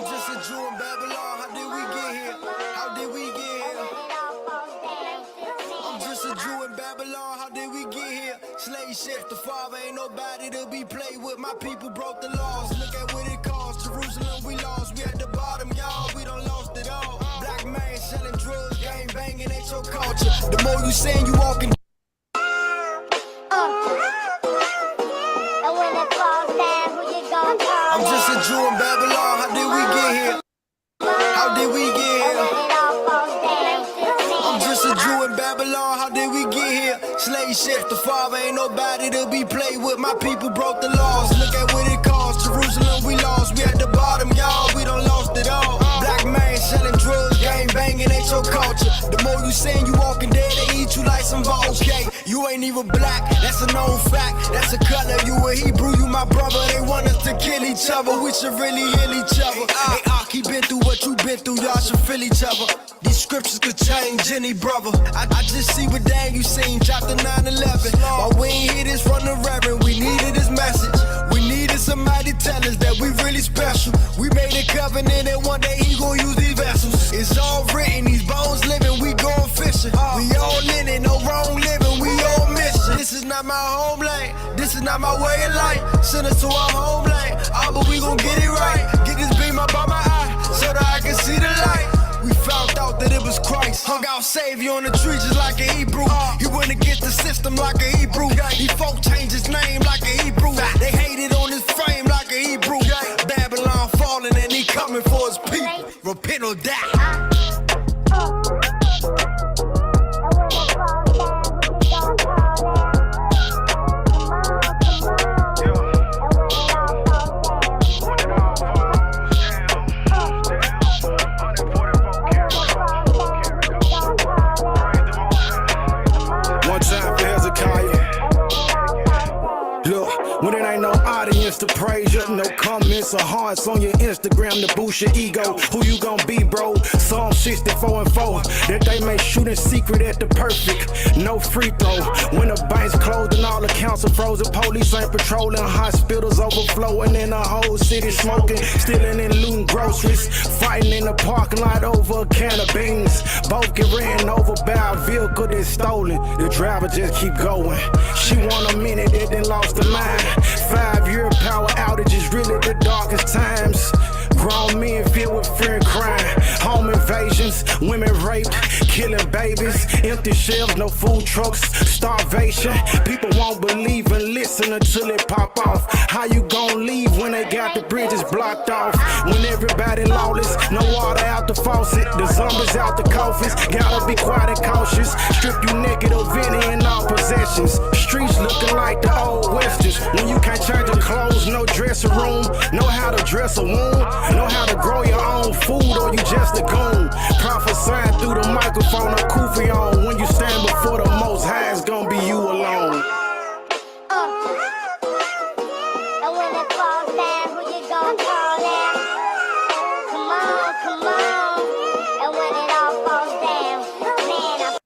I'm just a Jew in Babylon. How did we get here? How did we get here? I'm just a Jew in Babylon. How did we get here? Slave ship, the father ain't nobody to be played with. My people broke the laws. Look at what it cost. Jerusalem, we lost. We at the bottom, y'all. We done lost it all. Black man selling drugs, gang banging, ain't your culture. The more you sin, you walking. I'm just a Jew in Babylon. How did we get here? How did we get here? I'm just a Jew in Babylon. How did we get here? Slave ship, the father ain't nobody to be played with. My people broke the laws. Look at what it cost. Jerusalem, we lost. We at the bottom, y'all. We done lost it all. Black man selling drugs, gang banging, ain't your culture. The more you sin, you walking dead, they eat you like some okay. You ain't even black, that's a known fact. That's a color, you a Hebrew, you my brother. They want us to kill each other, we should really heal each other. Hey, he been through what you been through, y'all should feel each other. These scriptures could change any brother. I just see what dang you seen, chapter 9-11. While we ain't hear this from the reverend, we needed this message. We needed somebody tell us that we really special. We made a covenant and one day he gon' use these vessels. It's all written, these bones living, we going fishing. We all in it, no wrong living, we all missing. This is not my homeland, this is not my way of life. Send us to our homeland, but we gon' get it right. Get this beam up on my eye, so that I can see the light. We found out that it was Christ. Hung out Savior on the tree just like a Hebrew. He went against the system like a Hebrew. He folk changed his name like a Hebrew. They hated on his frame like a Hebrew. Babylon falling and he coming for his people. Repent or die. When it ain't no audience to praise you, no comments or hearts on your Instagram to boost your ego. Who you gon' be, bro? Psalm 64-4. That they may shoot in secret at the perfect. No free throw. When the banks closed and all accounts are frozen, police ain't patrolling, hospitals overflowing, and the whole city smoking, stealing and looting groceries, fighting in the parking lot over a can of beans. Both get ran over by a vehicle that's stolen. The driver just keep going. She want a minute, they done lost her mind. 5-year power outage is really the darkest times. Grown men filled with fear and crime. Home invasions, women raped, killing babies. Empty shelves, no food trucks, starvation. People won't believe and listen until it pop off. How you gon' leave when they got the bridges blocked off? When everybody lawless, no water out the faucet, the zombies out the coffins. Gotta be quiet and cautious. Strip you naked of any and all possessions. Streets looking like the old westerns. When you can't change your clothes, no dressing room. Know how to dress a wound. Know how to grow your own food, or you just a goon. Prophesying through the microphone, a kufi on. When you stand before the Most High, it's gonna be you alone. And when it falls down, who you gonna call now? Come on, come on. And when it all falls down, man,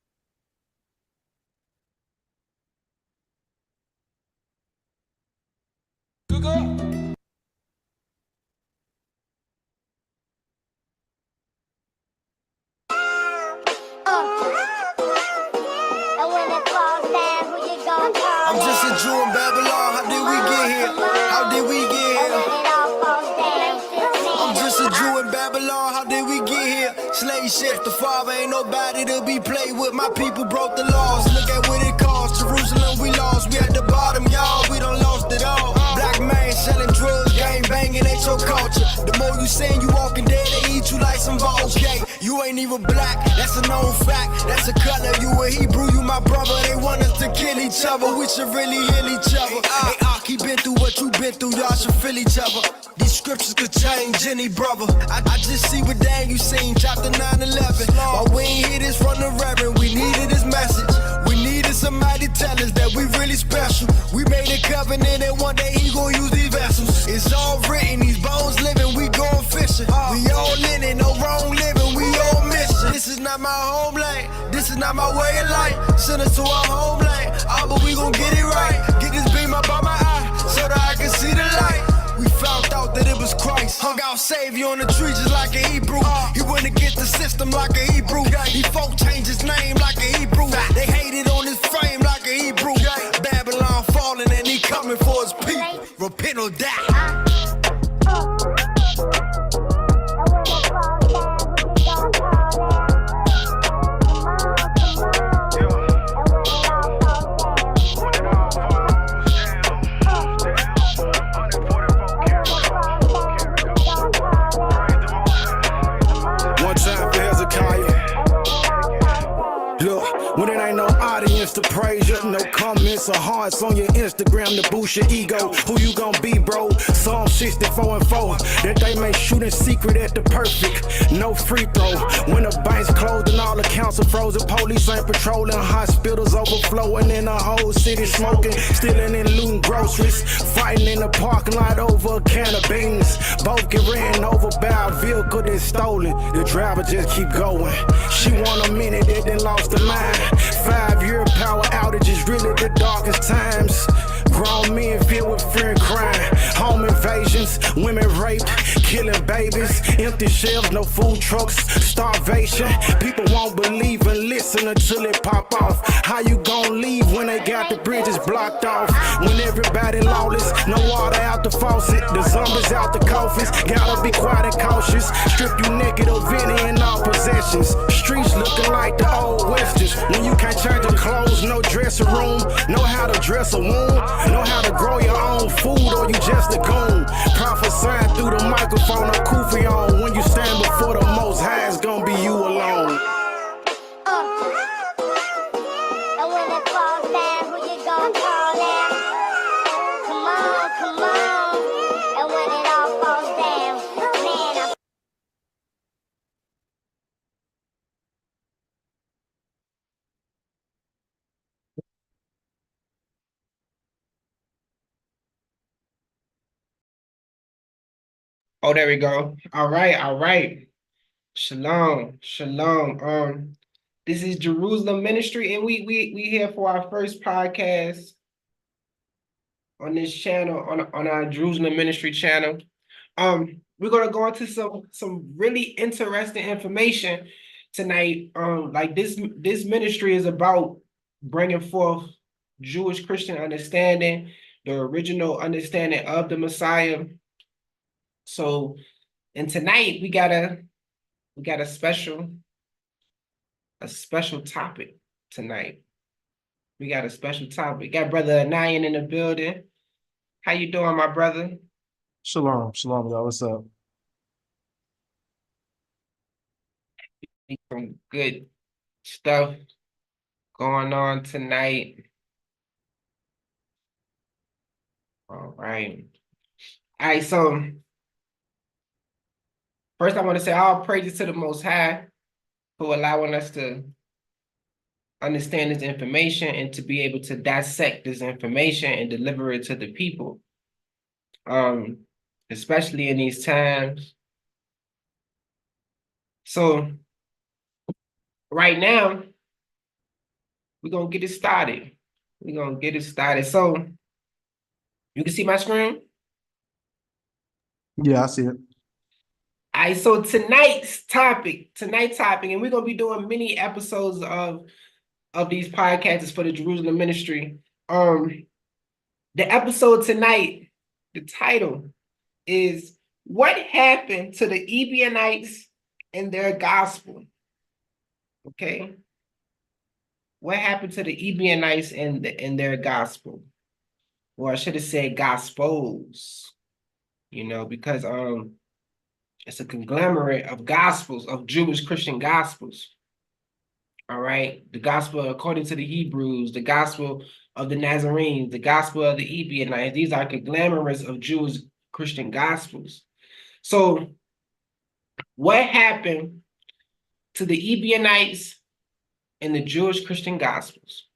I'm just a Jew in Babylon. How did we get here? How did we get here? I'm just a Jew in Babylon. How did we get here? Slave ship, the father ain't nobody to be played with. My people broke the laws. Look at what it cost. Jerusalem, we lost. We at the bottom, y'all. We done lost it all. Black man selling drugs, gang banging, ain't your culture. The more you sin, you walking dead, they eat you like some okay. You ain't even black, that's a known fact. That's a color, you a Hebrew, you my brother. They want us to kill each other, we should really heal each other. Hey, he been through what you been through, y'all should feel each other. These scriptures could change any brother. I just see what dang you seen, chapter 9-11. While we ain't hear this from the reverend, we needed this message. We needed somebody tell us that we really special. We made a covenant and one day he gon' use these vessels. It's all written, these bones living, we going fishing. We all in it, no wrong living, we all missing. This is not my homeland, this is not my way of life. Send us to our homeland, but we gon' get it right. Get this beam up on my eye, so that I can see the light. We found out that it was Christ. Hung out our savior on the tree just like a Hebrew. He went against the system like a Hebrew. He folk changed his name like a Hebrew. They hated on his fame like a Hebrew. Babylon falling and he coming for his people. Repent or die. When it ain't no audience to praise you, no comments or hearts on your Instagram to boost your ego. Who you gon' be, bro? Psalm 64 and 4. That they may shoot in secret at the perfect. No free throw. When the banks closed and all accounts are frozen, police ain't patrolling, hospitals overflowing, and the whole city smoking, stealing and looting groceries, fighting in the parking lot over a can of beans. Both get ran over by a vehicle that's stolen. The driver just keep going. She want a minute, they done lost her mind. 5-year power outage is really the darkest times. Grown men filled with fear and crime. Home invasions, women raped, killing babies. Empty shelves, no food trucks, starvation. People won't believe and listen until it pop off. How you gon' leave when they got the bridges blocked off? When everybody lawless, no water out the faucet, the zombies out the coffins. Gotta be quiet and cautious. Strip you naked of any and all possessions. Streets looking like the old westerns. When you can't change your clothes, no dressing room. Know how to dress a wound. Know how to grow your own food, or you just a goon. Prophesying through the microphone, a kufi on. When you stand before the Most High, it's gonna be you alone. And when it falls down, who you gon' call now? Come on, come on. And when it all falls down, man, I'm Oh, there we go. All right, all right. Shalom, shalom. This is Jerusalem Ministry, and we here for our first podcast on this channel, on our Jerusalem Ministry channel. We're gonna go into some really interesting information tonight. Like this ministry is about bringing forth Jewish Christian understanding, the original understanding of the Messiah. So, and tonight we got a special topic tonight. We got a special topic. We got Brother Anayan in the building. How you doing, my brother? Shalom, shalom, y'all. What's up? Some good stuff going on tonight. All right. All right, so first I want to say all praises to the Most High for allowing us to understand this information and to be able to dissect this information and deliver it to the people. Especially in these times. So right now, we're gonna get it started. So you can see my screen? Yeah, I see it. All right, so tonight's topic, and we're gonna be doing many episodes of these podcasts for the Jerusalem Ministry. The episode tonight, the title is "What Happened to the Ebionites and Their Gospel?" Okay, what happened to the Ebionites and their gospel? Or I should have said gospels, because it's a conglomerate of gospels, of Jewish Christian gospels. All right, the gospel according to the Hebrews, the gospel of the Nazarenes, the gospel of the Ebionites. These are conglomerates of Jewish Christian gospels. So, what happened to the Ebionites and the Jewish Christian gospels?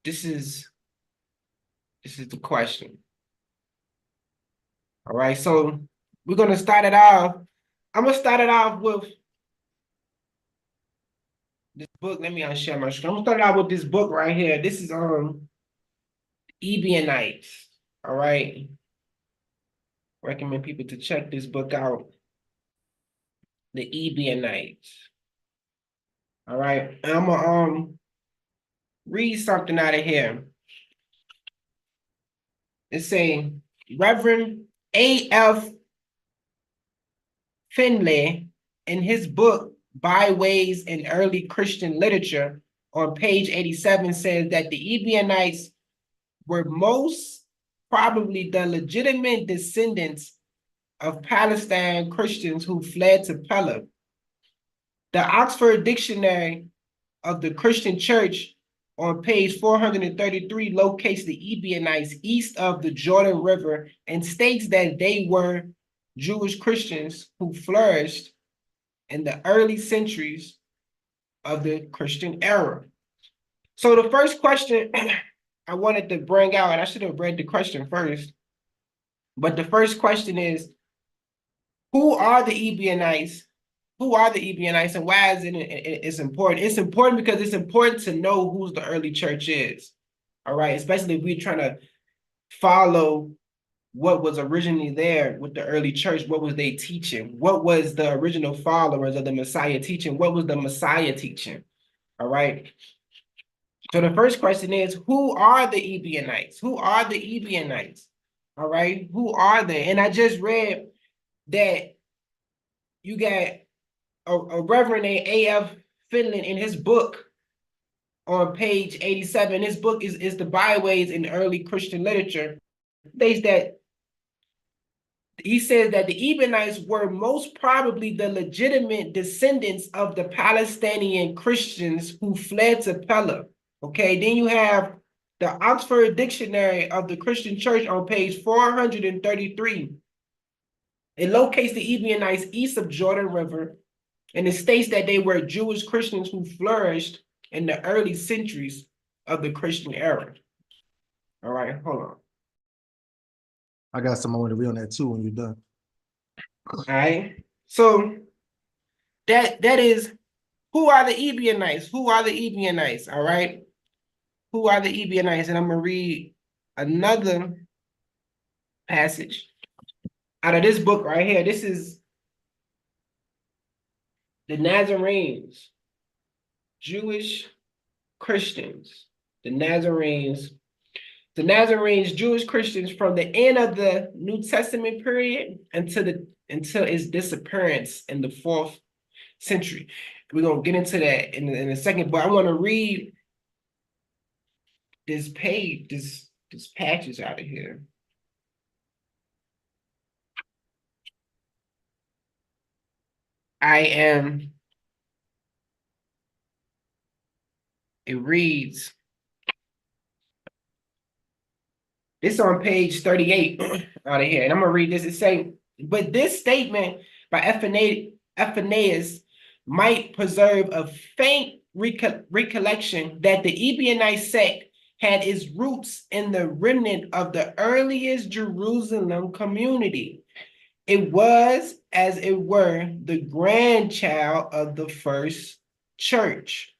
This is the question. All right, so we're gonna start it off. I'm gonna start it off with this book. Let me unshare my screen. I'm gonna start it out with this book right here. This is Ebionites. All right. Recommend people to check this book out, The Ebionites. All right, and I'm gonna read something out of here. It's saying Reverend A.F. Finlay, in his book Byways in Early Christian Literature, on page 87, says that the Ebionites were most probably the legitimate descendants of Palestine Christians who fled to Pella. The Oxford Dictionary of the Christian Church on page 433 locates the Ebionites east of the Jordan River and states that they were Jewish Christians who flourished in the early centuries of the Christian era. So the first question I wanted to bring out, and I should have read the question first, but the first question is, who are the Ebionites? Who are the Ebionites, and why is it's important? It's important because it's important to know who the early church is. All right, especially if we're trying to follow what was originally there with the early church. What was they teaching? What was the original followers of the Messiah teaching? What was the Messiah teaching? All right. So the first question is, who are the Ebionites? Who are the Ebionites? All right. Who are they? And I just read that you got a Reverend named A.F. Finland in his book on page 87. His book is The Byways in Early Christian Literature. States that he says that the Ebionites were most probably the legitimate descendants of the Palestinian Christians who fled to Pella. Okay, then you have the Oxford Dictionary of the Christian Church on page 433. It locates the Ebionites east of Jordan River, and it states that they were Jewish Christians who flourished in the early centuries of the Christian era. All right, hold on. I got some more to read on that too when you're done. All right, so that is, who are the Ebionites? Who are the Ebionites? All right, who are the Ebionites? And I'm gonna read another passage out of this book right here. This is the Nazarenes, Jewish Christians, the Nazarenes, Jewish Christians from the end of the New Testament period until its disappearance in the 4th century. We're gonna get into that in a second, but I want to read this page, this passage out of here. It reads, this on page 38 out of here, and I'm gonna read this. It say, but this statement by Ephanius might preserve a faint recollection that the Ebionite sect had its roots in the remnant of the earliest Jerusalem community. It was, as it were, the grandchild of the first church.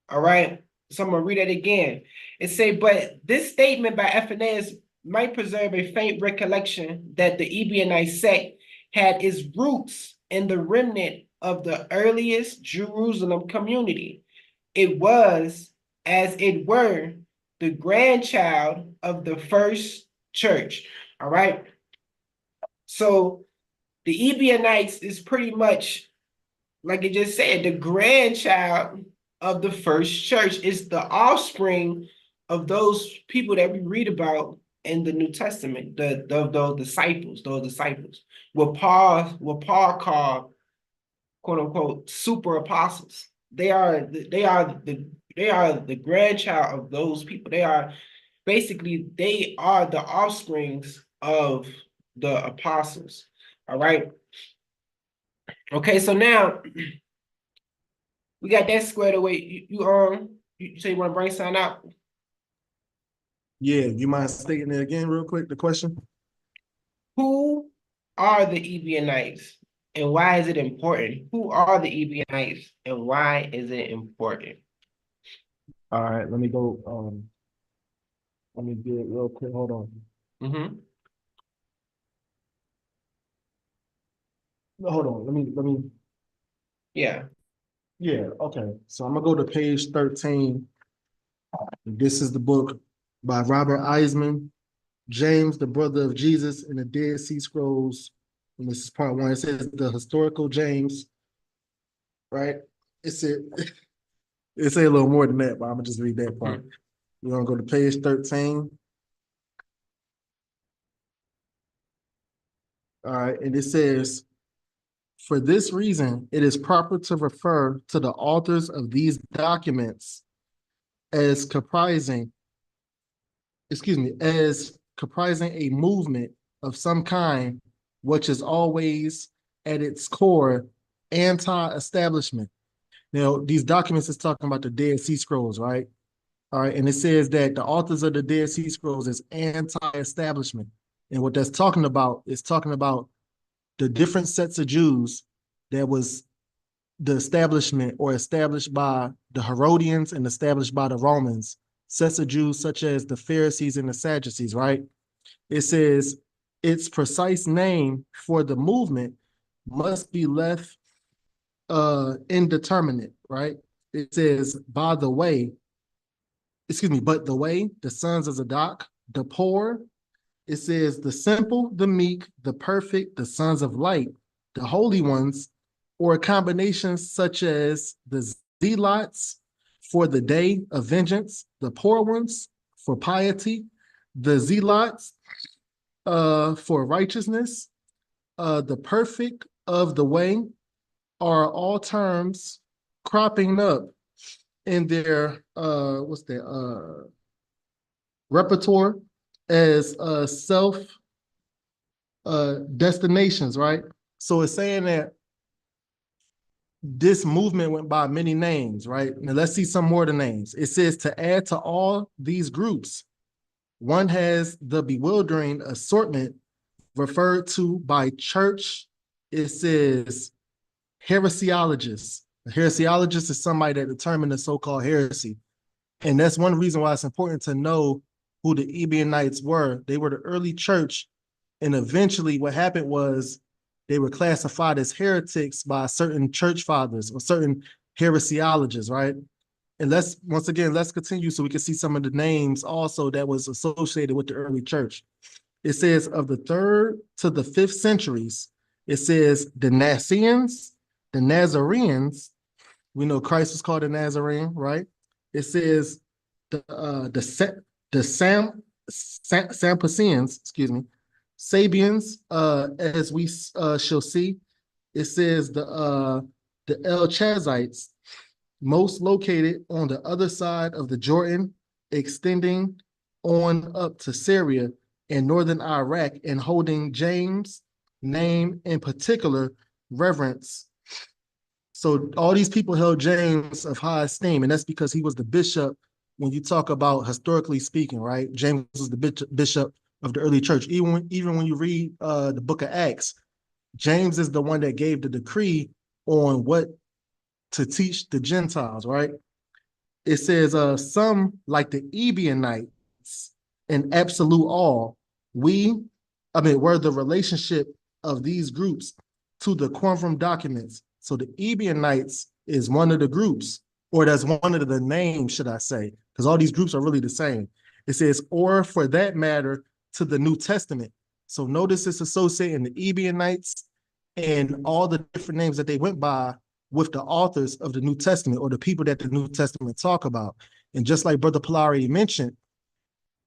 All right. So I'm gonna read it again. It say, but this statement by Ephanius might preserve a faint recollection that the Ebionite sect had its roots in the remnant of the earliest Jerusalem community. It was, as it were, the grandchild of the first church. All right. So the Ebionites is pretty much, like it just said, the grandchild of the first church. Is the offspring of those people that we read about in the New Testament, those disciples, what Paul called, quote unquote, super apostles. They are the grandchild of those people. They are the offsprings of the apostles. All right. Okay, so now we got that squared away. You say you want to bring something out? Yeah, you mind stating it again real quick, the question? Who are the Ebionites and why is it important? Who are the Ebionites and why is it important? All right, let me go. Let me do it real quick. Hold on. Mm-hmm. hold on. Yeah. Yeah, okay. So I'm gonna go to page 13. This is the book by Robert Eisman, James, the brother of Jesus, and the Dead Sea Scrolls. And this is part one. It says the historical James, right? It said it say a little more than that, but I'm gonna just read that part. We're gonna go to page 13. All right, and it says, for this reason, it is proper to refer to the authors of these documents as comprising, as comprising a movement of some kind, which is always at its core anti-establishment. Now, these documents is talking about the Dead Sea Scrolls, right? All right, and it says that the authors of the Dead Sea Scrolls is anti-establishment. And what that's talking about is talking about the different sets of Jews that was the establishment or established by the Herodians and established by the Romans, sets of Jews such as the Pharisees and the Sadducees, right? It says its precise name for the movement must be left indeterminate, right? It says, by the way, but the way, the sons of Zadok, the poor, it says the simple, the meek, the perfect, the sons of light, the holy ones, or combinations such as the zealots for the day of vengeance, the poor ones for piety, the zealots for righteousness, the perfect of the way are all terms cropping up in their repertoire as self destinations, right? So it's saying that this movement went by many names, right? Now let's see some more of the names. It says to add to all these groups, one has the bewildering assortment referred to by church. It says heresiologists. A heresiologist is somebody that determined the so-called heresy. And that's one reason why it's important to know who the Ebionites were. They were the early church. And eventually what happened was they were classified as heretics by certain church fathers or certain heresiologists, right? And let's continue so we can see some of the names also that was associated with the early church. It says of the 3rd to the 5th centuries, it says the Nazaeans, the Nazareans. We know Christ was called a Nazarene, right? It says the Samposians, Sabians, as we shall see. It says the El Chazites, most located on the other side of the Jordan, extending on up to Syria and northern Iraq, and holding James' name in particular reverence. So all these people held James of high esteem, and that's because he was the bishop. When you talk about historically speaking, right? James was the bishop of the early church. Even when you read the book of Acts, James is the one that gave the decree on what to teach the Gentiles, right? It says, some like the Ebionites in absolute awe, were the relationship of these groups to the quorum documents. So the Ebionites is one of the groups, or that's one of the names, should I say, because all these groups are really the same. It says, or for that matter, to the New Testament. So notice it's associating the Ebionites and all the different names that they went by with the authors of the New Testament or the people that the New Testament talk about. And just like Brother Polari mentioned,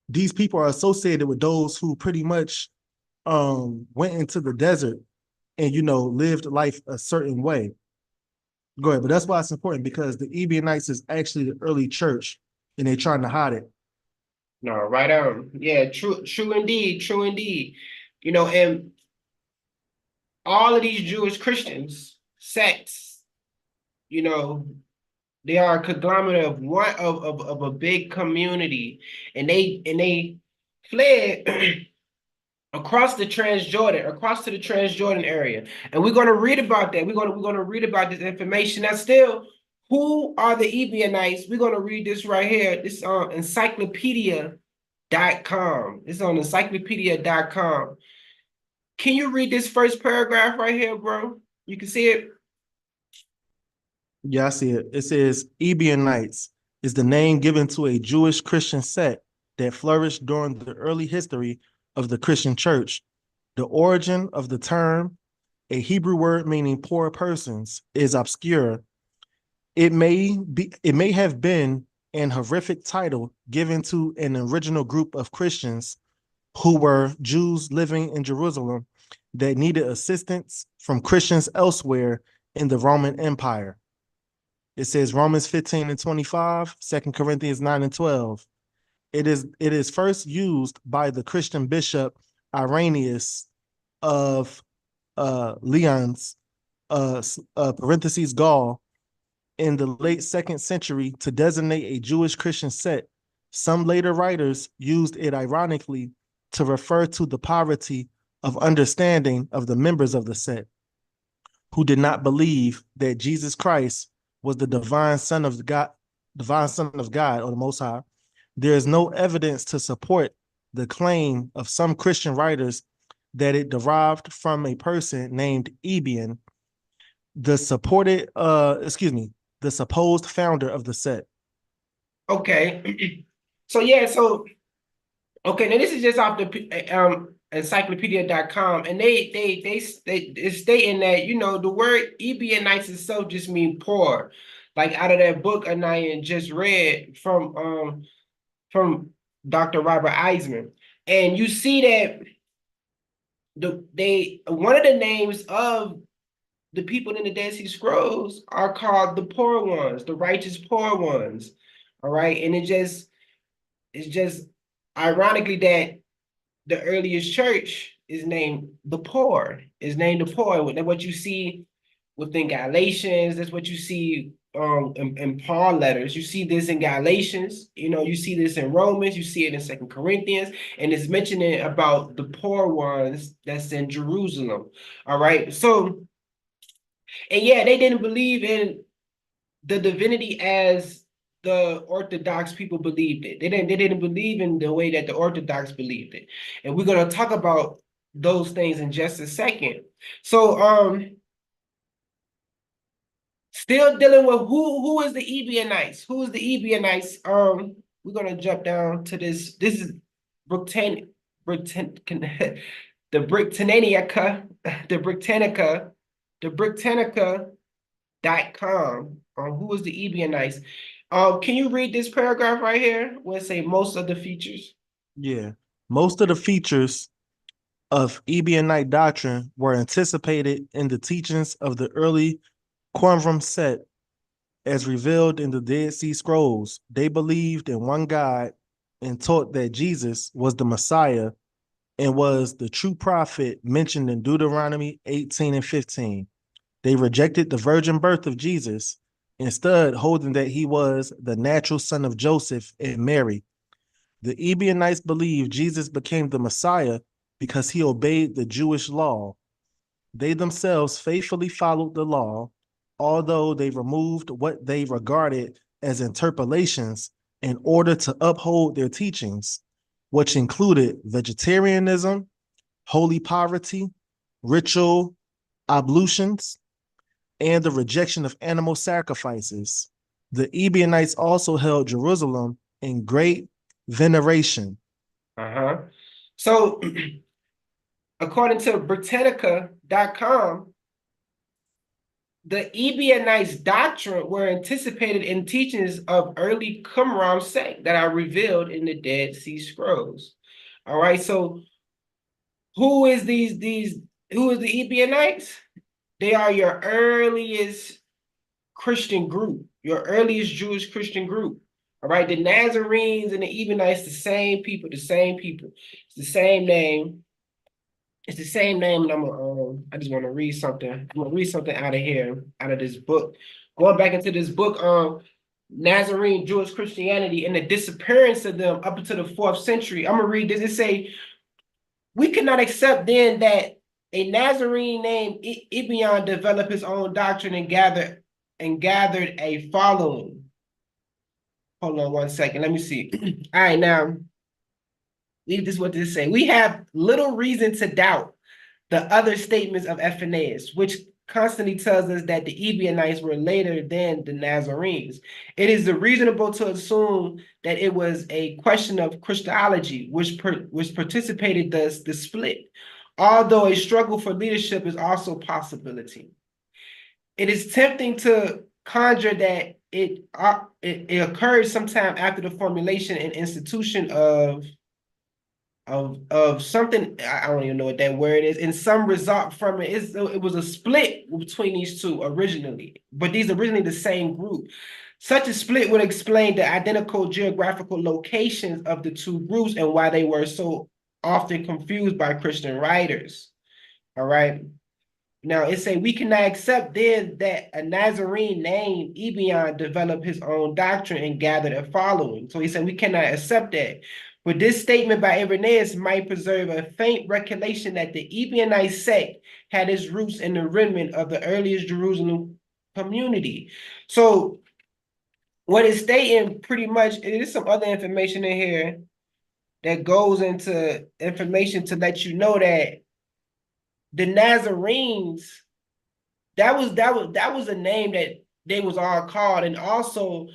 these people are associated with those who pretty much went into the desert and, lived life a certain way. Go ahead, but that's why it's important, because the Ebionites is actually the early church and they're trying to hide it. No, right on. Yeah, true indeed, true indeed. And all of these Jewish Christians, sects, they are a conglomerate of one of a big community, and they fled across to the Transjordan area, and we're going to read about that. We're going to read about this information. Now, still, who are the Ebionites? We're going to read this right here. This is on encyclopedia.com. It's on encyclopedia.com. Can you read this first paragraph right here, bro? You can see it. Yeah, I see it. It says Ebionites is the name given to a Jewish Christian sect that flourished during the early history of the Christian church. The origin of the term, a Hebrew word meaning poor persons, is obscure. It may have been an horrific title given to an original group of Christians who were Jews living in Jerusalem that needed assistance from Christians elsewhere in the Roman Empire. It says Romans 15 and 25, 2 Corinthians 9 and 12. It is first used by the Christian bishop Irenaeus of Lyons, parentheses Gaul, in the late second century to designate a Jewish Christian sect. Some later writers used it ironically to refer to the poverty of understanding of the members of the sect who did not believe that Jesus Christ was the divine Son of God, or the Most High. There is no evidence to support the claim of some Christian writers that it derived from a person named Ebion, the supposed founder of the sect. Okay. So yeah, so okay, now this is just off the encyclopedia.com, and they it's stating that, you know, the word Ebionites itself just mean poor. Like out of that book Anayan just read from Dr. Robert Eisman. And you see that one of the names of the people in the Dead Sea Scrolls are called the poor ones, the righteous poor ones. All right. And it's just ironically that the earliest church is named the poor, And what you see within Galatians, that's what you see in Paul letters. You see this in Galatians, you know, you see this in Romans, you see it in Second Corinthians, and it's mentioning about the poor ones that's in Jerusalem. All right. So, and yeah, they didn't believe in the divinity as the Orthodox people believed it. They didn't believe in the way that the Orthodox believed it. And we're gonna talk about those things in just a second. So still dealing with who is the Ebionites? Who is the Ebionites? We're gonna jump down to this. This is Britannica, the Britannica, the Britannica, the Britannica.com. Who is the Ebionites? Can you read this paragraph right here where it say most of the features? Yeah. Most of the features of Ebionite doctrine were anticipated in the teachings of the early Qumran sect as revealed in the Dead Sea Scrolls. They believed in one God and taught that Jesus was the Messiah and was the true prophet mentioned in Deuteronomy 18 and 15. They rejected the virgin birth of Jesus, instead holding that he was the natural son of Joseph and Mary. The Ebionites believed Jesus became the Messiah because he obeyed the Jewish law. They themselves faithfully followed the law, although they removed what they regarded as interpolations in order to uphold their teachings, which included vegetarianism, holy poverty, ritual ablutions, and the rejection of animal sacrifices. The Ebionites also held Jerusalem in great veneration. So according to Britannica.com, the Ebionites' doctrine were anticipated in teachings of early Qumran sect that are revealed in the Dead Sea Scrolls. All right, so who is who is the Ebionites? They are your earliest Christian group, your earliest Jewish Christian group. All right, the Nazarenes and the Ebionites, the same people, It's the same name. It's the same name, and I just want to read something. I'm gonna read something out of here, out of this book. Going back into this book, Nazarene Jewish Christianity and the disappearance of them up until the 4th century. I'm gonna read this. It say, we could not accept then that a Nazarene named Ebion developed his own doctrine and gathered a following. Hold on one second. Let me see. All right, now leave this what this say. We have little reason to doubt the other statements of Ephraim, which constantly tells us that the Ebionites were later than the Nazarenes. It is reasonable to assume that it was a question of Christology, which participated the split, although a struggle for leadership is also a possibility. It is tempting to conjure that it occurred sometime after the formulation and institution of something. I don't even know what that word is, and some result from it. It was a split between these two originally, but these are originally the same group. Such a split would explain the identical geographical locations of the two groups and why they were so often confused by Christian writers. All right. Now it say we cannot accept then that a Nazarene named Ebion developed his own doctrine and gathered a following. So he said we cannot accept that. But this statement by Irenaeus might preserve a faint recollection that the Ebionite sect had its roots in the remnant of the earliest Jerusalem community. So what it's stating pretty much, there's some other information in here that goes into information to let you know that the Nazarenes, that was a name that they was all called, and also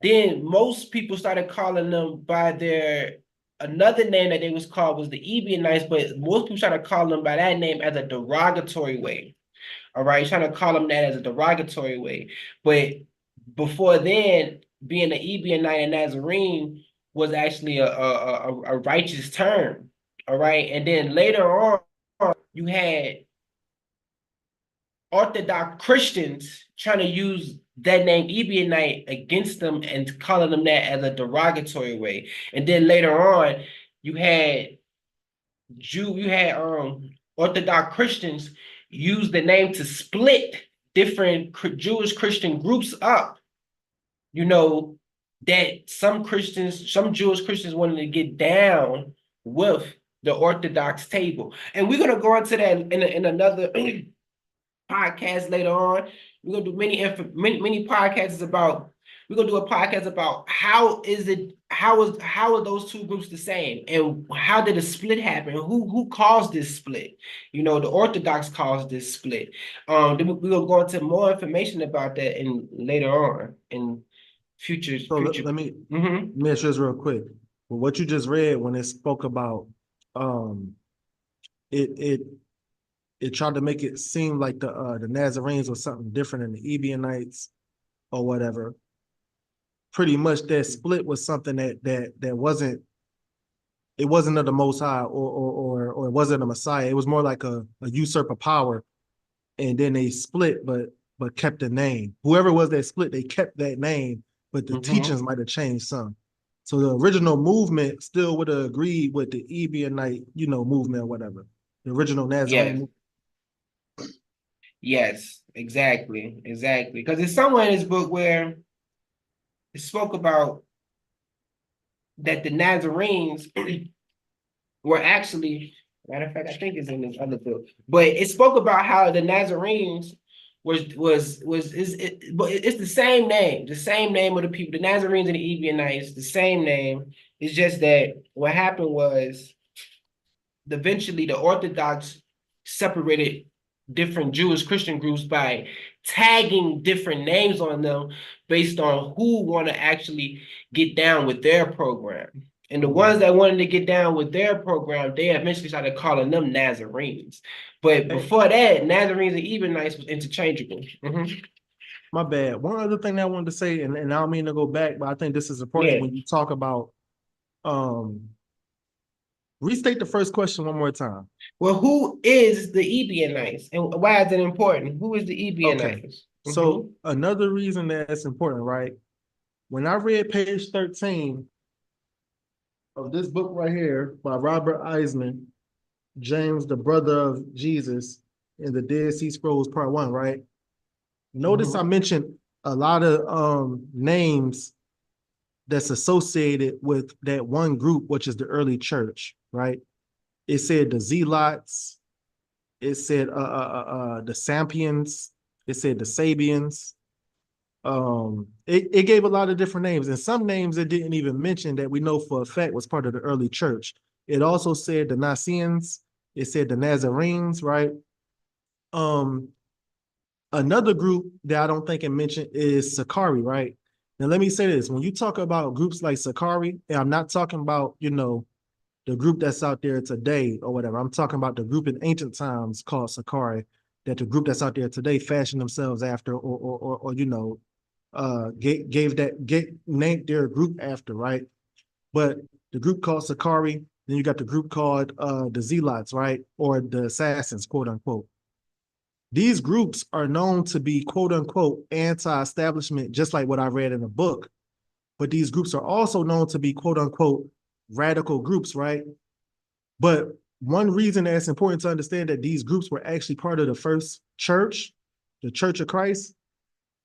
then most people started calling them by their another name that they was called was the Ebionites, but most people started calling them by that name as a derogatory way. All right, trying to call them that as a derogatory way, but before then, being an Ebionite and Nazarene was actually a righteous term. All right, and then later on, you had Orthodox Christians trying to use that name Ebionite against them and calling them that as a derogatory way. And then later on, you had Orthodox Christians use the name to split different Jewish Christian groups up. You know, that some Jewish Christians wanted to get down with the Orthodox table. And we're gonna go into that in another podcast later on. We're gonna do many podcasts about. We're gonna do a podcast about how are those two groups the same, and how did a split happen? Who caused this split? You know, the Orthodox caused this split. Then we're gonna go into more information about that in later on in future. So let me Mhm. let me ask you this real quick. Well, what you just read when it spoke about it tried to make it seem like the Nazarenes was something different than the Ebionites or whatever. Pretty much that split was something that wasn't, it wasn't of the Most High, or it wasn't a Messiah. It was more like a usurper power, and then they split, but kept the name. Whoever was that split, they kept that name, but the teachings might have changed some. So the original movement still would have agreed with the Ebionite, movement or whatever. The original Nazarene movement. Yes, exactly. Because there's somewhere in this book where it spoke about that the Nazarenes were actually, matter of fact, I think it's in this other book, but it spoke about how the Nazarenes but it's the same name of the people, the Nazarenes and the Ebionites, the same name. It's just that what happened was eventually the Orthodox separated different Jewish Christian groups by tagging different names on them based on who want to actually get down with their program. And the ones that wanted to get down with their program, they eventually started calling them Nazarenes. But before that, Nazarenes and Ebionites was interchangeable. My bad. One other thing that I wanted to say, and I don't mean to go back, but I think this is important when you talk about restate the first question one more time. Well, who is the Ebionites and why is it important? Who is the Ebionites? Okay. So another reason that's important, right? When I read page 13 of this book right here by Robert Eisman, James, the brother of Jesus, in the Dead Sea Scrolls Part 1, right? Notice I mentioned a lot of names that's associated with that one group, which is the early church, right? It said the Zealots, it said the Sampians, it said the Sabians. It gave a lot of different names, and some names it didn't even mention that we know for a fact was part of the early church. It also said the Nazarenes, it said the Nazarenes, right? Another group that I don't think it mentioned is Sakari, right? Now, let me say this. When you talk about groups like Sakari, and I'm not talking about, the group that's out there today or whatever. I'm talking about the group in ancient times called Sakari, that the group that's out there today fashioned themselves after or named their group after, right? But the group called Sakari, then you got the group called the Zealots, right? Or the Assassins, quote unquote. These groups are known to be quote unquote anti-establishment, just like what I read in the book. But these groups are also known to be quote unquote radical groups, right? But one reason that it's important to understand that these groups were actually part of the first church, the Church of Christ,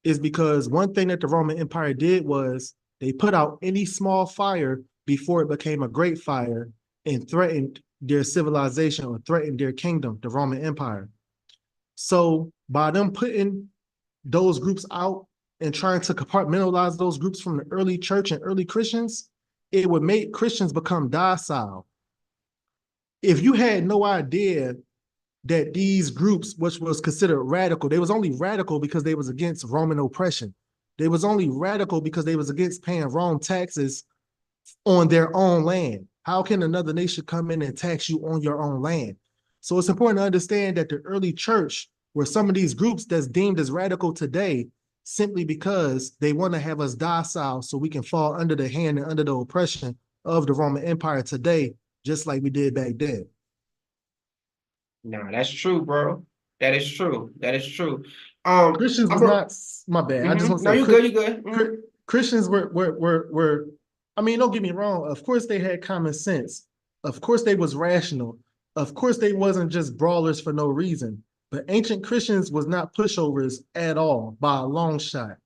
is because one thing that the Roman Empire did was they put out any small fire before it became a great fire and threatened their civilization or threatened their kingdom, the Roman Empire. So by them putting those groups out and trying to compartmentalize those groups from the early church and early Christians, it would make Christians become docile. If you had no idea that these groups, which was considered radical, they was only radical because they was against Roman oppression. They was only radical because they was against paying Rome taxes on their own land. How can another nation come in and tax you on your own land? So it's important to understand that the early church were some of these groups that's deemed as radical today simply because they want to have us docile so we can fall under the hand and under the oppression of the Roman Empire today, just like we did back then. No, that's true, bro. That is true. That is true. Christians was I'm a, not, my bad. I just want to no, say you good, you good. Christians were, I mean, don't get me wrong. Of course they had common sense. Of course they was rational. Of course they wasn't just brawlers for no reason. But ancient Christians was not pushovers at all by a long shot.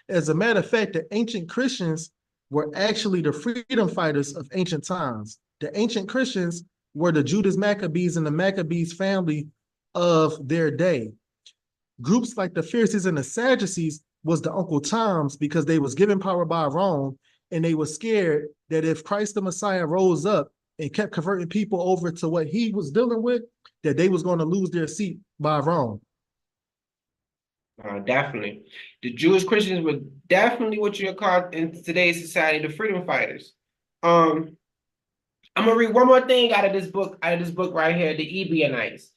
As a matter of fact, the ancient Christians were actually the freedom fighters of ancient times. The ancient Christians were the Judas Maccabees and the Maccabees family of their day. Groups like the Pharisees and the Sadducees was the Uncle Toms because they was given power by Rome, and they were scared that if Christ the Messiah rose up and kept converting people over to what he was dealing with, that they was going to lose their seat by Rome. Definitely. The Jewish Christians were definitely what you call in today's society the freedom fighters. I'm gonna read one more thing out of this book right here, the Ebionites.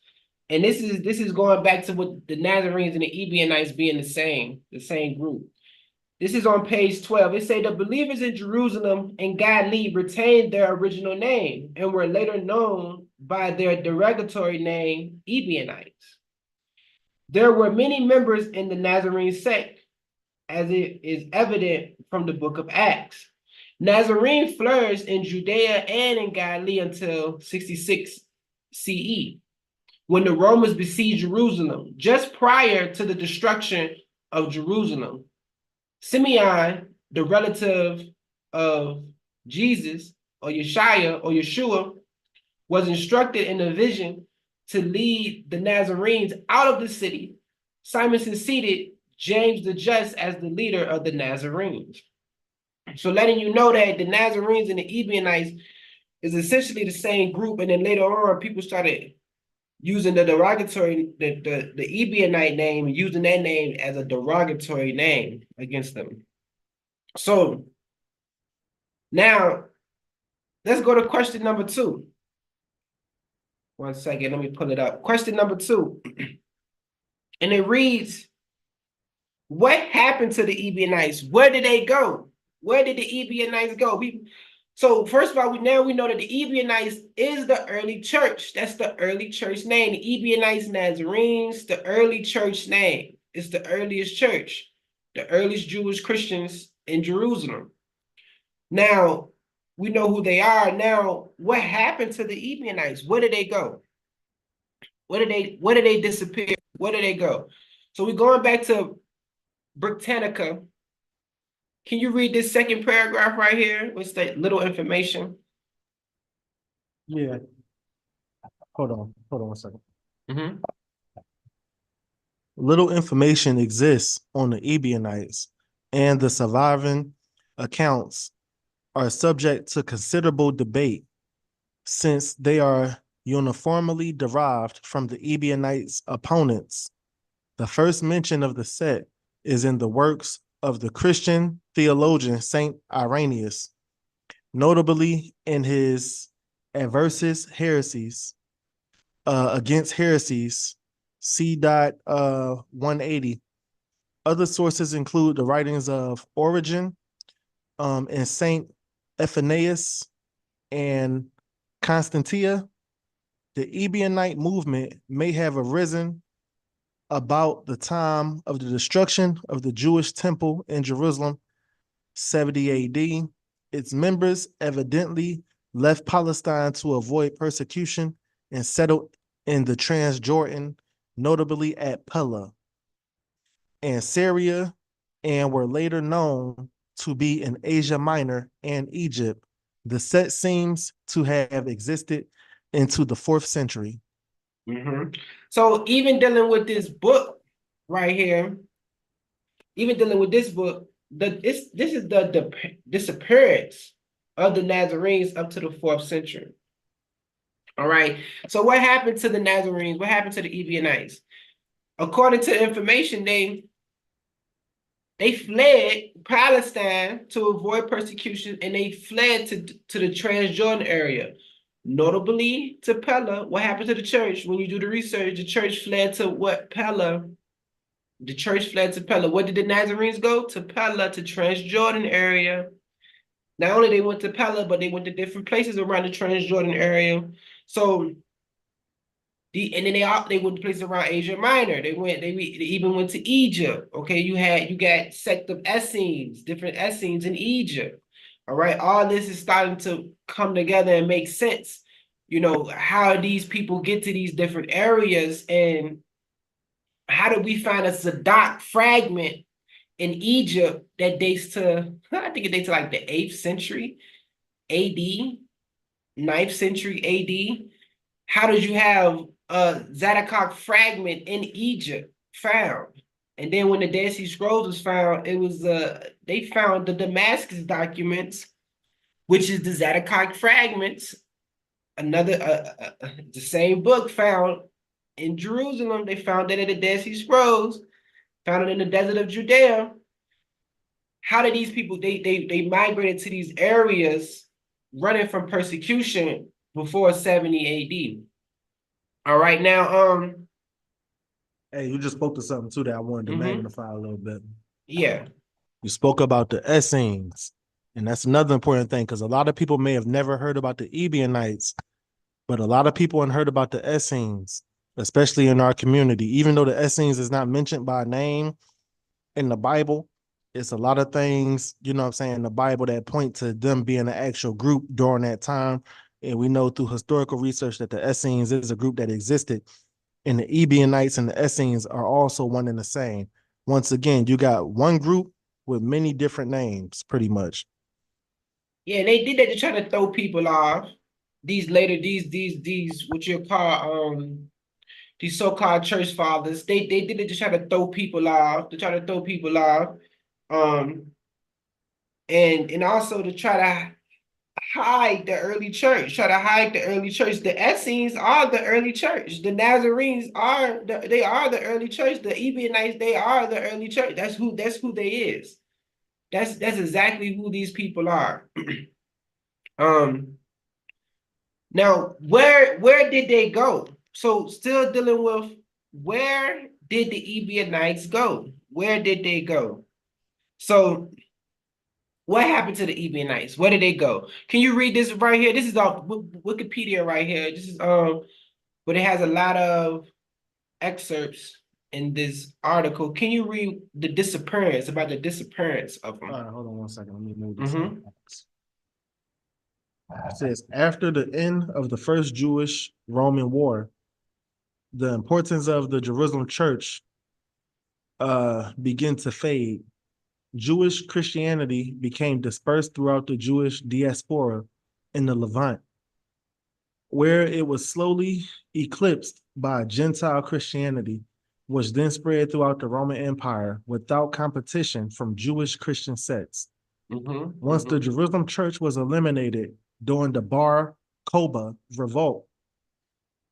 And this is going back to what the Nazarenes and the Ebionites being the same group. This is on page 12. It says the believers in Jerusalem and Galilee retained their original name and were later known by their derogatory name, Ebionites. There were many members in the Nazarene sect, as it is evident from the book of Acts. Nazarene flourished in Judea and in Galilee until 66 CE, when the Romans besieged Jerusalem, just prior to the destruction of Jerusalem. Simeon, the relative of Jesus, or Yeshua, was instructed in a vision to lead the Nazarenes out of the city. Simon succeeded James the Just as the leader of the Nazarenes. So letting you know that the Nazarenes and the Ebionites is essentially the same group, and then later on, people started using the derogatory, the Ebionite name, using that name as a derogatory name against them. So now let's go to question number 2. One second, let me pull it up. Question number 2. And it reads, what happened to the Ebionites? Where did they go? Where did the Ebionites go? So first of all, we know that the Ebionites is the early church. That's the early church name. The Ebionites, Nazarenes, the early church name. It's the earliest church, the earliest Jewish Christians in Jerusalem. Now, we know who they are. Now, what happened to the Ebionites? Where did they go? Where did they disappear? Where did they go? So we're going back to Britannica. Can you read this second paragraph right here? What's that little information? Yeah. Hold on 1 second. Little information exists on the Ebionites, and the surviving accounts are subject to considerable debate since they are uniformly derived from the Ebionites' opponents, The first mention of the sect is in the works of the Christian theologian Saint Irenaeus, notably in his Adversus Heresies against heresies, C. 180. Other sources include the writings of Origen and Saint Ephanius and Constantia. The Ebionite movement may have arisen about the time of the destruction of the Jewish temple in Jerusalem, 70 AD. Its members evidently left Palestine to avoid persecution and settled in the Transjordan, notably at Pella and Syria, and were later known to be in Asia Minor and Egypt. The sect seems to have existed into the 4th century. So even dealing with this book right here, even dealing with this book, this is the disappearance of the Nazarenes up to the 4th century. All right. So what happened to the Nazarenes? What happened to the Ebionites? According to information, they fled Palestine to avoid persecution, and they fled to the Transjordan area, notably to Pella. What happened to the church? When you do the research, the church fled to what? Pella. The church fled to Pella. Where did the Nazarenes go? To Pella, to Transjordan area. Not only they went to Pella, but they went to different places around the Transjordan area. So and then they went to places around Asia Minor. They even went to Egypt. Okay, you got sect of Essenes, different Essenes in Egypt. All right, all this is starting to come together and make sense. You know, how these people get to these different areas, and how did we find a Zadok fragment in Egypt that dates to, I think it dates to like the 8th century AD, 9th century AD. How did you have a Zadok fragment in Egypt found? And then when the Dead Sea Scrolls was found, it was they found the Damascus documents, which is the Zadok fragments. Another the same book found in Jerusalem. They found it in the Dead Sea Scrolls, found it in the desert of Judea. How did these people they migrated to these areas running from persecution before 70 AD? All right, now Hey, you just spoke to something too that I wanted to magnify a little bit. Yeah. You spoke about the Essenes, and that's another important thing, because a lot of people may have never heard about the Ebionites, but a lot of people have heard about the Essenes, especially in our community. Even though the Essenes is not mentioned by name in the Bible, it's a lot of things, you know what I'm saying, in the Bible that point to them being an actual group during that time. And we know through historical research that the Essenes is a group that existed, and the Ebionites and the Essenes are also one and the same. Once again, you got one group with many different names, pretty much. Yeah, they did that to try to throw people off. These what you call these so-called church fathers, they did it to try to throw people off, and also to try to hide the early church, The Essenes are the early church. The Nazarenes are the early church. The Ebionites, they are the early church. That's who they is. That's exactly who these people are. Now where did they go? So still dealing with, where did the Ebionites go? Where did they go? So what happened to the Ebionites? Where did they go? Can you read this right here? This is off Wikipedia right here. This is but it has a lot of excerpts in this article. Can you read the disappearance of them? All right, hold on one second. Let me move this. It says, after the end of the First Jewish-Roman War, the importance of the Jerusalem church began to fade. Jewish Christianity became dispersed throughout the Jewish diaspora in the Levant, where it was slowly eclipsed by Gentile Christianity, which then spread throughout the Roman Empire without competition from Jewish Christian sects. Once the Jerusalem church was eliminated during the Bar Kokhba revolt,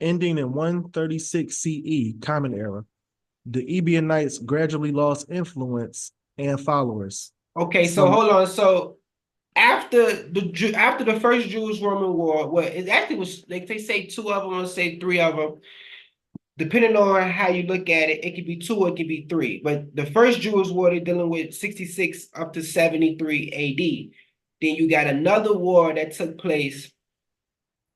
ending in 136 CE, Common Era, the Ebionites gradually lost influence and followers. Okay, so Some hold on. So after the first Jewish-Roman War, well, it actually was like they say two of them, or say three of them. Depending on how you look at it, it could be two or it could be three. But the first Jewish war, they're dealing with 66 up to 73 AD. Then you got another war that took place,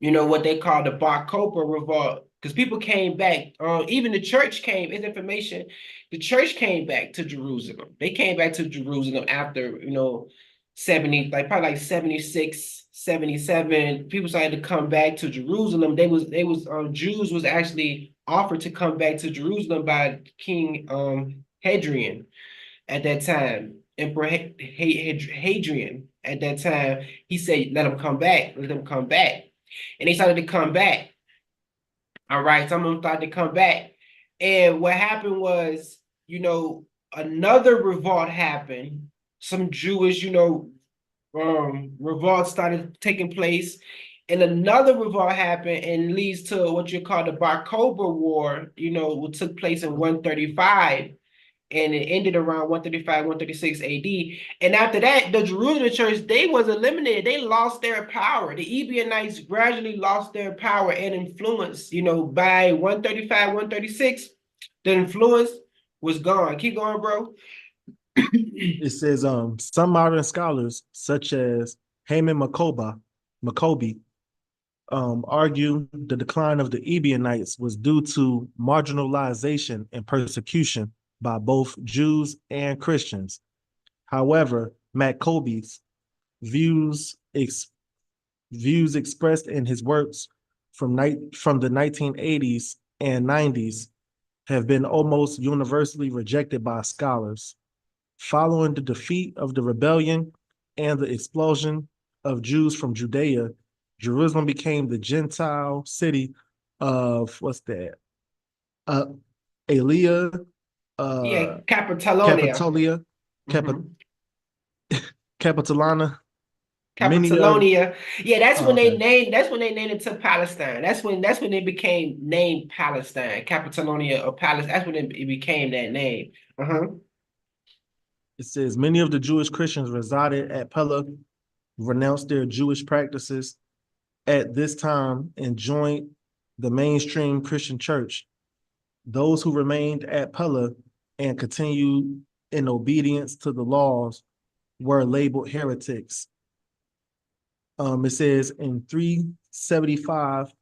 what they call the Bar Kokhba revolt, because people came back. Even the church came. It's information. The church came back to Jerusalem. They came back to Jerusalem after 70, like probably like 76, 77. People started to come back to Jerusalem. They was Jews was actually offered to come back to Jerusalem by King Hadrian at that time. Emperor Hadrian at that time. He said, let them come back. Let them come back. And they started to come back. All right, some of them started to come back. And what happened was, another revolt happened. Some Jewish, revolt started taking place. And another revolt happened and leads to what you call the Bar Kokhba War, what took place in 135. And it ended around 135, 136 AD. And after that, the Jerusalem church, they was eliminated. They lost their power. The Ebionites gradually lost their power and influence. By 135, 136, the influence was gone. Keep going, bro. it says some modern scholars, such as Haman Maccoby, argue the decline of the Ebionites was due to marginalization and persecution by both Jews and Christians. However, Maccoby's views expressed in his works from the 1980s and 90s have been almost universally rejected by scholars. Following the defeat of the rebellion and the expulsion of Jews from Judea, Jerusalem became the Gentile city of what's that? Aelia, Yeah, Capitalonia. Capitolia, Mhm. Capitolana. Many of Capitalonia. Yeah, that's when they okay. named. That's when they named it to Palestine. That's when they became named Palestine, Capitalonia or Palestine. That's when it became that name. Uh-huh. It says many of the Jewish Christians resided at Pella, renounced their Jewish practices at this time, and joined the mainstream Christian church. Those who remained at Pella and continued in obedience to the laws were labeled heretics. It says in 375,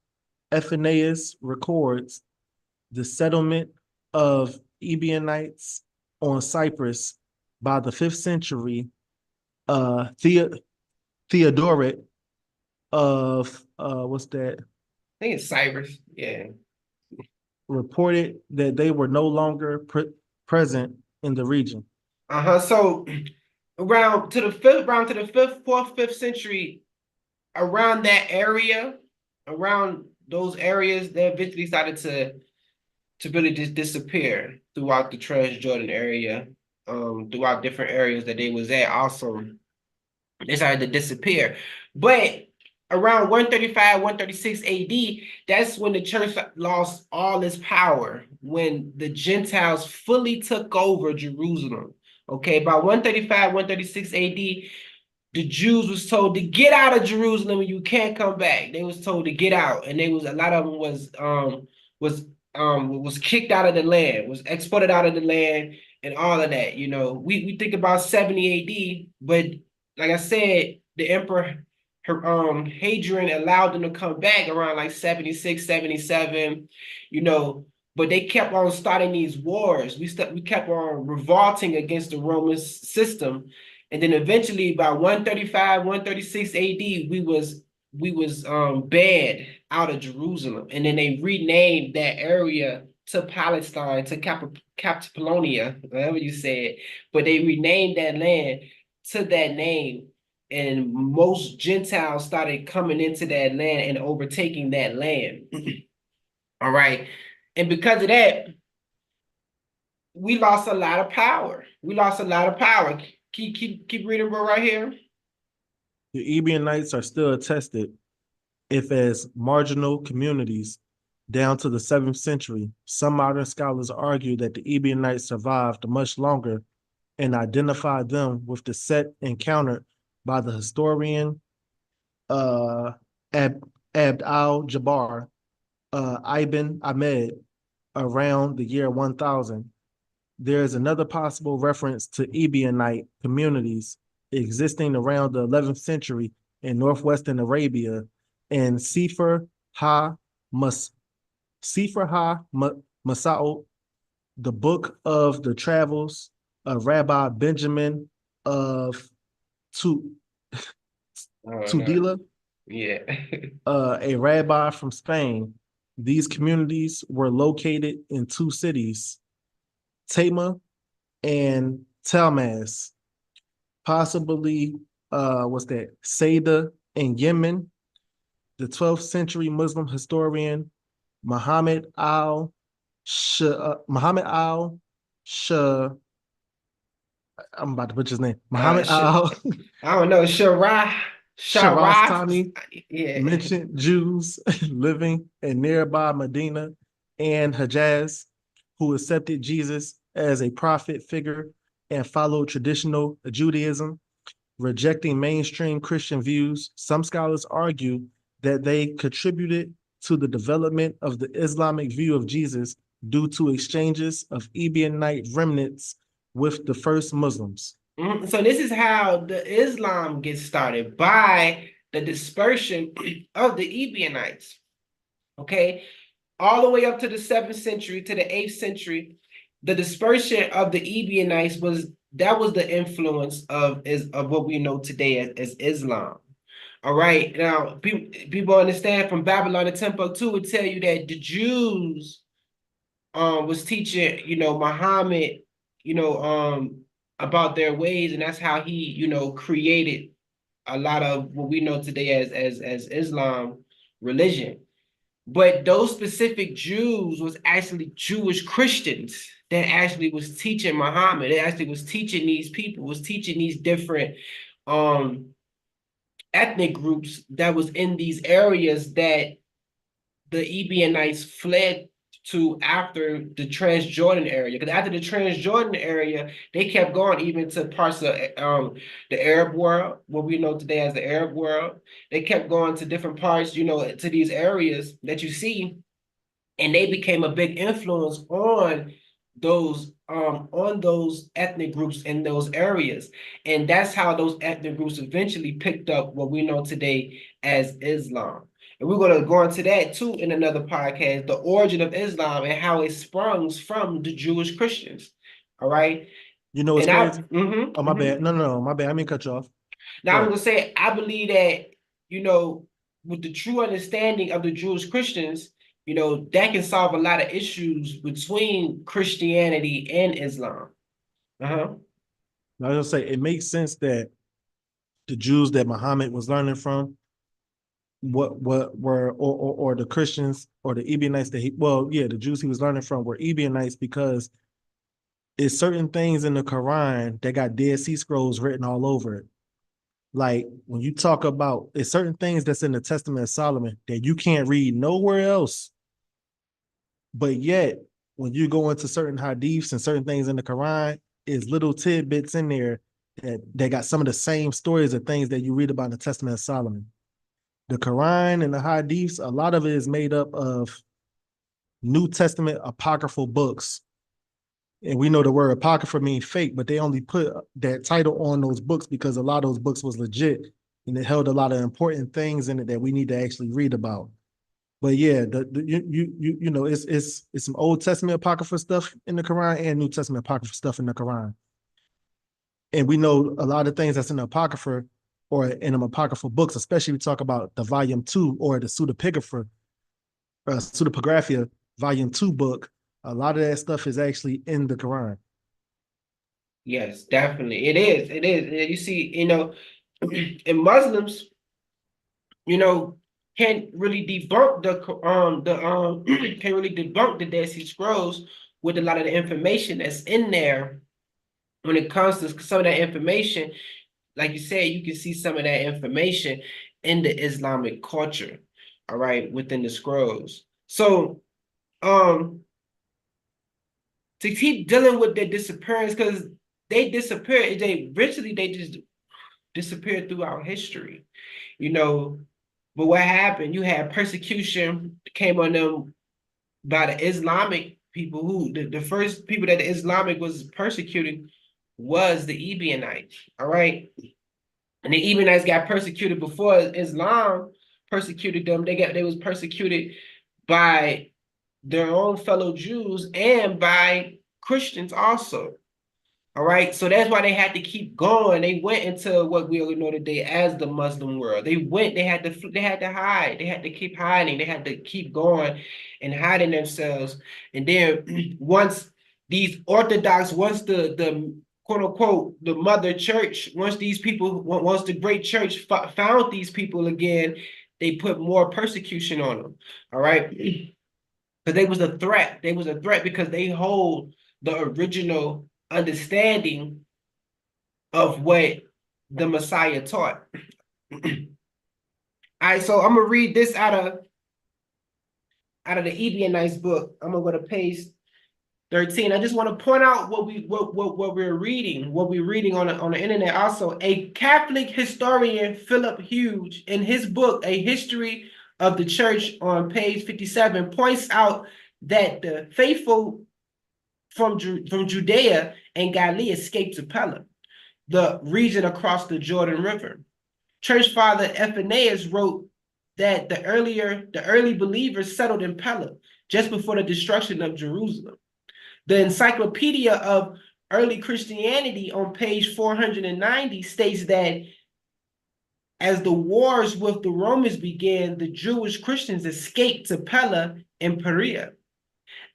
Ephanius records the settlement of Ebionites on Cyprus by the 5th century. Theodoret of what's that? I think it's Cyrus. Yeah. Reported that they were no longer present in the region. Uh-huh. So around to the fifth, fourth, fifth century, around that area, around those areas, they eventually started to really just disappear throughout the Transjordan area, throughout different areas that they was at. Also, they started to disappear. But around 135, 136 AD, that's when the church lost all its power, when the Gentiles fully took over Jerusalem. Okay, by 135, 136 AD, the Jews was told to get out of Jerusalem and you can't come back. They was told to get out, and they was a lot of them was was kicked out of the land, was exported out of the land, and all of that. We think about 70 AD, but like I said, the emperor Hadrian allowed them to come back around like 76, 77, but they kept on starting these wars. We kept on revolting against the Roman system. And then eventually by 135, 136 AD, we was banned out of Jerusalem. And then they renamed that area to Palestine, to Capitalonia, whatever you said. But they renamed that land to that name. And most Gentiles started coming into that land and overtaking that land. All right. And because of that, we lost a lot of power. We lost a lot of power. Keep reading, bro, right here. The Ebionites are still attested, if as marginal communities, down to the 7th century. Some modern scholars argue that the Ebionites survived much longer and identify them with the set encountered by the historian Abd al-Jabbar Ibn Ahmed around the year 1000. There is another possible reference to Ebionite communities existing around the 11th century in northwestern Arabia and Sefer Masa'ud, the book of the travels of Rabbi Benjamin of Oh no. Tudela, Yeah. a rabbi from Spain. These communities were located in two cities, Tama and Talmaz, possibly what's that? Seda in Yemen. The 12th century Muslim historian Muhammad Muhammad al Shah, I'm about to butcher his name. Muhammad Shit. al I don't know. Sharaf. Sharastani Yeah. mentioned Jews living in nearby Medina and Hejaz who accepted Jesus as a prophet figure and followed traditional Judaism, rejecting mainstream Christian views. Some scholars argue that they contributed to the development of the Islamic view of Jesus due to exchanges of Ebionite remnants with the first Muslims. So this is how the Islam gets started, by the dispersion of the Ebionites. Okay, all the way up to the 7th century to the 8th century, the dispersion of the Ebionites was the influence of what we know today as Islam. All right, now people understand from Babylon to Timbuktu would tell you that the Jews was teaching, Muhammad, about their ways, and that's how he, created a lot of what we know today as Islam religion. But those specific Jews was actually Jewish Christians that actually was teaching Muhammad. They actually was teaching these people, was teaching these different ethnic groups that was in these areas that the Ebionites fled to after the Transjordan area. Because after the Transjordan area, they kept going even to parts of the Arab world, what we know today as the Arab world. They kept going to different parts, to these areas that you see, and they became a big influence on those ethnic groups in those areas. And that's how those ethnic groups eventually picked up what we know today as Islam. And we're going to go into that too in another podcast, the origin of Islam and how it sprung from the Jewish Christians. All right. You know what's And crazy? Oh, my bad. No, my bad. I mean, cut you off. Now I'm gonna say I believe that, with the true understanding of the Jewish Christians, that can solve a lot of issues between Christianity and Islam. Uh-huh. I was gonna say it makes sense that the Jews that Muhammad was learning from, what were or the Christians or the Ebionites that the Jews he was learning from were Ebionites, because it's certain things in the Quran that got Dead Sea Scrolls written all over it. Like when you talk about, it's certain things that's in the Testament of Solomon that you can't read nowhere else. But yet, when you go into certain hadiths and certain things in the Quran, is little tidbits in there that they got some of the same stories of things that you read about in the Testament of Solomon. The Quran and the hadiths, a lot of it is made up of New Testament apocryphal books. And we know the word apocrypha means fake, but they only put that title on those books because a lot of those books was legit and it held a lot of important things in it that we need to actually read about. But yeah, it's some Old Testament apocrypha stuff in the Quran and New Testament apocrypha stuff in the Quran. And we know a lot of things that's in the apocrypha or in them apocryphal books, especially we talk about the volume 2 or the Pseudepigraphia volume 2 book. A lot of that stuff is actually in the Quran. Yes, definitely. It is. It is. You see, and Muslims, can't really debunk can't really debunk the Dead Sea Scrolls with a lot of the information that's in there. When it comes to some of that information, like you said, you can see some of that information in the Islamic culture, all right, within the scrolls. So, to keep dealing with their disappearance, because they disappeared, they just disappeared throughout history, you know. But what happened? You had persecution came on them by the Islamic people who the first people that the Islamic was persecuting was the Ebionites. All right. And the Ebionites got persecuted before Islam persecuted them. They was persecuted by their own fellow Jews and by Christians also. All right, so that's why they had to keep going. They went into what we know today as the Muslim world. They had to hide. They had to keep hiding. They had to keep going and hiding themselves. And then once these Orthodox, once the quote unquote the mother church, once the great church found these people again, they put more persecution on them. All right, because they was a threat. They was a threat because they hold the original understanding of what the Messiah taught. All right, so I'm gonna read this out of the Ebionites book. I'm gonna go to page 13. I just want to point out what we're reading, on the internet. Also, a Catholic historian, Philip Hughes, in his book, A History of the Church, on page 57, points out that the faithful from Judea and Galilee escaped to Pella, the region across the Jordan River. Church Father Epiphanius wrote that the early believers settled in Pella just before the destruction of Jerusalem. The Encyclopedia of Early Christianity on page 490 states that as the wars with the Romans began, the Jewish Christians escaped to Pella in Perea.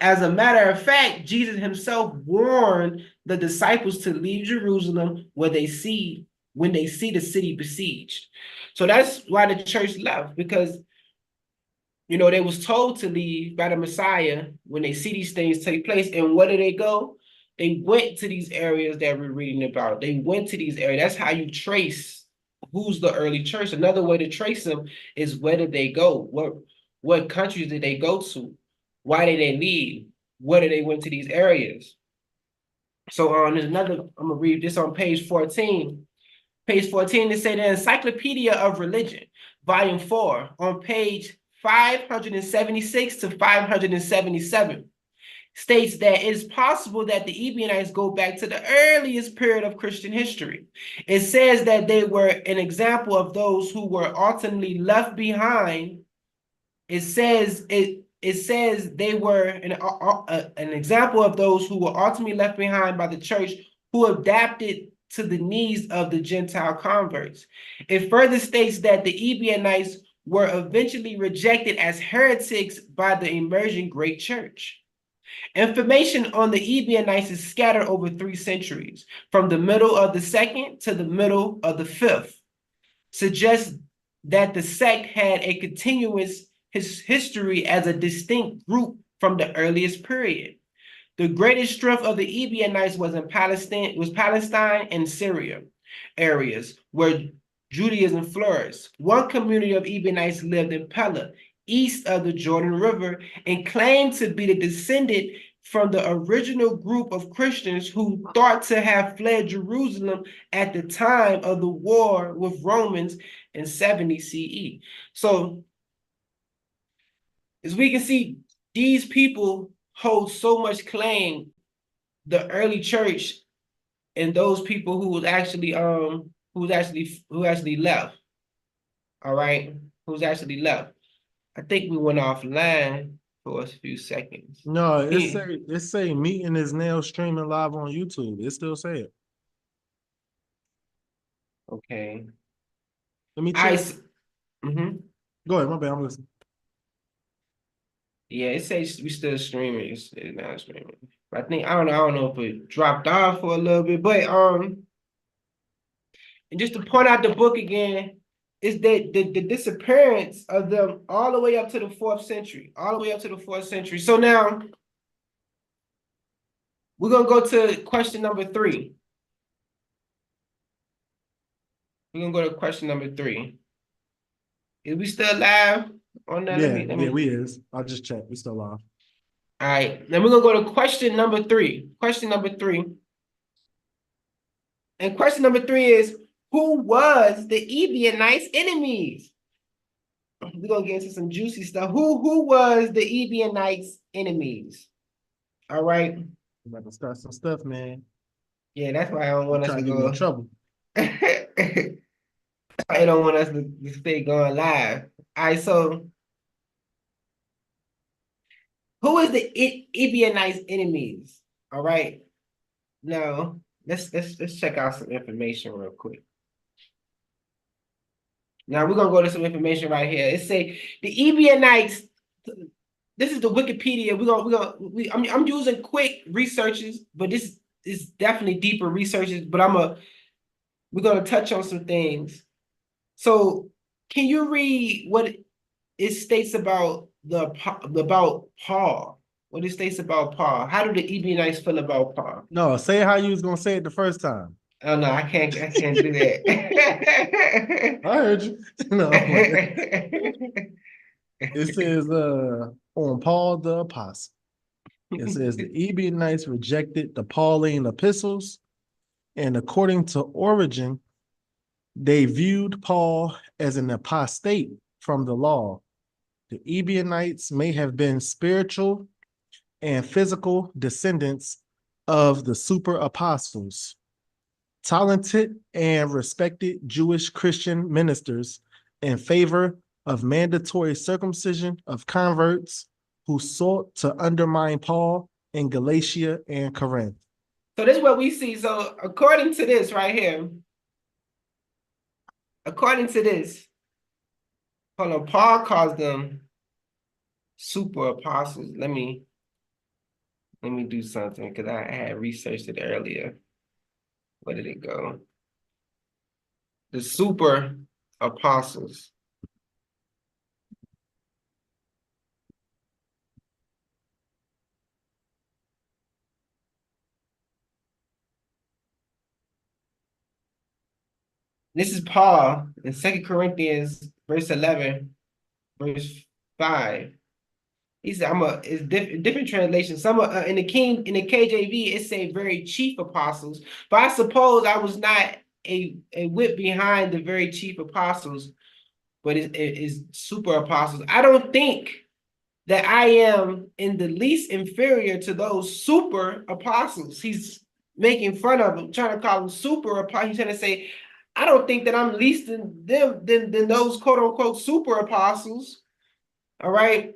As a matter of fact, Jesus himself warned the disciples to leave Jerusalem when they see the city besieged. So that's why the church left, because they was told to leave by the Messiah when they see these things take place. And where did they go? They went to these areas that we're reading about. They went to these areas. That's how you trace who's the early church. Another way to trace them is where did they go? What countries did they go to? Why did they leave? Whether they went to these areas. So there's another, I'm gonna read this on page 14. Page 14, it said the Encyclopedia of Religion, volume 4, on page 576 to 577, states that it is possible that the Ebionites go back to the earliest period of Christian history. It says that they were an example of those who were ultimately left behind. It says they were an example of those who were ultimately left behind by the church, who adapted to the needs of the Gentile converts. It further states that the Ebionites were eventually rejected as heretics by the emerging great church. Information on the Ebionites is scattered over 3 centuries, from the middle of the 2nd to the middle of the 5th, suggests that the sect had a continuous history as a distinct group from the earliest period. The greatest strength of the Ebionites was in Palestine and Syria areas where Judaism flourished. One community of Ebionites lived in Pella, east of the Jordan River, and claimed to be the descendant from the original group of Christians who thought to have fled Jerusalem at the time of the war with Romans in 70 CE. So, as we can see, these people hold so much claim, the early church, and those people who actually left. All right, who's actually left. I think we went offline for a few seconds. No, it say meeting is now streaming live on YouTube. It still say it. Okay. Let me check. Mm-hmm. Go ahead, my bad. I'm listening. Yeah, it says we still streaming. It's not streaming. But I don't know if it dropped off for a little bit. But and just to point out the book again, is that the disappearance of them all the way up to the 4th century. All the way up to the 4th century. So now we're gonna go to question number 3. We're gonna go to question number 3. Is we still live? on there? Yeah, Let me. we is. I'll just check. We still live. All right, then we're gonna go to question number 3. Question number 3. And question number 3 is, who was the Ebionites' enemies? We're gonna get into some juicy stuff. Who was the Ebionites' enemies? All right. We about to start some stuff, man. Yeah, that's why I don't want us Trying to to get me in go. trouble. I don't want us to stay going live. All right, so who is the Ebionites' enemies? All right. Now let's check out some information real quick. Now we're gonna go to some information right here. It say the Ebionites. This is the Wikipedia. I'm using quick researches, but this is definitely deeper researches. But we're gonna touch on some things. So, can you read what it states about about Paul? What it states about Paul? How do the Ebionites feel about Paul? No, say how you was gonna say it the first time. Oh no, I can't do that. I heard you. No, it says on Paul the Apostle. It says the Ebionites rejected the Pauline epistles, and according to Origen, they viewed Paul as an apostate from the law. The Ebionites may have been spiritual and physical descendants of the super apostles, talented and respected Jewish Christian ministers in favor of mandatory circumcision of converts who sought to undermine Paul in Galatia and Corinth. So this is what we see. So according to this right here, according to this, hold on, Paul calls them super apostles. Let me do something because I had researched it earlier. Where did it go? The super apostles. This is Paul in 2 Corinthians verse 11, verse 5. He said, it's different translations. Some in the KJV, it say very chief apostles. But I suppose I was not a whip behind the very chief apostles, but it is super apostles. I don't think that I am in the least inferior to those super apostles. He's making fun of them, trying to call them super apostles. He's trying to say, I don't think that I'm least than them than those quote unquote super apostles. All right.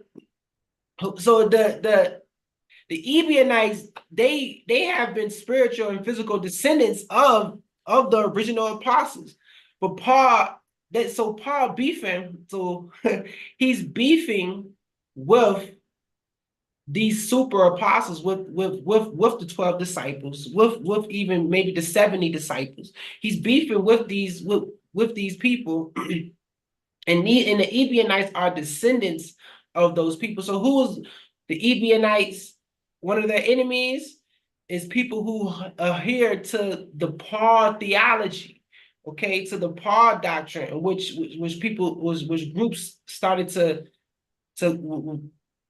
So the Ebionites, they have been spiritual and physical descendants of the original apostles. But Paul beefing, so he's beefing with these super apostles, with the 12 disciples, with even maybe the 70 disciples. He's beefing with these people. And the Ebionites are descendants of those people. So who is the Ebionites? One of their enemies is people who adhere to the Paul theology, okay, to the Paul doctrine, which groups started to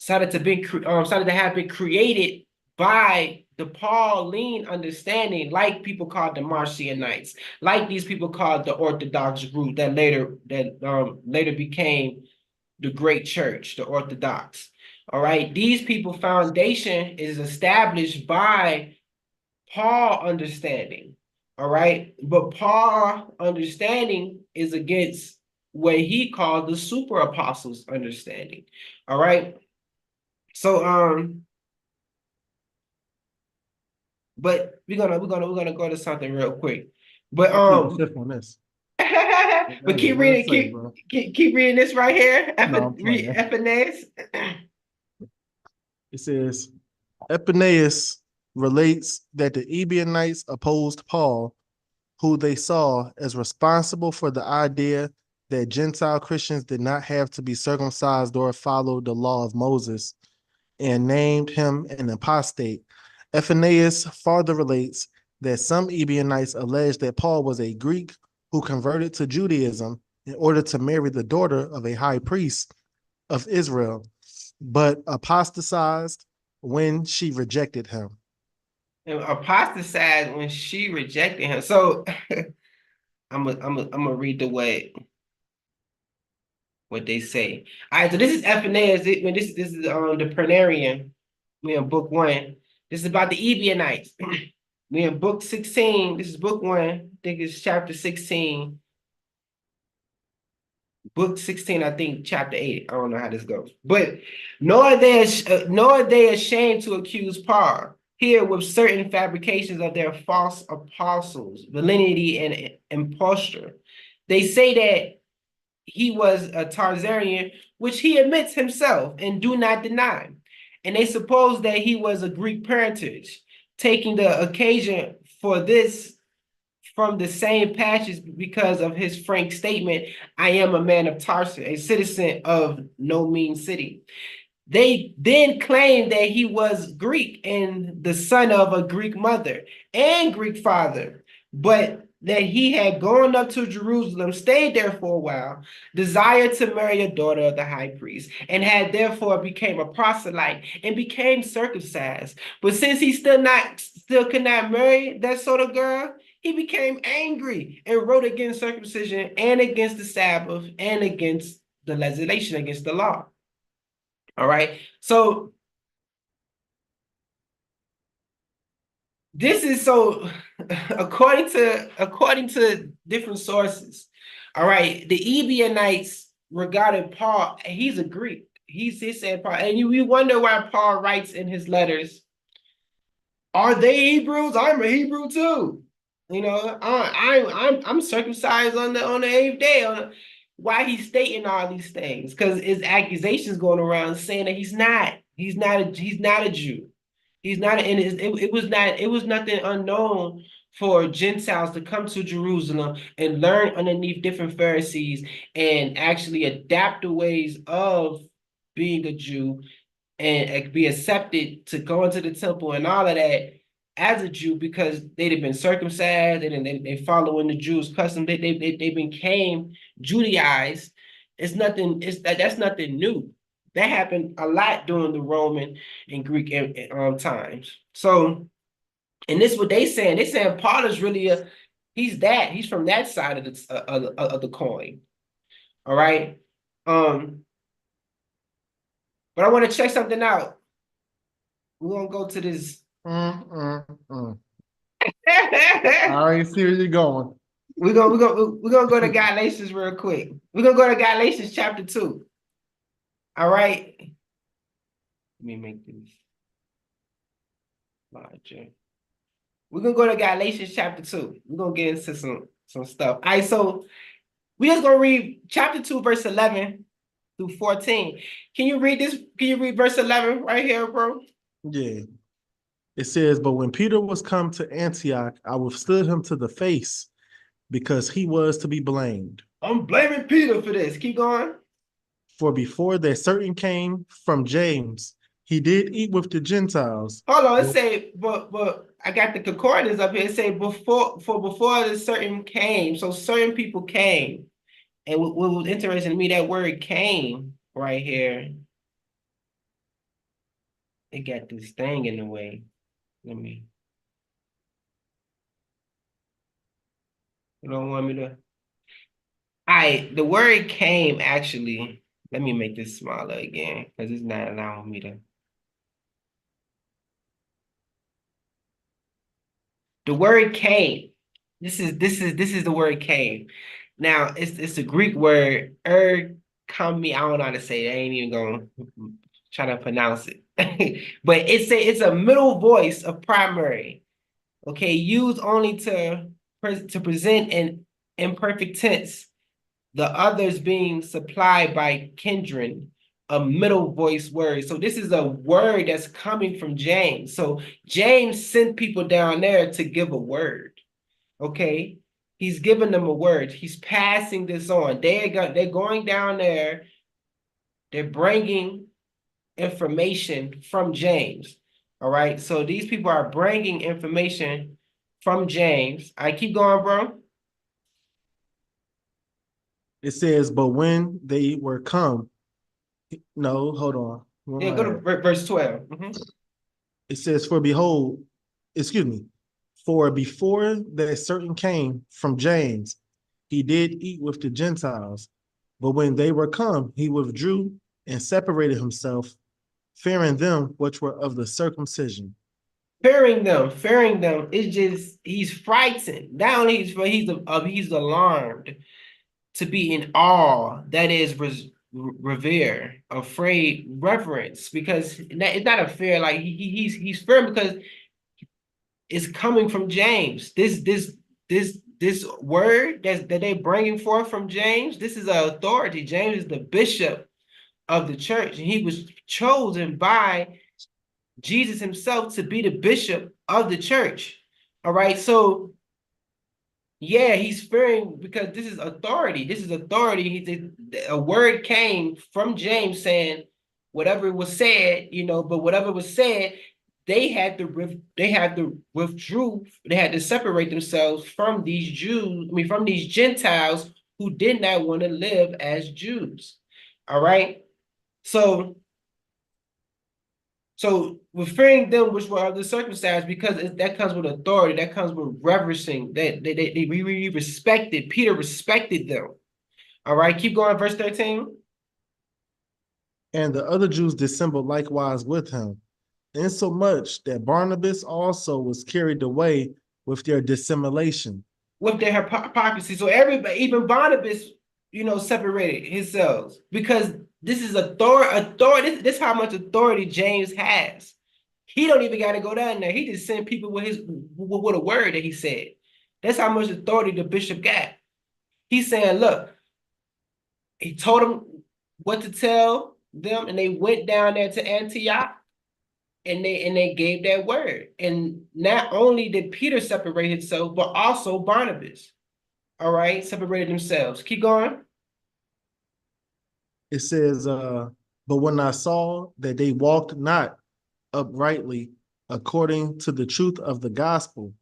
have been created by the Pauline understanding, like people called the Marcionites, like these people called the Orthodox group that later became the great church, the Orthodox. All right, these people foundation is established by Paul understanding. All right, but Paul understanding is against what he called the super apostles understanding. All right, so but we're gonna go to something real quick. But on this. but keep reading, keep reading this right here. No, Epionites. It says Epionius relates that the Ebionites opposed Paul, who they saw as responsible for the idea that Gentile Christians did not have to be circumcised or follow the law of Moses, and named him an apostate. Epionius further relates that some Ebionites alleged that Paul was a Greek who converted to Judaism in order to marry the daughter of a high priest of Israel, but apostatized when she rejected him. And apostatized when she rejected him. So I'm gonna read the way what they say. All right, so this is Ephraim. This is the Pranarian. We in book 1. This is about the Ebionites. We in book 16. This is book 1. I think it's chapter 16. Book 16, I think chapter 8. I don't know how this goes. But nor are they ashamed to accuse Paul here with certain fabrications of their false apostles, validity and imposture. They say that he was a Tarzarian, which he admits himself and do not deny. And they suppose that he was a Greek parentage, taking the occasion for this from the same passage because of his frank statement, I am a man of Tarsus, a citizen of no mean city. They then claimed that he was Greek and the son of a Greek mother and Greek father, but that he had gone up to Jerusalem, stayed there for a while, desired to marry a daughter of the high priest, and had therefore became a proselyte and became circumcised. But since he still could not marry that sort of girl, he became angry and wrote against circumcision and against the Sabbath and against the legislation, against the law. All right. So this is so according to different sources. All right, the Ebionites regarded Paul, he's a Greek. He said Paul, and you wonder why Paul writes in his letters, are they Hebrews? I'm a Hebrew too. You know, I'm circumcised on the 8th day. Why he's stating all these things? Because his accusations going around saying that he's not a Jew. He's not, and it was nothing unknown for Gentiles to come to Jerusalem and learn underneath different Pharisees and actually adapt the ways of being a Jew and be accepted to go into the temple and all of that as a Jew because they'd have been circumcised and they following the Jews' custom. They became Judaized. That's nothing new. That happened a lot during the Roman and Greek times. So, and this is what they saying. They saying Paul is really he's from that side of the coin. All right. But I want to check something out. We're gonna go to this. I already see where you're going. We're gonna go to Galatians real quick. We're gonna go to Galatians chapter 2. All right. Let me make this larger. We're gonna go to Galatians chapter 2. We're gonna get into some stuff. All right, so we're just gonna read chapter 2, verse 11 through 14. Can you read this? Can you read verse 11 right here, bro? Yeah. It says, but when Peter was come to Antioch, I withstood him to the face because he was to be blamed. I'm blaming Peter for this. Keep going. For before that certain came from James, he did eat with the Gentiles. Hold on, it say, but I got the concordance up here. It say before the certain came. So certain people came. And what was interesting to me, that word came right here. It got this thing in the way. You don't want me to. All right, the word came actually. Let me make this smaller again because it's not allowing me to. The word came. This is the word came. Now it's a Greek word kami. I don't know how to say it. I ain't even gonna try to pronounce it. But it's a middle voice of primary. Okay, used only to present an imperfect tense. The others being supplied by kindred, a middle voice word. So this is a word that's coming from James. So James sent people down there to give a word. Okay, he's giving them a word. He's passing this on. They're going down there. They're bringing information from James. All right, so these people are bringing information from James. I keep going, bro. It says, but when they were come, No, hold on. Where Yeah, am go I to at? verse 12. Mhm. It says, "For behold, excuse me, for before that certain came from James, he did eat with the Gentiles. But when they were come, he withdrew and separated himself, fearing them which were of the circumcision." Fearing them is just he's frightened. Not only he's alarmed to be in awe, that is revere, afraid, reverence, because it's not a fear like he's fearing because it's coming from James. This word that they bringing forth from James. This is an authority. James is the bishop of the church, and he was chosen by Jesus himself to be the bishop of the church. All right, so yeah, he's fearing because this is authority. This is authority. A word came from James saying whatever was said, but whatever was said, they had to withdrew, they had to separate themselves from these Jews, I mean from these Gentiles who did not want to live as Jews. All right. So we're fearing them which were of the circumcised because that comes with authority, that comes with reverencing, that we respected. Peter respected them. All right, keep going, verse 13. And the other Jews dissembled likewise with him, insomuch that Barnabas also was carried away with their dissimulation. With their hypocrisy. So everybody, even Barnabas, separated himself because this is authority. This is how much authority James has. He don't even got to go down there. He just sent people with a word that he said. That's how much authority the bishop got. He's saying, look, he told them what to tell them, and they went down there to Antioch, and they gave that word. And not only did Peter separate himself, but also Barnabas. All right, separated themselves. Keep going. It says, "But when I saw that they walked not uprightly according to the truth of the gospel,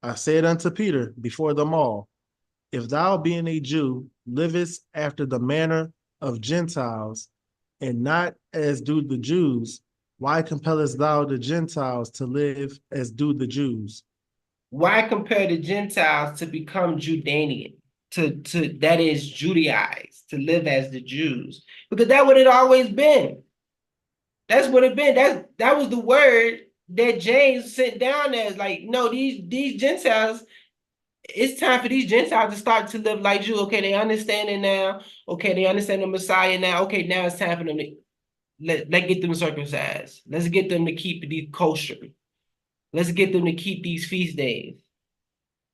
I said unto Peter before them all, If thou, being a Jew, livest after the manner of Gentiles, and not as do the Jews, why compellest thou the Gentiles to live as do the Jews?" Why compare the Gentiles to become Judanian, to that is Judaized, to live as the Jews? Because that's what it always been. That's what it been. That was the word that James sent down as like, no, these Gentiles, it's time for these Gentiles to start to live like Jews. Okay, they understand it now. Okay, they understand the Messiah now. Okay, now it's time for them to let get them circumcised. Let's get them to keep the kosher. Let's get them to keep these feast days.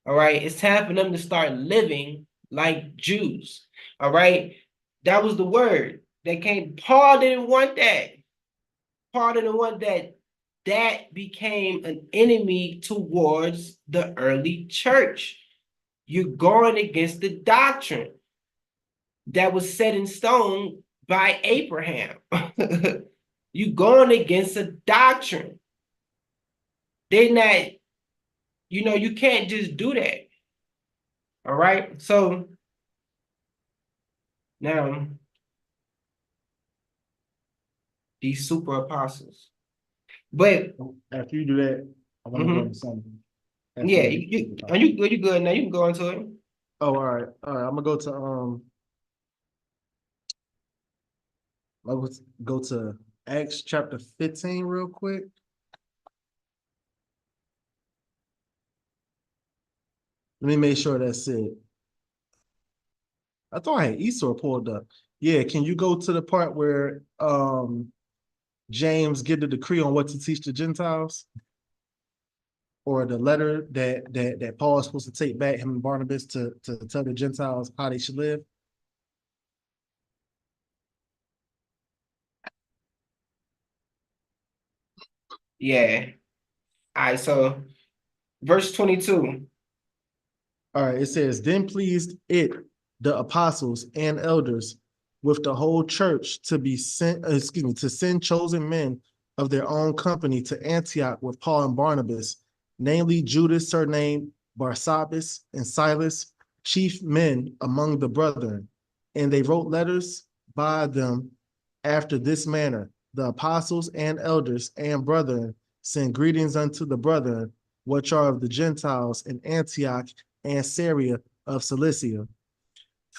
All right. It's time for them to start living like Jews. All right. That was the word that came. Paul didn't want that. Paul didn't want that. That became an enemy towards the early church. You're going against the doctrine that was set in stone by Abraham. You're going against a doctrine. They're not, you can't just do that. All right. So now these super apostles. But After you do that, I want to go mhm, into something. After yeah, you are you good now? You can go into it. Oh, all right. All right. I'm gonna go to let's go to Acts chapter 15 real quick. Let me make sure that's it. I thought I had Esau pulled up. Yeah, can you go to the part where James get the decree on what to teach the Gentiles? Or the letter that Paul is supposed to take back, him and Barnabas, to tell the Gentiles how they should live? Yeah. All right. So verse 22. All right, it says, Then pleased it the apostles and elders with the whole church to be sent, to send chosen men of their own company to Antioch with Paul and Barnabas, namely Judas, surnamed Barsabbas, and Silas, chief men among the brethren. And they wrote letters by them after this manner, the apostles and elders and brethren send greetings unto the brethren which are of the Gentiles in Antioch and Syria of Cilicia.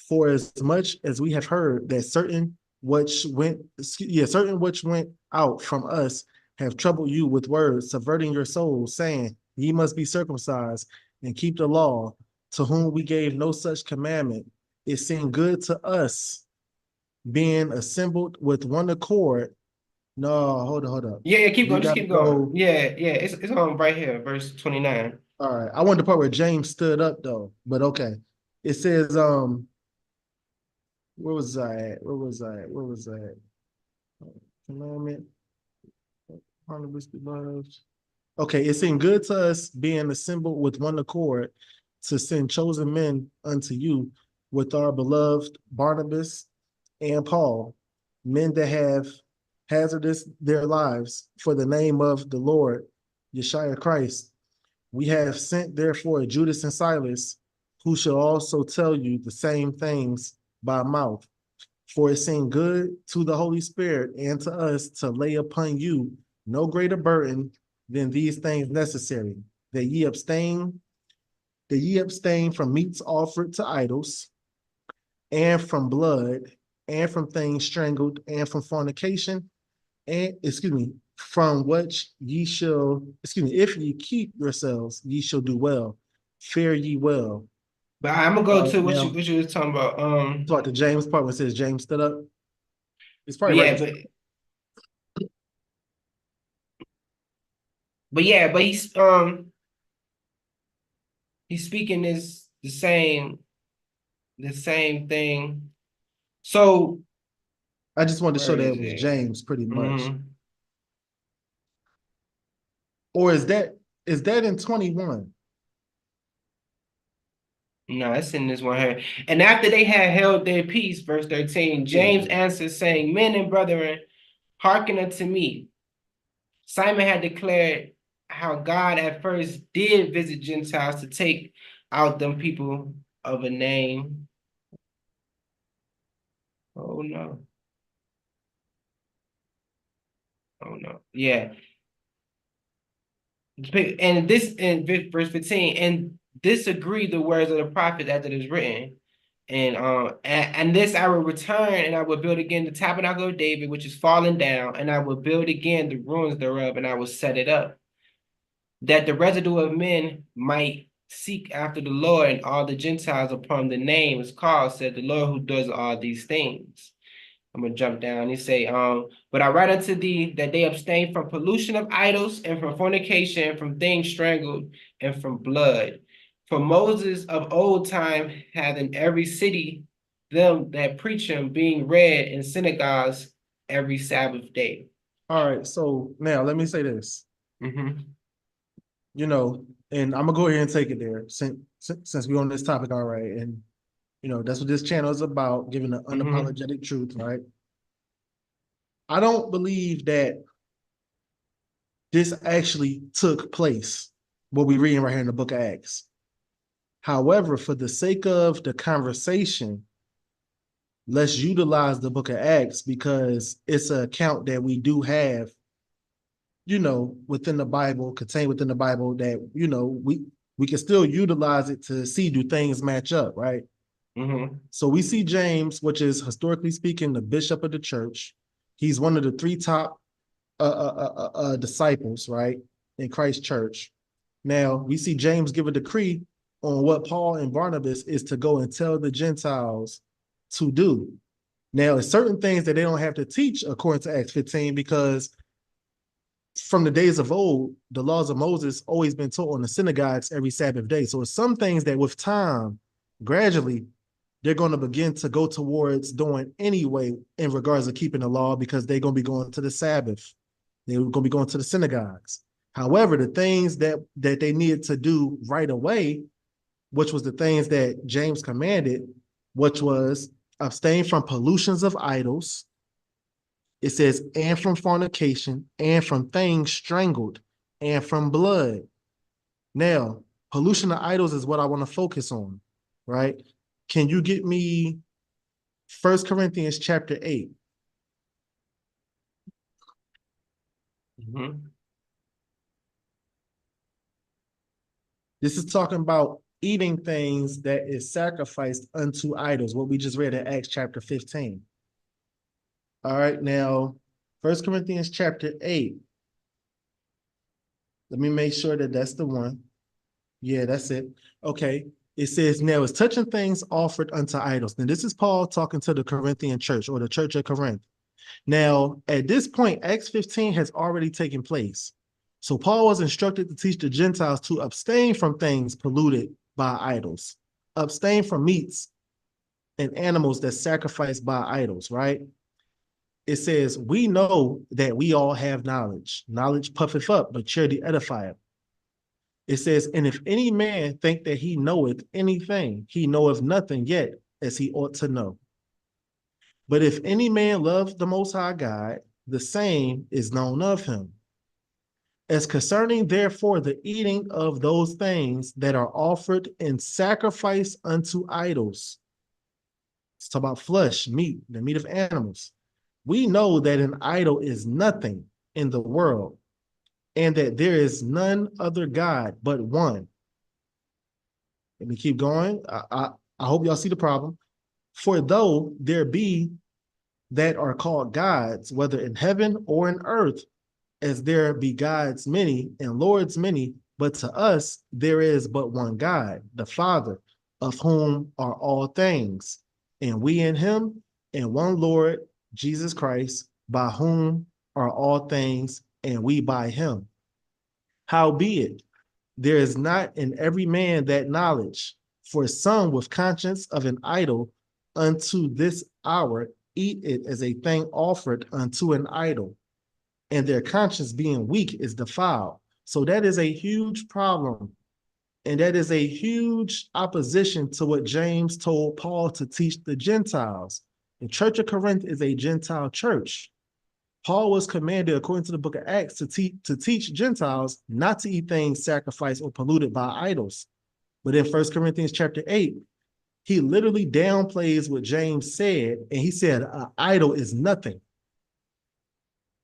For as much as we have heard that certain which went out from us have troubled you with words, subverting your souls, saying, Ye must be circumcised and keep the law, to whom we gave no such commandment. It seemed good to us, being assembled with one accord. No, hold up. Yeah, keep We going, just gotta keep going. go. Yeah, it's on right here, verse 29. All right. I want the part where James stood up though, but okay. It says, where was I at? Where was I at? Commandment. Barnabas beloved. Okay, it seemed good to us, being assembled with one accord, to send chosen men unto you with our beloved Barnabas and Paul, men that have hazardous their lives for the name of the Lord, Yeshua Christ. We have sent therefore Judas and Silas, who shall also tell you the same things by mouth. For it seemed good to the Holy Spirit and to us to lay upon you no greater burden than these things necessary, that ye abstain from meats offered to idols, and from blood, and from things strangled, and from fornication, and from which ye shall, if ye keep yourselves, ye shall do well. Fare ye well. But I'm gonna All go right, to now, what you was talking about. talk to James part where it says James stood up. It's But probably right yeah, before. but he's speaking this the same thing. So I just wanted to where show that is it was it? James pretty much. Mhm. Or is that in 21? No, it's in this one here. And after they had held their peace, verse 13, Yeah. James answered, saying, Men and brethren, hearken unto me. Simon had declared how God at first did visit Gentiles to take out them people of a name. Oh no. Oh no. Yeah. And this in verse 15, and this agreed the words of the prophet as it is written. And this I will return, and I will build again the tabernacle of David, which is fallen down, and I will build again the ruins thereof, and I will set it up, that the residue of men might seek after the Lord, and all the Gentiles upon the name is called, said the Lord who does all these things. I'm gonna jump down and say, but I write unto thee that they abstain from pollution of idols and from fornication, from things strangled, and from blood. For Moses of old time hath in every city them that preach him, being read in synagogues every Sabbath day. All right. So now let me say this. Mm-hmm. And I'm gonna go ahead and take it there since we're on this topic, all right. And that's what this channel is about, giving the Mm-hmm. unapologetic truth, right? I don't believe that this actually took place, what we're reading right here in the book of Acts. However, for the sake of the conversation, let's utilize the book of Acts because it's an account that we do have, within the Bible, contained within the Bible, that, we can still utilize it to see, do things match up, right? Mm-hmm. So we see James, which is historically speaking, the bishop of the church. He's one of the three top disciples, right, in Christ's church. Now we see James give a decree on what Paul and Barnabas is to go and tell the Gentiles to do. Now, it's certain things that they don't have to teach according to Acts 15, because from the days of old, the laws of Moses always been taught on the synagogues every Sabbath day. So it's some things that with time, gradually, they're going to begin to go towards doing anyway in regards to keeping the law, because they're going to be going to the Sabbath. They're going to be going to the synagogues. However, the things that they needed to do right away, which was the things that James commanded, which was abstain from pollutions of idols. It says, and from fornication, and from things strangled, and from blood. Now, pollution of idols is what I want to focus on, right? Can you get me 1 Corinthians chapter 8? Mhm. This is talking about eating things that is sacrificed unto idols, what we just read in Acts chapter 15. All right, now, 1 Corinthians chapter 8. Let me make sure that that's the one. Yeah, that's it. Okay. It says, now it's touching things offered unto idols. Now, this is Paul talking to the Corinthian church or the church of Corinth. Now, at this point, Acts 15 has already taken place. So Paul was instructed to teach the Gentiles to abstain from things polluted by idols, abstain from meats and animals that sacrificed by idols, right? It says, we know that we all have knowledge. Knowledge puffeth up, but charity edifieth. It says, and if any man think that he knoweth anything, he knoweth nothing yet as he ought to know. But if any man love the Most High God, the same is known of him. As concerning, therefore, the eating of those things that are offered in sacrifice unto idols, let's talk about flesh, meat, the meat of animals. We know that an idol is nothing in the world, and that there is none other God but one. Let me keep going. I hope y'all see the problem. For though there be that are called gods, whether in heaven or in earth, as there be gods many and lords many, but to us there is but one God, the Father, of whom are all things, and we in him, and one Lord, Jesus Christ, by whom are all things, and we by him. Howbeit, there is not in every man that knowledge, for some with conscience of an idol unto this hour eat it as a thing offered unto an idol, and their conscience being weak is defiled. So that is a huge problem. And that is a huge opposition to what James told Paul to teach the Gentiles. The Church of Corinth is a Gentile church. Paul was commanded, according to the book of Acts, to teach Gentiles not to eat things sacrificed or polluted by idols. But in 1 Corinthians chapter 8, he literally downplays what James said, and he said, an idol is nothing.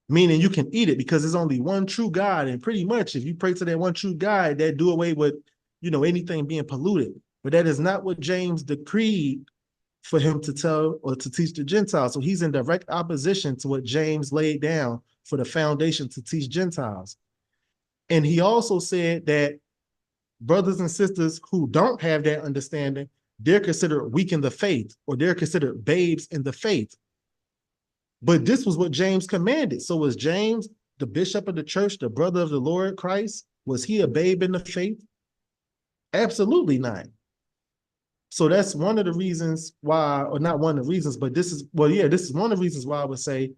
Meaning you can eat it because there's only one true God. And pretty much if you pray to that one true God, that do away with, anything being polluted. But that is not what James decreed for him to tell or to teach the Gentiles. So he's in direct opposition to what James laid down for the foundation to teach Gentiles. And he also said that brothers and sisters who don't have that understanding, they're considered weak in the faith, or they're considered babes in the faith. But this was what James commanded. So was James, the bishop of the church, the brother of the Lord Christ, was he a babe in the faith? Absolutely not. So that's one of the reasons why, or not one of the reasons, but this is one of the reasons why I would say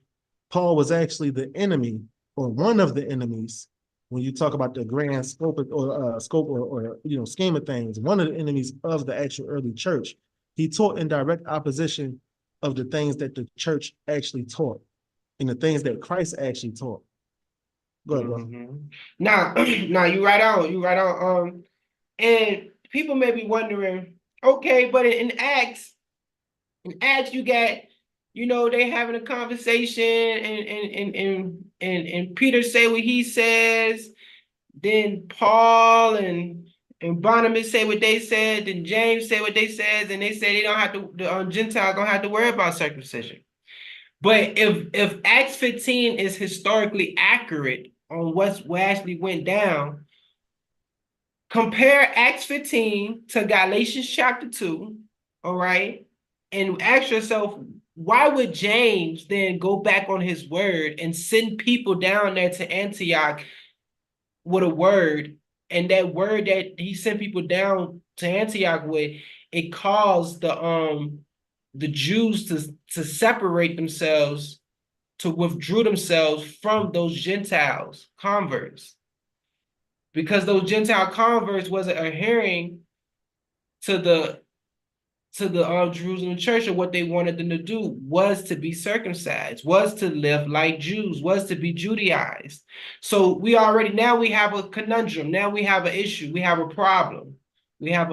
Paul was actually the enemy, or one of the enemies, when you talk about the grand scope or scheme of things, one of the enemies of the actual early church. He taught in direct opposition of the things that the church actually taught and the things that Christ actually taught. Go ahead, bro. Now, now you right on. You right on. And people may be wondering, okay, but in Acts, you got, they having a conversation, and Peter say what he says, then Paul and Barnabas say what they said, then James say what they said, and they say they don't have to, the Gentiles don't have to worry about circumcision. But if Acts 15 is historically accurate on what actually went down, compare Acts 15 to Galatians chapter 2, all right? And ask yourself, why would James then go back on his word and send people down there to Antioch with a word? And that word that he sent people down to Antioch with, it caused the Jews to separate themselves, to withdraw themselves from those Gentiles converts, because those Gentile converts wasn't adhering to the Jerusalem church, or what they wanted them to do was to be circumcised, was to live like Jews, was to be Judaized. So we have a conundrum. Now we have an issue. We have a problem. We have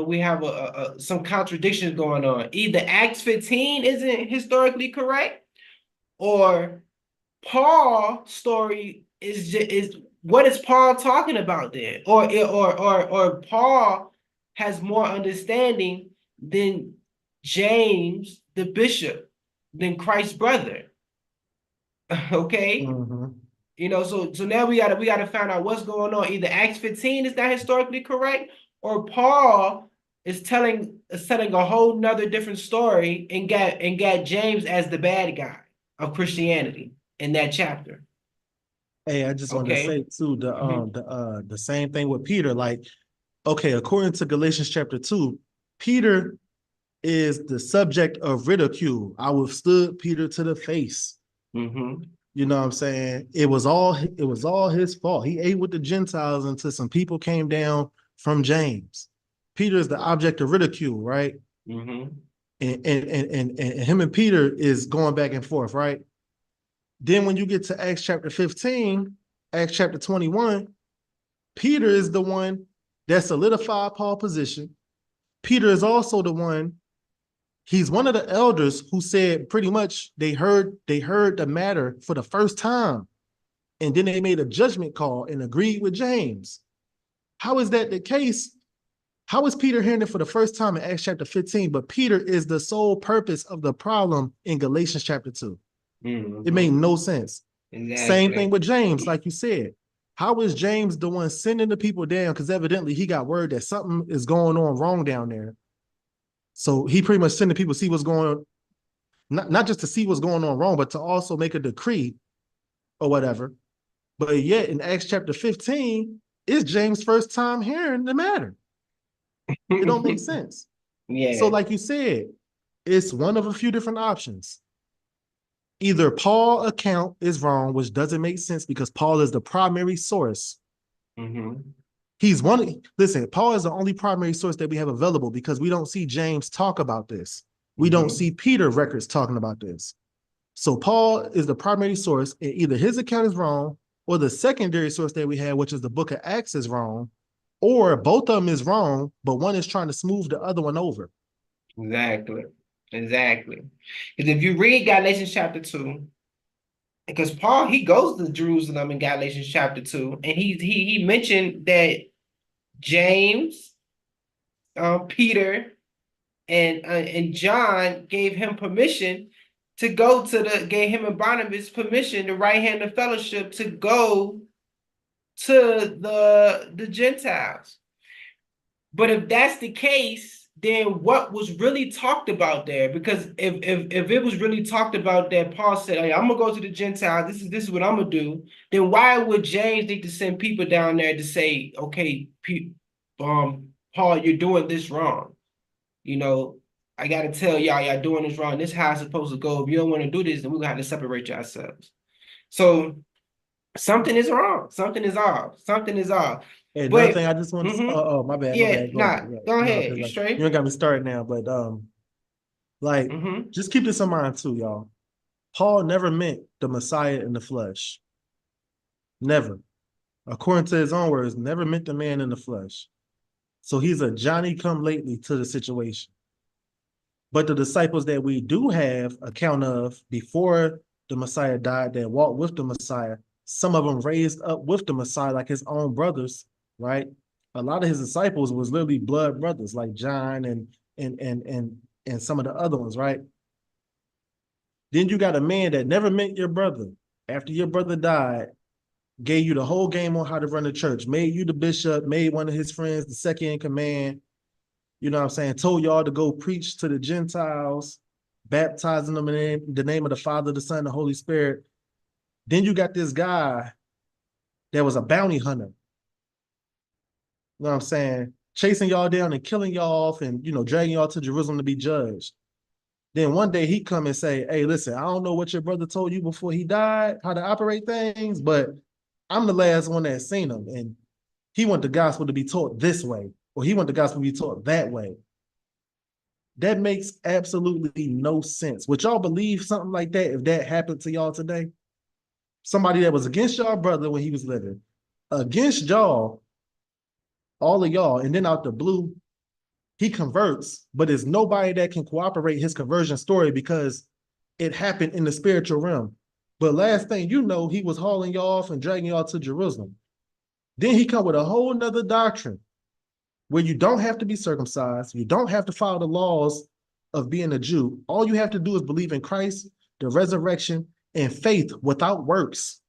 some contradictions going on. Either Acts 15 isn't historically correct, or Paul's story is what is Paul talking about there? Or Paul has more understanding than James, the bishop, than Christ's brother. Okay? Mhm. You know, so now we gotta find out what's going on. Either Acts 15 is not historically correct, or Paul is telling a whole nother different story and got James as the bad guy of Christianity in that chapter. Hey, I just wanted to Okay. say too, the same thing with Peter. Like, okay, according to Galatians chapter 2, Peter is the subject of ridicule. I withstood Peter to the face. Mm-hmm. You know what I'm saying? It was all his fault. He ate with the Gentiles until some people came down from James. Peter is the object of ridicule, right? Mm-hmm. And him and Peter is going back and forth, right? Then when you get to Acts chapter 15, Acts chapter 21, Peter is the one that solidified Paul's position. Peter is also the one, he's one of the elders who said pretty much they heard the matter for the first time. And then they made a judgment call and agreed with James. How is that the case? How is Peter hearing it for the first time in Acts chapter 15, but Peter is the sole purpose of the problem in Galatians chapter 2? It made Mm-hmm. no sense. Same thing Exactly. with James, like you said. How is James the one sending the people down? Because evidently he got word that something is going on wrong down there. So he pretty much sending people to see what's going on, not just to see what's going on wrong, but to also make a decree or whatever. But yet in Acts chapter 15, it's James' first time hearing the matter. It don't make sense. So, Yeah. like you said, it's one of a few different options. Either Paul account is wrong, which doesn't make sense because Paul is the primary source. Mm-hmm. He's one. Listen, Paul is the only primary source that we have available because we don't see James talk about this. We don't Mm-hmm. see Peter records talking about this. So Paul is the primary source, and either his account is wrong, or the secondary source that we have, which is the book of Acts, is wrong, or both of them is wrong, but one is trying to smooth the other one over. Exactly. Exactly. Because if you read Galatians chapter 2, because Paul he goes to Jerusalem in Galatians chapter 2, and he mentioned that James, Peter, and John gave him permission to go gave him and Barnabas permission, the right hand of fellowship, to go to the Gentiles. But if that's the case, then what was really talked about there? Because if it was really talked about that Paul said, hey, I'm gonna go to the Gentiles, this is what I'm gonna do, then why would James need to send people down there to say, okay, Paul, you're doing this wrong? You know, I gotta tell y'all doing this wrong. This is how it's supposed to go. If you don't want to do this, then we're gonna have to separate yourselves. So something is wrong. Something is off. Something is off. And another But thing I just want to, mm-hmm, oh, my yeah, bad, go, nah, yeah, go no, ahead. because You like you straight? ain't got me started now, but like Mm-hmm. just keep this in mind too, y'all. Paul never meant the Messiah in the flesh. Never. According to his own words, never meant the man in the flesh. So he's a Johnny come lately to the situation. But the disciples that we do have account of before the Messiah died that walked with the Messiah, some of them raised up with the Messiah like his own brothers, right? A lot of his disciples was literally blood brothers like John and some of the other ones, right? Then you got a man that never met your brother. After your brother died, gave you the whole game on how to run the church, made you the bishop, made one of his friends the second in command, you know what I'm saying, told y'all to go preach to the Gentiles, baptizing them in the name of the Father, the Son, the Holy Spirit. Then you got this guy that was a bounty hunter, you know what I'm saying, chasing y'all down and killing y'all off and, dragging y'all to Jerusalem to be judged. Then one day he come and say, hey, listen, I don't know what your brother told you before he died, how to operate things, but I'm the last one that seen him. And he want the gospel to be taught this way, or he want the gospel to be taught that way. That makes absolutely no sense. Would y'all believe something like that if that happened to y'all today? Somebody that was against y'all brother when he was living, against y'all, all of y'all, and then out the blue, he converts, but there's nobody that can cooperate his conversion story because it happened in the spiritual realm. But last thing you know, he was hauling y'all off and dragging y'all to Jerusalem. Then he come with a whole nother doctrine where you don't have to be circumcised. You don't have to follow the laws of being a Jew. All you have to do is believe in Christ, the resurrection, and faith without works.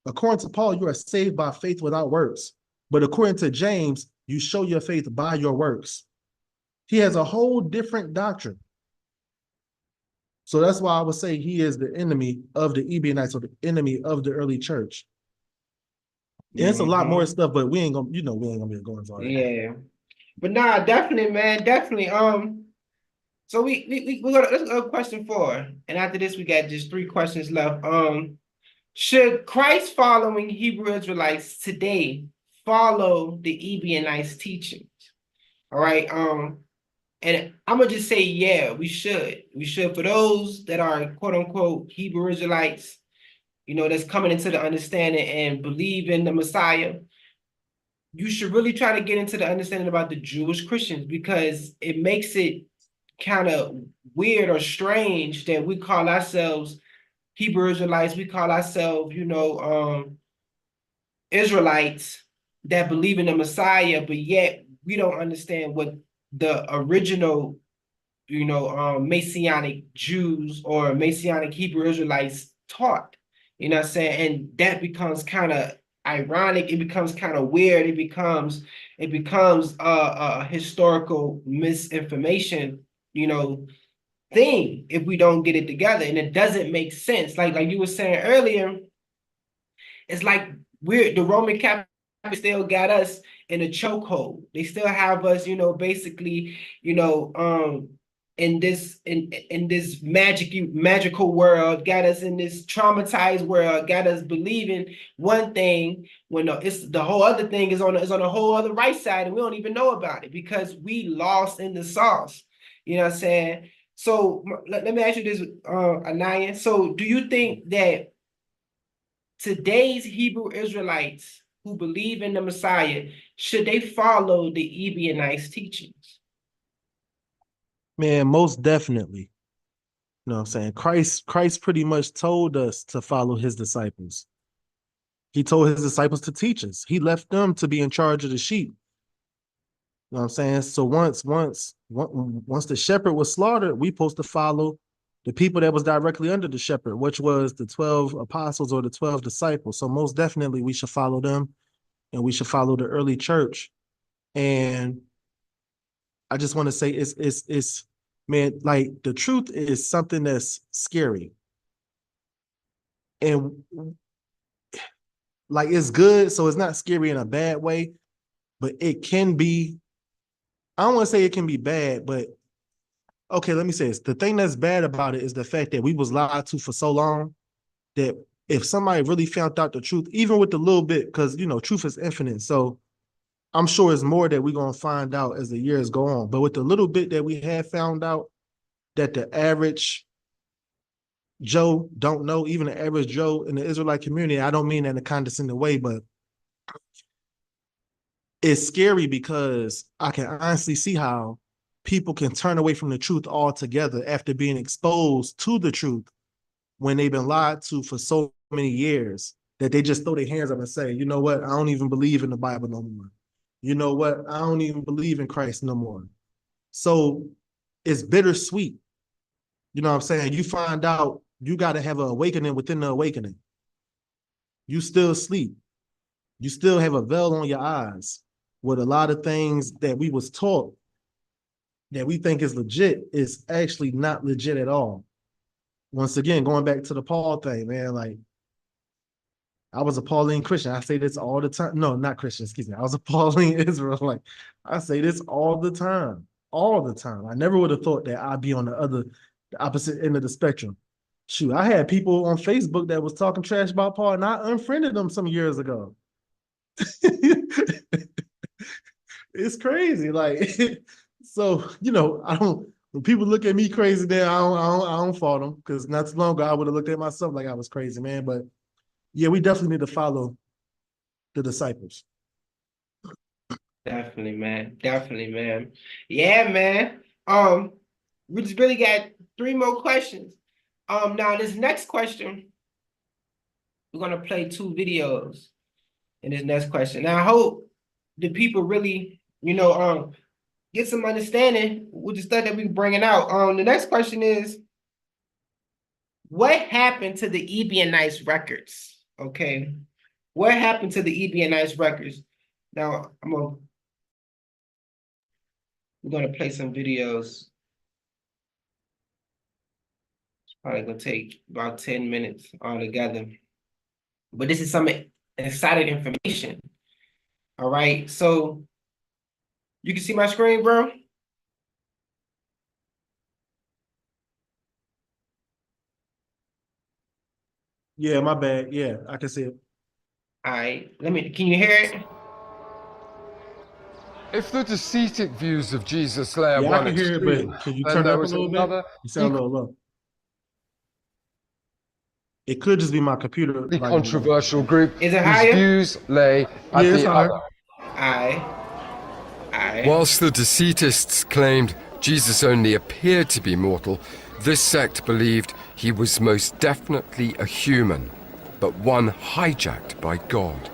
According to Paul, you are saved by faith without works. But according to James, you show your faith by your works. He has a whole different doctrine. So that's why I would say he is the enemy of the Ebionites, or the enemy of the early church. And it's a lot more stuff, but we ain't gonna, we ain't gonna be going for it. Yeah. But nah, definitely, man, definitely. So we got let's go to question 4. And after this, we got just 3 questions left. Should Christ following Hebrew Israelites today follow the Ebionites teachings? All right. And I'm gonna just say, yeah, we should. We should. For those that are quote unquote Hebrew Israelites, that's coming into the understanding and believe in the Messiah, you should really try to get into the understanding about the Jewish Christians, because it makes it kind of weird or strange that we call ourselves Hebrew Israelites, we call ourselves, Israelites that believe in the Messiah, but yet we don't understand what the original, Messianic Jews or Messianic Hebrew Israelites taught. You know what I'm saying? And that becomes kind of ironic. It becomes kind of weird. It becomes a historical misinformation, thing if we don't get it together. And it doesn't make sense. Like you were saying earlier, it's like the Roman Catholic still got us in a chokehold. They still have us, basically, in this magical world, got us in this traumatized world, got us believing one thing when it's the whole other thing is on a whole other right side, and we don't even know about it because we lost in the sauce. You know what I'm saying? So let me ask you this, Anaya. So do you think that today's Hebrew Israelites who believe in the Messiah, should they follow the Ebionites teachings? Man, most definitely. You know what I'm saying? Christ pretty much told us to follow his disciples. He told his disciples to teach us. He left them to be in charge of the sheep. You know what I'm saying? So once the shepherd was slaughtered, we supposed to follow the people that was directly under the shepherd, which was the 12 apostles or the 12 disciples. So most definitely we should follow them, and we should follow the early church. And I just want to say it's man, like the truth is something that's scary. And like it's good, so it's not scary in a bad way, but it can be, I don't want to say it can be bad, but okay, let me say this. The thing that's bad about it is the fact that we was lied to for so long that if somebody really found out the truth, even with the little bit, because truth is infinite. So I'm sure it's more that we're gonna find out as the years go on. But with the little bit that we have found out, that the average Joe don't know, even the average Joe in the Israelite community, I don't mean that in a condescending way, but it's scary because I can honestly see how people can turn away from the truth altogether after being exposed to the truth when they've been lied to for so many years, that they just throw their hands up and say, you know what, I don't even believe in the Bible no more. You know what, I don't even believe in Christ no more. So it's bittersweet. You know what I'm saying? You find out you got to have an awakening within the awakening. You still sleep. You still have a veil on your eyes with a lot of things that we was taught that we think is legit is actually not legit at all. Once again, going back to the Paul thing, man, like I was a Pauline Christian. I say this all the time. No, not Christian, excuse me. I was a Pauline Israelite. I say this all the time. All the time. I never would have thought that I'd be on the opposite end of the spectrum. Shoot, I had people on Facebook that was talking trash about Paul, and I unfriended them some years ago. It's crazy. Like, so, I don't, when people look at me crazy, then I don't fault them, because not too long ago I would have looked at myself like I was crazy, man. But yeah, we definitely need to follow the disciples. Definitely, man. Definitely, man. Yeah, man. We just really got 3 more questions. Now this next question, we're gonna play 2 videos in this next question. Now I hope the people really, get some understanding with the stuff that we're bringing out. The next question is, what happened to the Ebionites records? Okay, what happened to the Ebionites records? Now we're gonna play some videos. It's probably gonna take about 10 minutes altogether. But this is some exciting information. All right, so you can see my screen, bro? Yeah, my bad. Yeah, I can see it. All right, can you hear it? If the Docetic views of Jesus lay at Yeah, I one can hear it, extreme, but can you then turn there up a was little another bit? You sound a little low. It could just be my computer. the like, controversial group Is it whose higher? views lay at Yeah, it's the higher. other. Aye. Whilst the Docetists claimed Jesus only appeared to be mortal, this sect believed he was most definitely a human, but one hijacked by God.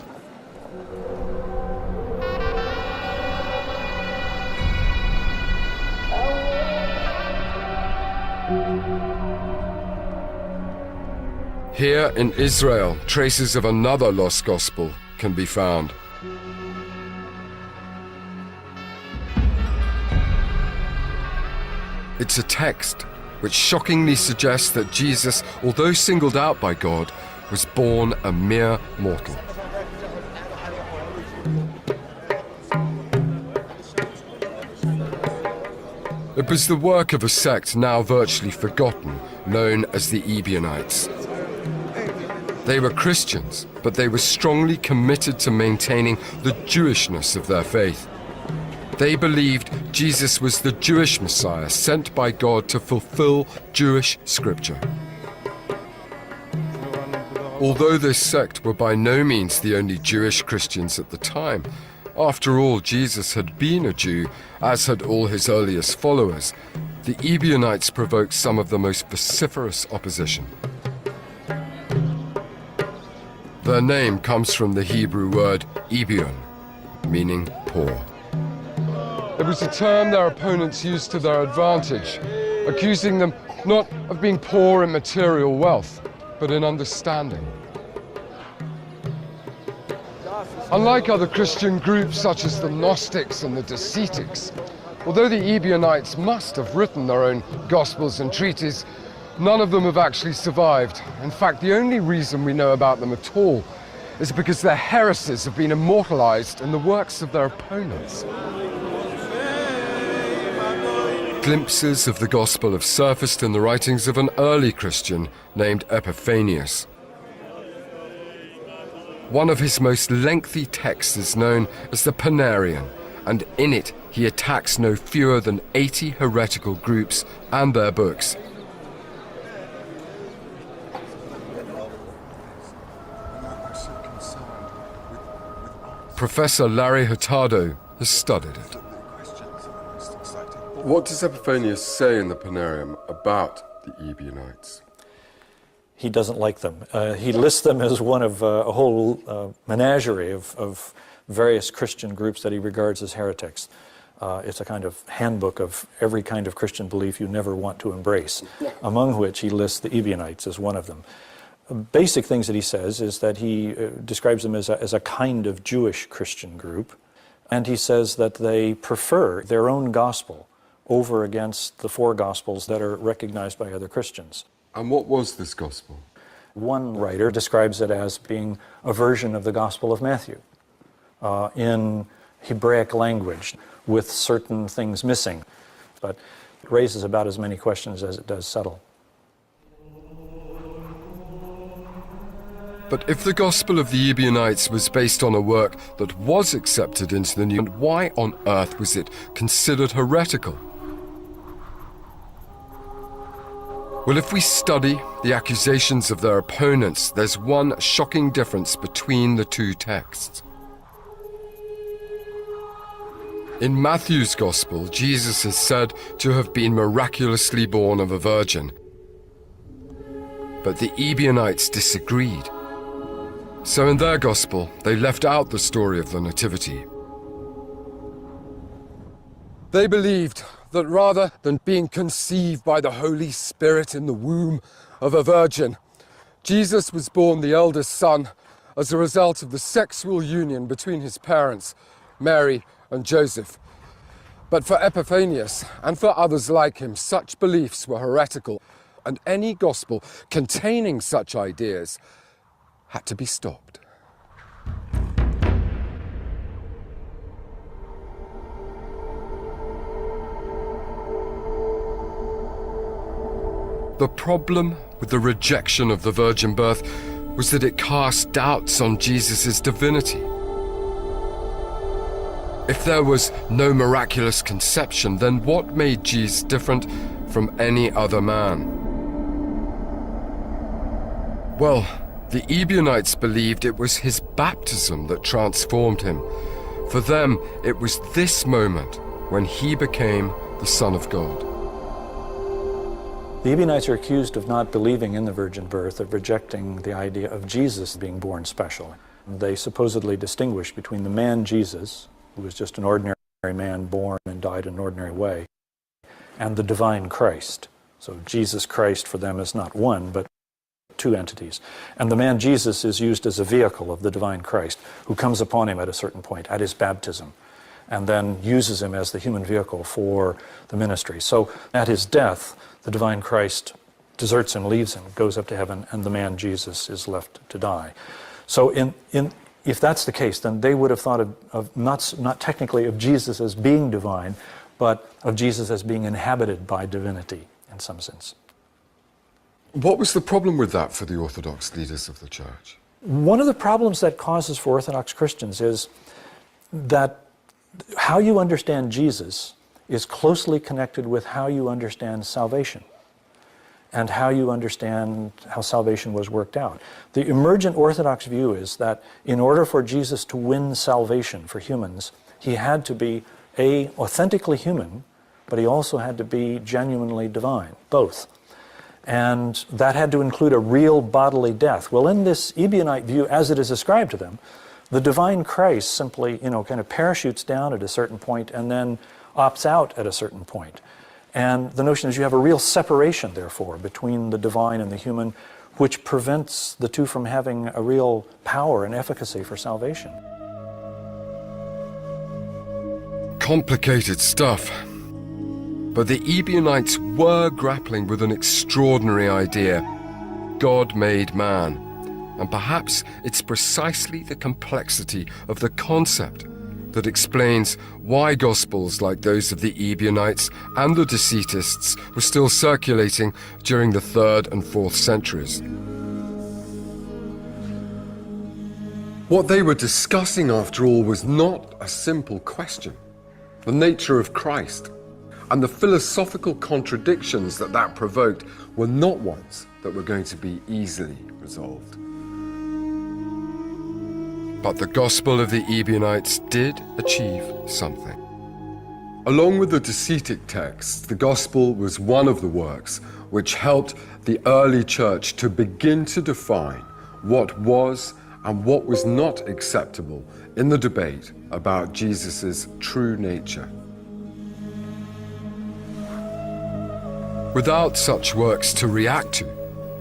Here in Israel, traces of another lost gospel can be found. It's a text which shockingly suggests that Jesus, although singled out by God, was born a mere mortal. It was the work of a sect now virtually forgotten, known as the Ebionites. They were Christians, but they were strongly committed to maintaining the Jewishness of their faith. They believed Jesus was the Jewish Messiah sent by God to fulfill Jewish scripture. Although this sect were by no means the only Jewish Christians at the time, after all, Jesus had been a Jew, as had all his earliest followers, the Ebionites provoked some of the most vociferous opposition. Their name comes from the Hebrew word Ebion, meaning poor. It was a term their opponents used to their advantage, accusing them not of being poor in material wealth, but in understanding. Unlike other Christian groups such as the Gnostics and the Docetics, although the Ebionites must have written their own Gospels and treatises, none of them have actually survived. In fact, the only reason we know about them at all is because their heresies have been immortalized in the works of their opponents. Glimpses of the gospel have surfaced in the writings of an early Christian named Epiphanius. One of his most lengthy texts is known as the Panarion, and in it he attacks no fewer than 80 heretical groups and their books. Professor Larry Hurtado has studied it. What does Epiphanius say in the Panarium about the Ebionites? He doesn't like them. He lists them as one of a whole menagerie of various Christian groups that he regards as heretics. It's a kind of handbook of every kind of Christian belief you never want to embrace, among which he lists the Ebionites as one of them. Basic things that he says is that he describes them as a kind of Jewish Christian group, and he says that they prefer their own gospel over against the 4 gospels that are recognized by other Christians. And what was this gospel? One writer describes it as being a version of the Gospel of Matthew in Hebraic language with certain things missing, but it raises about as many questions as it does settle. But if the gospel of the Ebionites was based on a work that was accepted into the New, why on earth was it considered heretical? Well, if we study the accusations of their opponents, there's one shocking difference between the 2 texts. In Matthew's Gospel, Jesus is said to have been miraculously born of a virgin. But the Ebionites disagreed. So in their gospel, they left out the story of the Nativity. They believed that rather than being conceived by the Holy Spirit in the womb of a virgin, Jesus was born the eldest son as a result of the sexual union between his parents, Mary and Joseph. But for Epiphanius and for others like him, such beliefs were heretical, and any gospel containing such ideas had to be stopped. The problem with the rejection of the virgin birth was that it cast doubts on Jesus' divinity. If there was no miraculous conception, then what made Jesus different from any other man? Well, the Ebionites believed it was his baptism that transformed him. For them, it was this moment when he became the Son of God. The Ebionites are accused of not believing in the virgin birth, of rejecting the idea of Jesus being born special. They supposedly distinguish between the man Jesus, who was just an ordinary man born and died in an ordinary way, and the divine Christ. So Jesus Christ for them is not one, but two entities. And the man Jesus is used as a vehicle of the divine Christ, who comes upon him at a certain point, at his baptism, and then uses him as the human vehicle for the ministry. So at his death, the divine Christ deserts him, leaves him, goes up to heaven, and the man Jesus is left to die. So if that's the case, then they would have thought of not technically of Jesus as being divine, but of Jesus as being inhabited by divinity in some sense. What was the problem with that for the Orthodox leaders of the church? One of the problems that causes for Orthodox Christians is that how you understand Jesus is closely connected with how you understand salvation and how you understand how salvation was worked out. The emergent Orthodox view is that in order for Jesus to win salvation for humans, he had to be authentically human, but he also had to be genuinely divine, both. And that had to include a real bodily death. Well, in this Ebionite view, as it is ascribed to them, the divine Christ simply, kind of parachutes down at a certain point and then opts out at a certain point. And the notion is you have a real separation, therefore, between the divine and the human, which prevents the two from having a real power and efficacy for salvation. Complicated stuff. But the Ebionites were grappling with an extraordinary idea: God made man. And perhaps it's precisely the complexity of the concept that explains why Gospels like those of the Ebionites and the Docetists were still circulating during the 3rd and 4th centuries. What they were discussing, after all, was not a simple question. The nature of Christ and the philosophical contradictions that provoked were not ones that were going to be easily resolved. But the Gospel of the Ebionites did achieve something. Along with the Docetic texts, the Gospel was one of the works which helped the early church to begin to define what was and what was not acceptable in the debate about Jesus' true nature. Without such works to react to,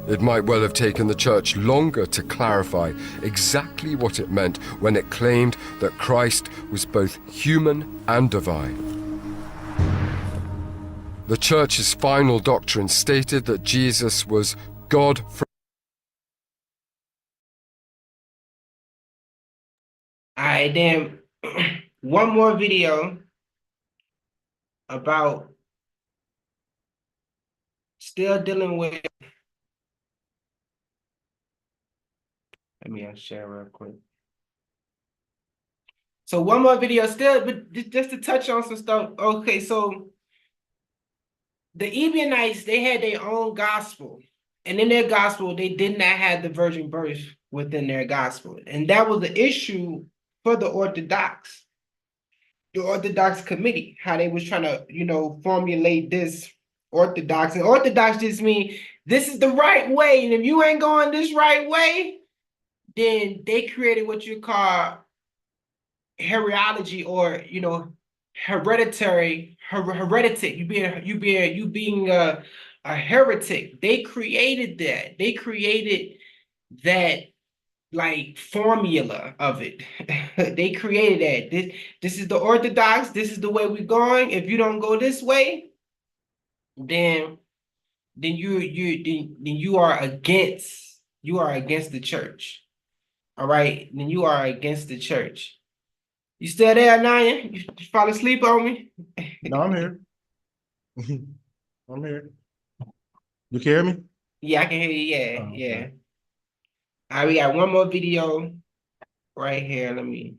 it might well have taken the church longer to clarify exactly what it meant when it claimed that Christ was both human and divine. The church's final doctrine stated that Jesus was God from... All right, then one more video about still dealing with... Let me share real quick. So one more video still, but just to touch on some stuff. Okay, so the Ebionites, they had their own gospel. And in their gospel, they did not have the virgin birth within their gospel. And that was the issue for the Orthodox committee, how they was trying to, formulate this Orthodox. And Orthodox just mean this is the right way. And if you ain't going this right way, then they created what you call heritology, or heretic. You being a heretic. They created that. They created that like formula of it. They created that. This is the orthodox. This is the way we're going. If you don't go this way, then you are against the church. All right, then you are against the church. You still there, Naya? You fall asleep on me? No, I'm here. I'm here. You can hear me? Yeah, I can hear you. Yeah, Oh, yeah. okay. All right, we got one more video right here. Let me.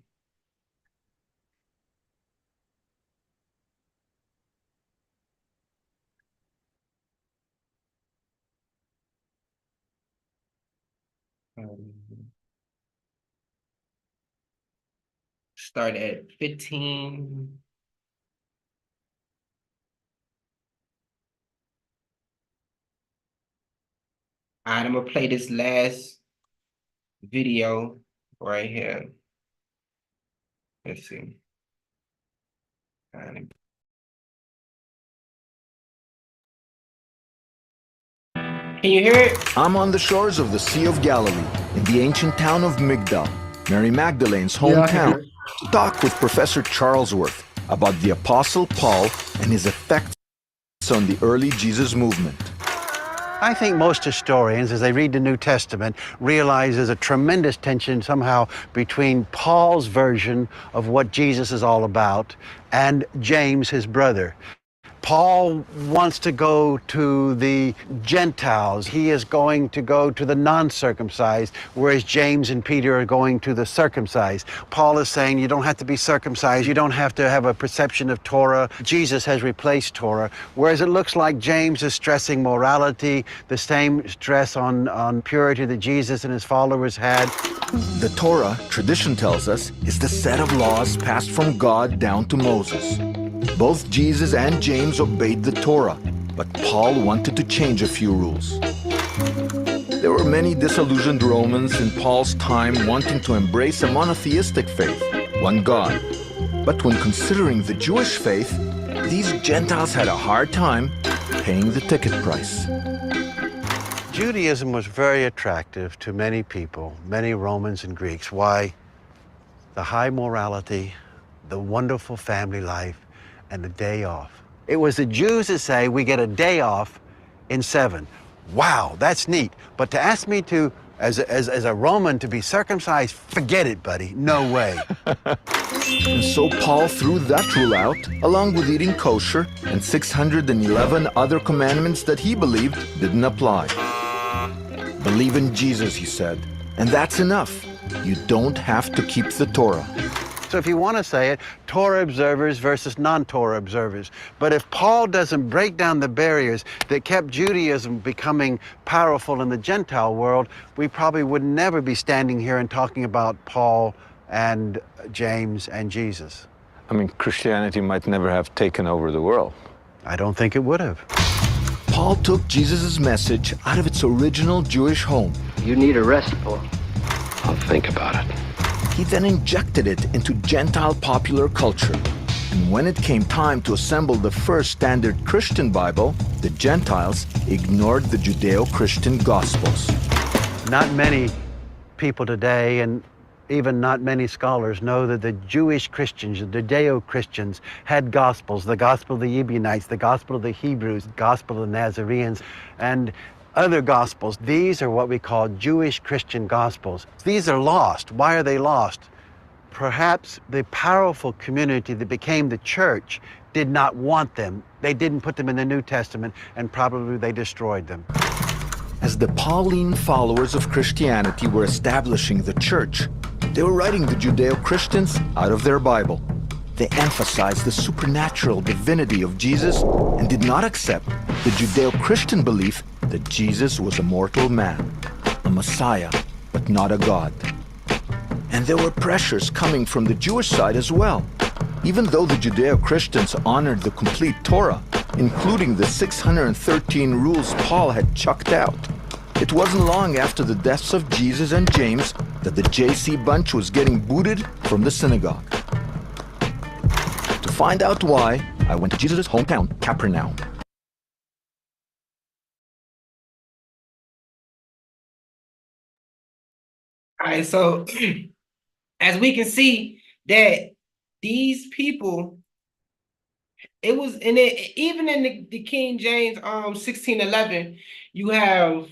Start at 15. All right, I'm gonna play this last video right here. Let's see. All right. Can you hear it? I'm on the shores of the Sea of Galilee, in the ancient town of Migdal, Mary Magdalene's Yeah, I can hometown, hear it. to talk with Professor Charlesworth about the Apostle Paul and his effects on the early Jesus movement. I think most historians, as they read the New Testament, realize there's a tremendous tension somehow between Paul's version of what Jesus is all about and James, his brother. Paul wants to go to the Gentiles. He is going to go to the non-circumcised, whereas James and Peter are going to the circumcised. Paul is saying you don't have to be circumcised. You don't have to have a perception of Torah. Jesus has replaced Torah, whereas it looks like James is stressing morality, the same stress on purity that Jesus and his followers had. The Torah, tradition tells us, is the set of laws passed from God down to Moses. Both Jesus and James obeyed the Torah, but Paul wanted to change a few rules. There were many disillusioned Romans in Paul's time wanting to embrace a monotheistic faith, one God. But when considering the Jewish faith, these Gentiles had a hard time paying the ticket price. Judaism was very attractive to many people, many Romans and Greeks. Why? The high morality, the wonderful family life, and the day off. It was the Jews that say we get a day off in 7. Wow, that's neat. But to ask me to, as a Roman, to be circumcised, forget it, buddy. No way. And so Paul threw that rule out, along with eating kosher and 611 other commandments that he believed didn't apply. Believe in Jesus, he said, and that's enough. You don't have to keep the Torah. So if you want to say it, Torah observers versus non-Torah observers. But if Paul doesn't break down the barriers that kept Judaism becoming powerful in the Gentile world, we probably would never be standing here and talking about Paul and James and Jesus. I mean, Christianity might never have taken over the world. I don't think it would have. Paul took Jesus' message out of its original Jewish home. You need a rest, Paul. I'll think about it. He then injected it into Gentile popular culture. And when it came time to assemble the first standard Christian Bible, the Gentiles ignored the Judeo-Christian Gospels. Not many people today, and even not many scholars, know that the Jewish Christians, the Judeo-Christians, had Gospels, the Gospel of the Ebionites, the Gospel of the Hebrews, the Gospel of the Nazarenes, and other Gospels. These are what we call Jewish Christian Gospels. These are lost. Why are they lost? Perhaps the powerful community that became the church did not want them. They didn't put them in the New Testament, and probably they destroyed them. As the Pauline followers of Christianity were establishing the church, they were writing the Judeo-Christians out of their Bible. They emphasized the supernatural divinity of Jesus and did not accept the Judeo-Christian belief that Jesus was a mortal man, a Messiah, but not a God. And there were pressures coming from the Jewish side as well. Even though the Judeo-Christians honored the complete Torah, including the 613 rules Paul had chucked out, it wasn't long after the deaths of Jesus and James that the JC bunch was getting booted from the synagogue. To find out why, I went to Jesus' hometown, Capernaum. All right, so as we can see that these people, it was in it, even in the King James 1611, you have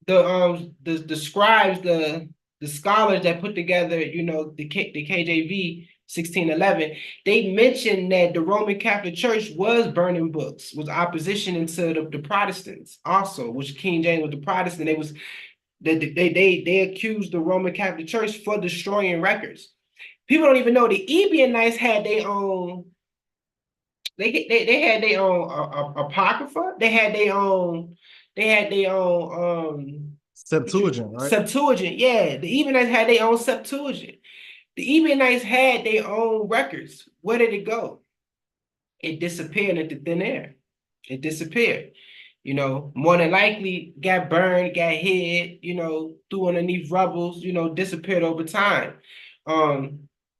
the scribes, the scholars that put together, you know, the KJV 1611, they mentioned that the Roman Catholic Church was burning books, was opposition into the Protestants also, which King James was the Protestant. They accused the Roman Catholic Church for destroying records. People don't even know the Ebionites had their own. They had their own apocrypha. They had their own. They had their own Septuagint, right? Septuagint. Yeah, the Ebionites had their own Septuagint. The Ebionites had their own records. Where did it go? It disappeared into thin air. It disappeared. You know, more than likely got burned, got hid, you know, threw underneath rubbles, you know, disappeared over time.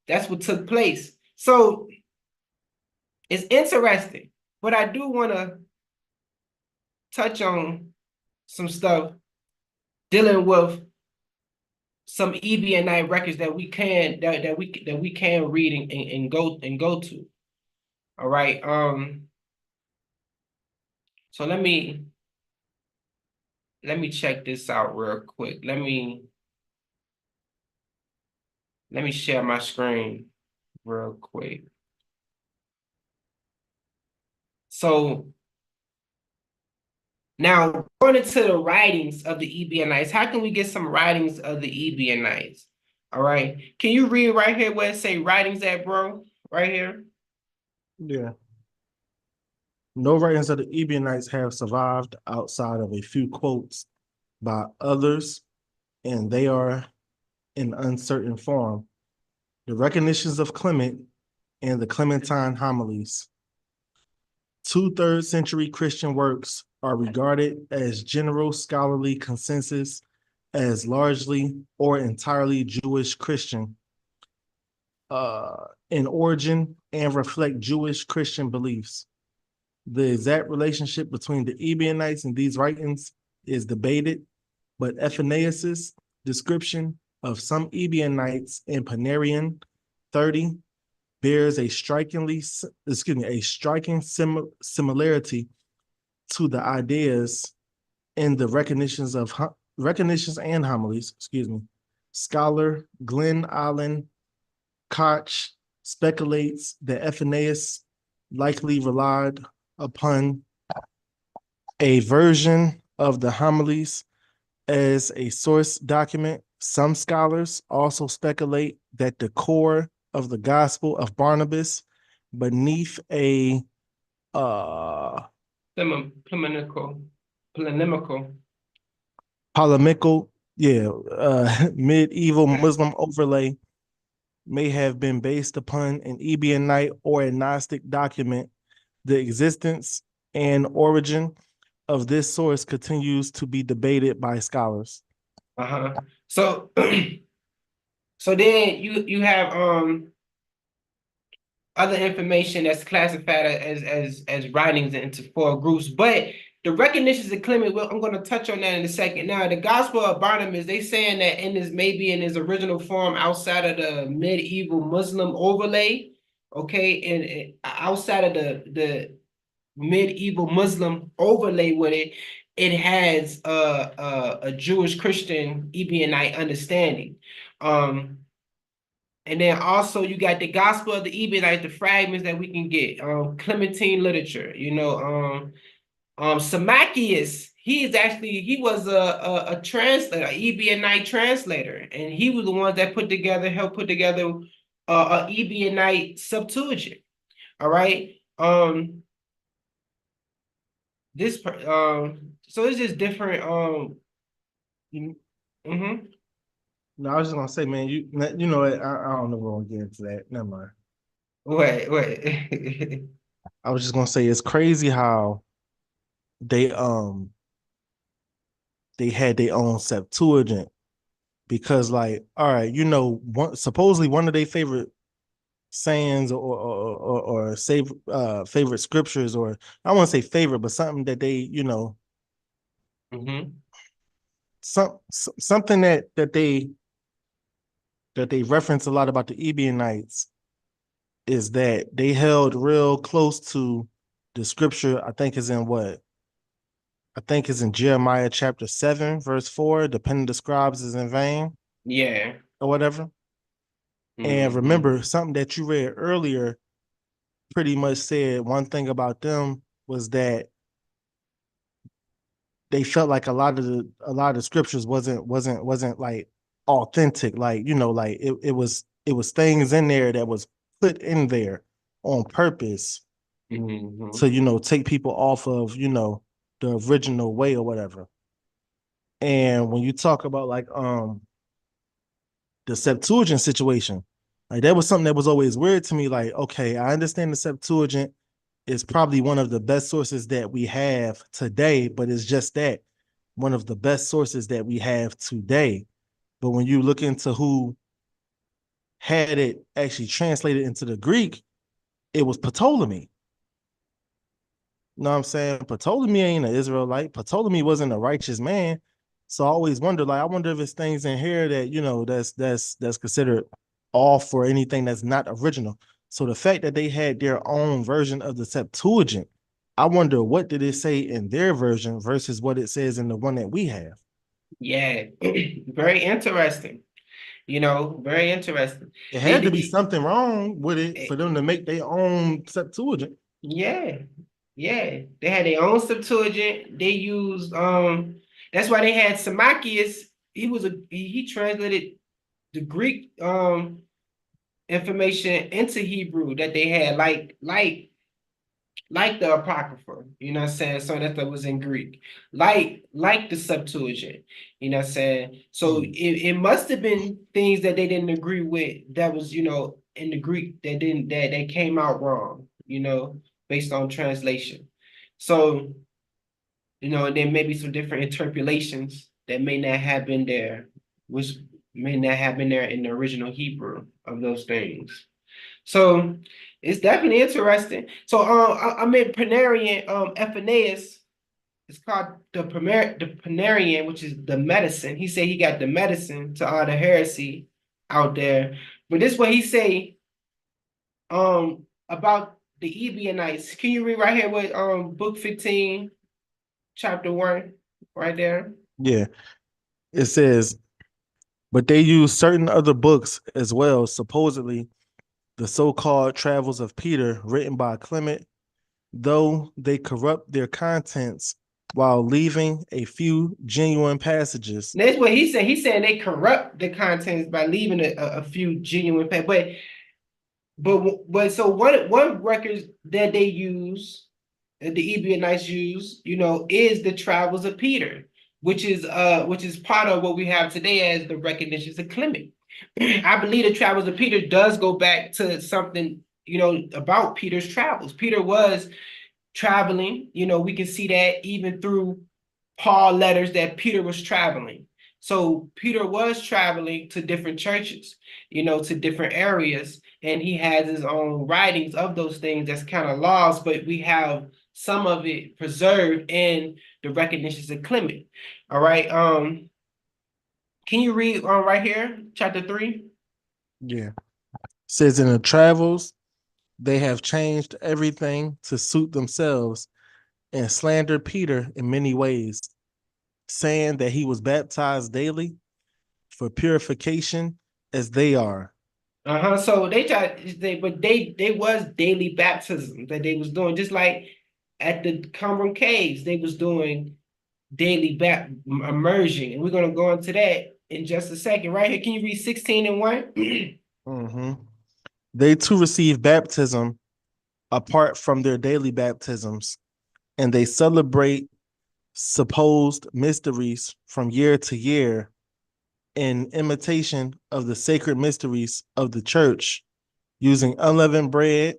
That's what took place. So it's interesting, but I do want to touch on some stuff dealing with some Ebionite records that we can read and go to. All right. So let me check this out real quick. Let me share my screen real quick. So now going into the writings of the Ebionites, how can we get some writings of the Ebionites? All right. Can you read right here where it say writings at, bro? Right here. Yeah. No writings of the Ebionites have survived outside of a few quotes by others, and they are in uncertain form. The recognitions of Clement and the Clementine homilies. 2 3rd-century Christian works are regarded as general scholarly consensus as largely or entirely Jewish Christian in origin and reflect Jewish Christian beliefs. The exact relationship between the Ebionites and these writings is debated, but Athanasius' description of some Ebionites in Panarion 30 bears a striking similarity to the ideas in the recognitions and homilies. Scholar Glenn Allen Koch speculates that Athanasius likely relied upon a version of the homilies as a source document. Some scholars also speculate that the core of the Gospel of Barnabas beneath a polemical medieval Muslim overlay may have been based upon an Ebionite or a Gnostic document. The existence and origin of this source continues to be debated by scholars. So so then you have other information that's classified as writings into 4 groups, but the recognitions of Clement, well, I'm going to touch on that in a second. Now, the Gospel of Barnabas, they saying that maybe in his original form outside of the medieval Muslim overlay, okay, and outside of the medieval Muslim overlay with it, it has a Jewish Christian Ebionite understanding. And then also you got the Gospel of the Ebionites, the fragments that we can get, Clementine literature, you know, Symmachus, he was a translator, an Ebionite translator, and he was the one that helped put together a Ebionite Septuagint. All right. So it's just different. No, I was just gonna say, man, you know what? I don't know if we're gonna get into that. Never mind. Wait. I was just gonna say it's crazy how they had their own Septuagint, because like, all right, supposedly one of their favorite sayings or save favorite scriptures, or I won't say favorite, but something that they, Mm-hmm. something that they reference a lot about the Ebionites is that they held real close to the scripture. I think is in Jeremiah chapter 7, verse 4, the pen of the scribes is in vain, Yeah. or whatever. And Mm-hmm. remember, something that you read earlier pretty much said one thing about them was that they felt like a lot of the scriptures wasn't like authentic. Like, like it was things in there that was put in there on purpose Mm-hmm. to, take people off of, the original way or whatever. And when you talk about like the Septuagint situation, like that was something that was always weird to me. Like, okay, I understand the Septuagint is probably one of the best sources that we have today, but it's just that one of the best sources that we have today. But when you look into who had it actually translated into the Greek, it was Ptolemy. You know what I'm saying? Ptolemy ain't an Israelite. Ptolemy wasn't a righteous man. So I always wonder, like, I wonder if it's things in here that, that's considered off or anything that's not original. So the fact that they had their own version of the Septuagint, I wonder what did it say in their version versus what it says in the one that we have. Yeah. Very interesting. Very interesting. It They had to be did. something wrong with it Eh, for them to make their own Septuagint. Yeah. Yeah. They had their own Septuagint. They used that's why they had Symmachus. He translated the Greek information into Hebrew that they had, like the Apocrypha, you know what I'm saying? So that was in Greek, like the Septuagint, you know what I'm saying? So it must have been things that they didn't agree with that was, in the Greek that came out wrong, based on translation. So, and then maybe some different interpolations that may not have been there, which may not have been there in the original Hebrew of those things. So it's definitely interesting. So I mean Panarian Ephinaeus is called the Panarian, which is the medicine. He said he got the medicine to all the heresy out there. But this is what he say about the Ebionites. Can you read right here with book 15, chapter 1, right there? Yeah. It says, but they use certain other books as well, supposedly the so-called Travels of Peter, written by Clement, though they corrupt their contents while leaving a few genuine passages. That's what he said. He's saying they corrupt the contents by leaving a few genuine, but so one record that they use, the Ebionites use, is the Travels of Peter, which is part of what we have today as the recognitions of Clement. I believe the Travels of Peter does go back to something, about Peter's travels. Peter was traveling, we can see that even through Paul letters that Peter was traveling. So Peter was traveling to different churches, to different areas, and he has his own writings of those things that's kind of lost, but we have some of it preserved in the recognitions of Clement. All right. Can you read right here, chapter 3? Yeah. It says in the Travels, they have changed everything to suit themselves and slandered Peter in many ways, saying that he was baptized daily for purification as they are. So they was daily baptism that they was doing, just like at the Qumran caves, they was doing daily immersion, and we're gonna go into that in just a second. Right here, can you read 16 and 1? Mm-hmm. They too receive baptism apart from their daily baptisms, and they celebrate supposed mysteries from year to year in imitation of the sacred mysteries of the church, using unleavened bread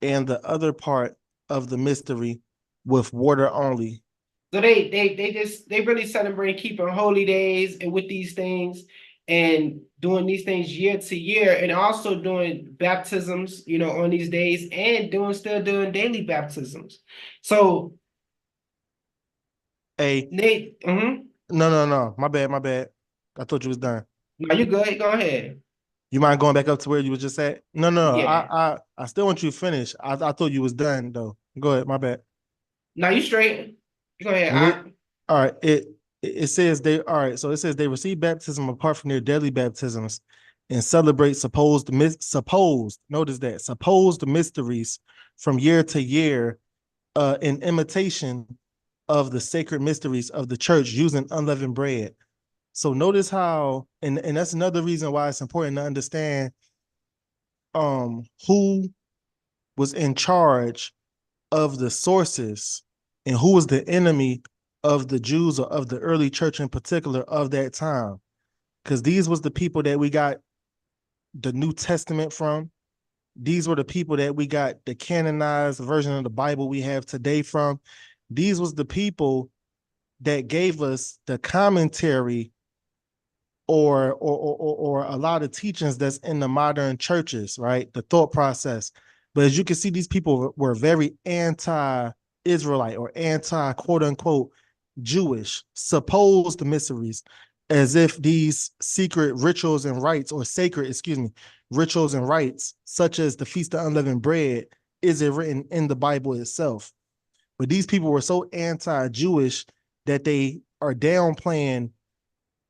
and the other part of the mystery with water only. So they really celebrate keeping holy days and with these things, and doing these things year to year, and also doing baptisms, on these days, and still doing daily baptisms. So Hey, Nate, no. My bad. I thought you was done. no, you good. Go ahead. You mind going back up to where you was just at? No. Yeah. I still want you to finish. I thought you was done though. Go ahead. My bad. No, you straight. Go ahead. When it all right, it says they all right. So it says they receive baptism apart from their daily baptisms and celebrate supposed notice that supposed mysteries from year to year, in imitation of the sacred mysteries of the church using unleavened bread. So notice how, and that's another reason why it's important to understand who was in charge of the sources and who was the enemy of the Jews, or of the early church in particular of that time. Because these was the people that we got the New Testament from. These were the people that we got the canonized version of the Bible we have today from. These was the people that gave us the commentary, or a lot of teachings that's in the modern churches, right? The thought process. But as you can see, these people were very anti-Israelite, or anti quote unquote Jewish, supposed mysteries, as if these secret rituals and rites, or sacred, rituals and rites, such as the Feast of Unleavened Bread, isn't written in the Bible itself. But these people were so anti-Jewish that they are downplaying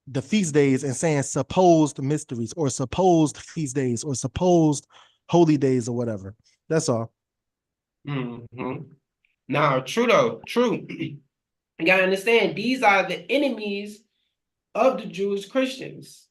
the feast days and saying supposed mysteries, or supposed feast days, or supposed holy days, or whatever. That's all. Now, true though, true. You gotta understand, these are the enemies of the Jewish Christians.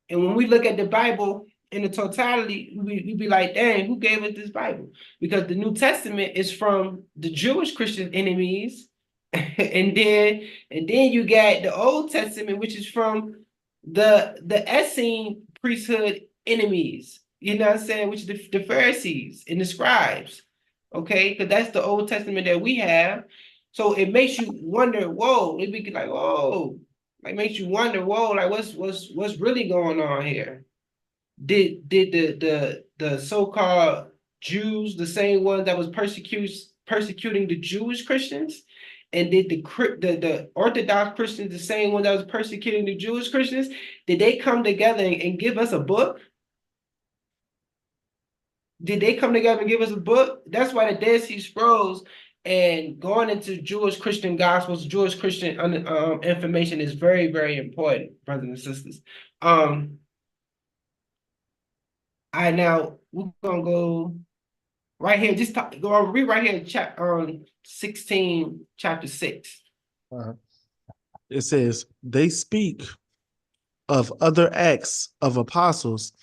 And when we look at the Bible in the totality, we be like, dang, who gave us this Bible? Because the New Testament is from the Jewish Christian enemies. and then you got the Old Testament, which is from the Essene priesthood enemies. You know what I'm saying? Which is the Pharisees and the scribes. Okay, because that's the Old Testament that we have. So it makes you wonder, whoa, it be like, whoa, like makes you wonder, whoa, like what's really going on here? Did the so-called Jews, the same ones that was persecuting the Jewish Christians, and did the Orthodox Christians, the same one that was persecuting the Jewish Christians, did they come together and give us a book? Did they come together and give us a book? That's why the Dead Sea Scrolls and going into Jewish Christian gospels, Jewish Christian information is very, very important, brothers and sisters. Now we're gonna go right here. Read right here, chapter 16, chapter 6. It says they speak of other acts of apostles,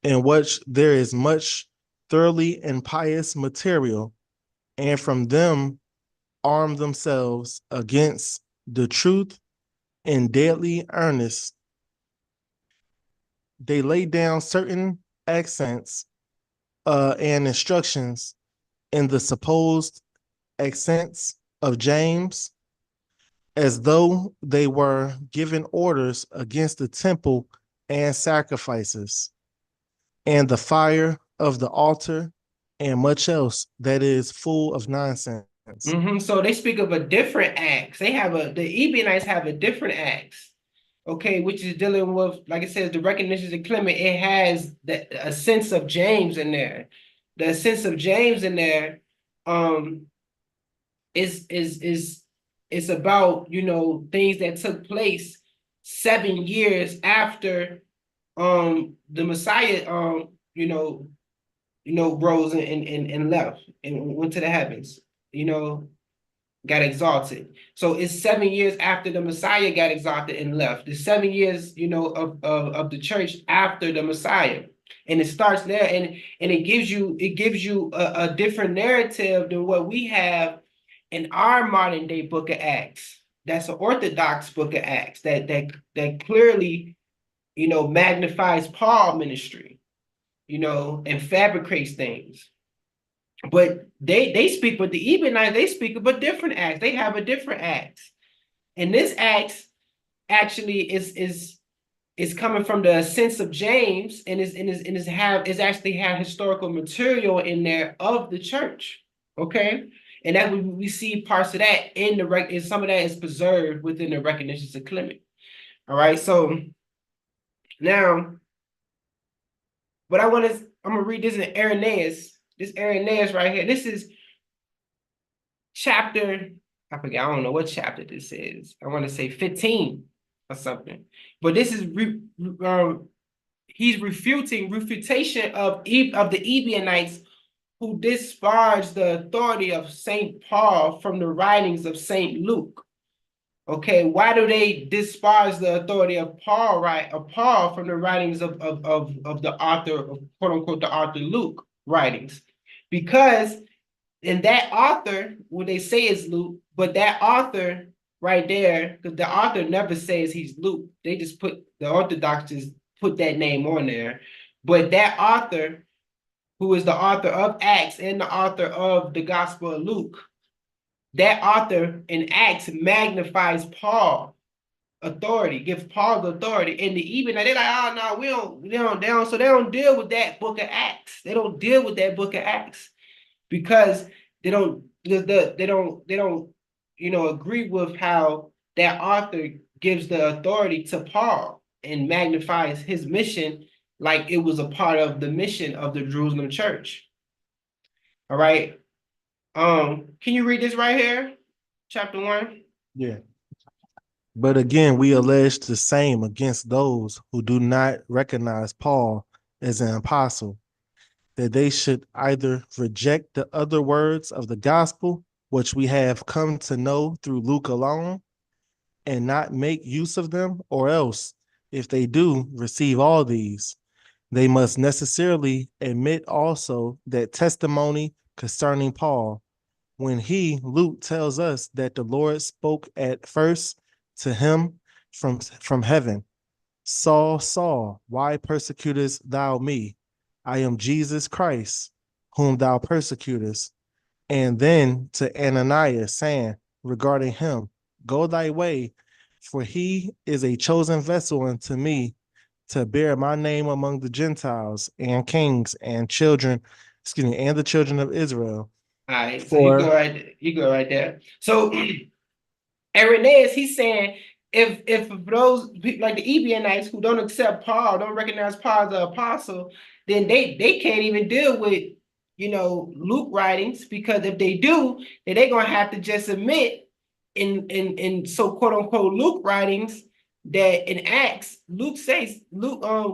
in which there is much thoroughly and pious material, and from them arm themselves against the truth in deadly earnest. They lay down certain accents and instructions in the supposed accents of James, as though they were giving orders against the temple and sacrifices, and the fire of the altar, and much else that is full of nonsense. So they speak of a different acts. The Ebionites have a different acts, okay, which is dealing with, like it says, the recognitions of Clement. It has a sense of James in there. The sense of James in there is about, things that took place 7 years after the Messiah rose and left and went to the heavens, got exalted. So it's 7 years after the Messiah got exalted and left. The 7 years, of the church after the Messiah. And it starts there, and it gives you a different narrative than what we have in our modern day book of Acts. That's an Orthodox book of Acts that clearly, magnifies Paul ministry, and fabricates things. But they speak, but the Ebionites, they speak about different acts. They have a different acts. And this acts actually is it's coming from the sense of James, and is actually have historical material in there of the church. Okay, and that we see parts of that in the and some of that is preserved within the recognitions of Clement. All right, so now what I'm gonna read this in Irenaeus. This Irenaeus right here. This is chapter, I forget, I don't know what chapter this is. I want to say 15 or something. But this is he's refutation of the Ebionites who disparage the authority of Saint Paul from the writings of Saint Luke. Okay, why do they disparage the authority of Paul, Paul from the writings of the author of quote unquote the author Luke writings? Because and that author, what they say is Luke, but that author right there, because the author never says he's Luke. They just put the Orthodox just put that name on there. But that author, who is the author of Acts and the author of the Gospel of Luke, that author in Acts magnifies Paul authority, gives Paul the authority. And the even they're like, oh no, they don't, so they don't deal with that book of Acts. They don't deal with that book of Acts because they don't agree with how that author gives the authority to Paul and magnifies his mission like it was a part of the mission of the Jerusalem church. All right. Can you read this right here? Chapter 1. Yeah. But again, we allege the same against those who do not recognize Paul as an apostle, that they should either reject the other words of the gospel, which we have come to know through Luke alone, and not make use of them, or else, if they do receive all these, they must necessarily admit also that testimony concerning Paul, when he, Luke, tells us that the Lord spoke at first to him from heaven, Saul, Saul, why persecutest thou me? I am Jesus Christ, whom thou persecutest. And then to Ananias, saying regarding him, go thy way, for he is a chosen vessel unto me to bear my name among the Gentiles and kings and children, and the children of Israel. All right, so you go right there. So Irenaeus, he's saying if those like the Ebionites who don't accept Paul, don't recognize Paul as the apostle, then they can't even deal with Luke writings, because if they do, then they're gonna have to just admit in so quote unquote Luke writings that in Acts Luke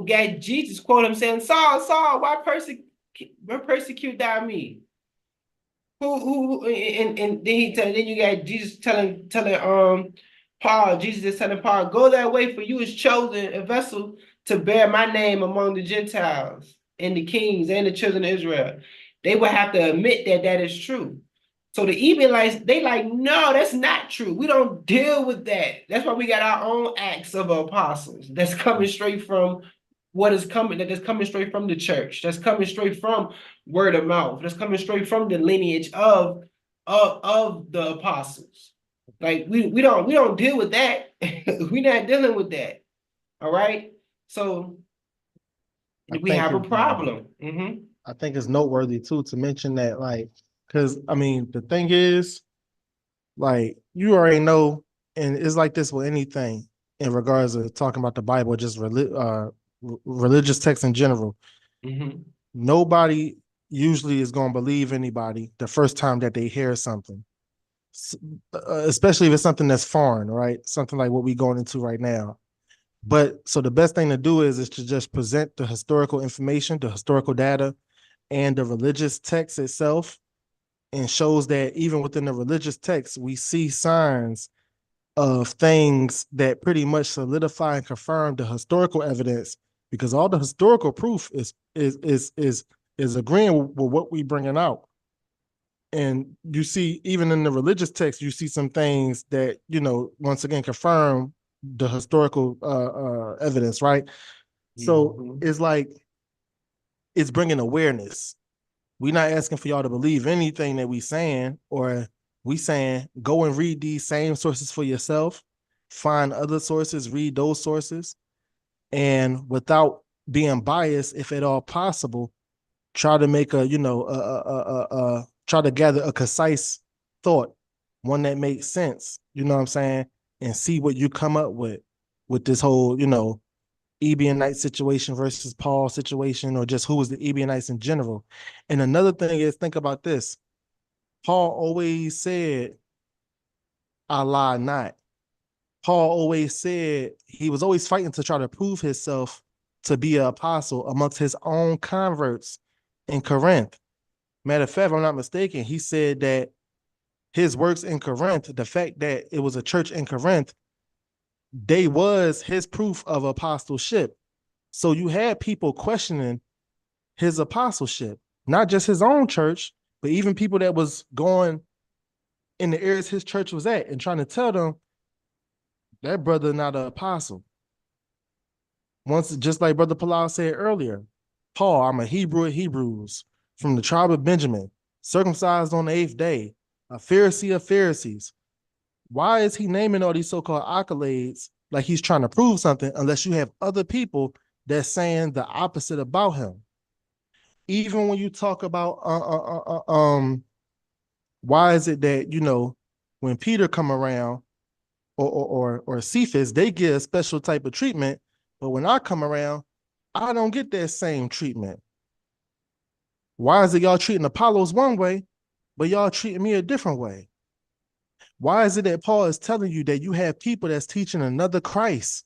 got Jesus quote him saying, Saul, Saul, why persecute thou me? And then you got Jesus telling Paul, Jesus is telling Paul, go that way, for you is chosen a vessel to bear my name among the Gentiles and the kings and the children of Israel. They would have to admit that that is true. So the Ebionites, they like, no, that's not true. We don't deal with that. That's why we got our own acts of apostles that's coming straight from that's coming straight from the church, that's coming straight from word of mouth, that's coming straight from the lineage of the apostles. Like we don't deal with that. We're not dealing with that. All right. So we have a problem. I think it's noteworthy too to mention that, like, because I mean, the thing is, like, you already know, and it's like this with anything in regards to talking about the Bible, just religious texts in general. Nobody usually is going to believe anybody the first time that they hear something, especially if it's something that's foreign, right? Something like what we're going into right now. But so the best thing to do is to just present the historical information, the historical data, and the religious text itself, and shows that even within the religious text, we see signs of things that pretty much solidify and confirm the historical evidence, because all the historical proof is agreeing with what we bringing out. And you see, even in the religious text, you see some things that, once again, confirm the historical evidence, right? So it's like, it's bringing awareness. We're not asking for y'all to believe anything that we saying, or we saying go and read these same sources for yourself, find other sources, read those sources, and without being biased, if at all possible, try to make a, try to gather a concise thought, one that makes sense, you know what I'm saying? And see what you come up with this whole, Ebionite situation versus Paul situation, or just who was the Ebionites in general. And another thing is, think about this. Paul always said, I lie not. Paul always said he was always fighting to try to prove himself to be an apostle amongst his own converts in Corinth. Matter of fact, if I'm not mistaken, he said that his works in Corinth, the fact that it was a church in Corinth, they was his proof of apostleship. So you had people questioning his apostleship, not just his own church, but even people that was going in the areas his church was at and trying to tell them that brother not an apostle. Once, just like Brother Palau said earlier, Paul, I'm a Hebrew of Hebrews, from the tribe of Benjamin, circumcised on the 8th day, a Pharisee of Pharisees. Why is he naming all these so-called accolades like he's trying to prove something, unless you have other people that's saying the opposite about him? Even when you talk about why is it that, when Peter come around, or Cephas, they get a special type of treatment, but when I come around, I don't get that same treatment. Why is it y'all treating Apollos one way, but y'all treating me a different way? Why is it that Paul is telling you that you have people that's teaching another Christ?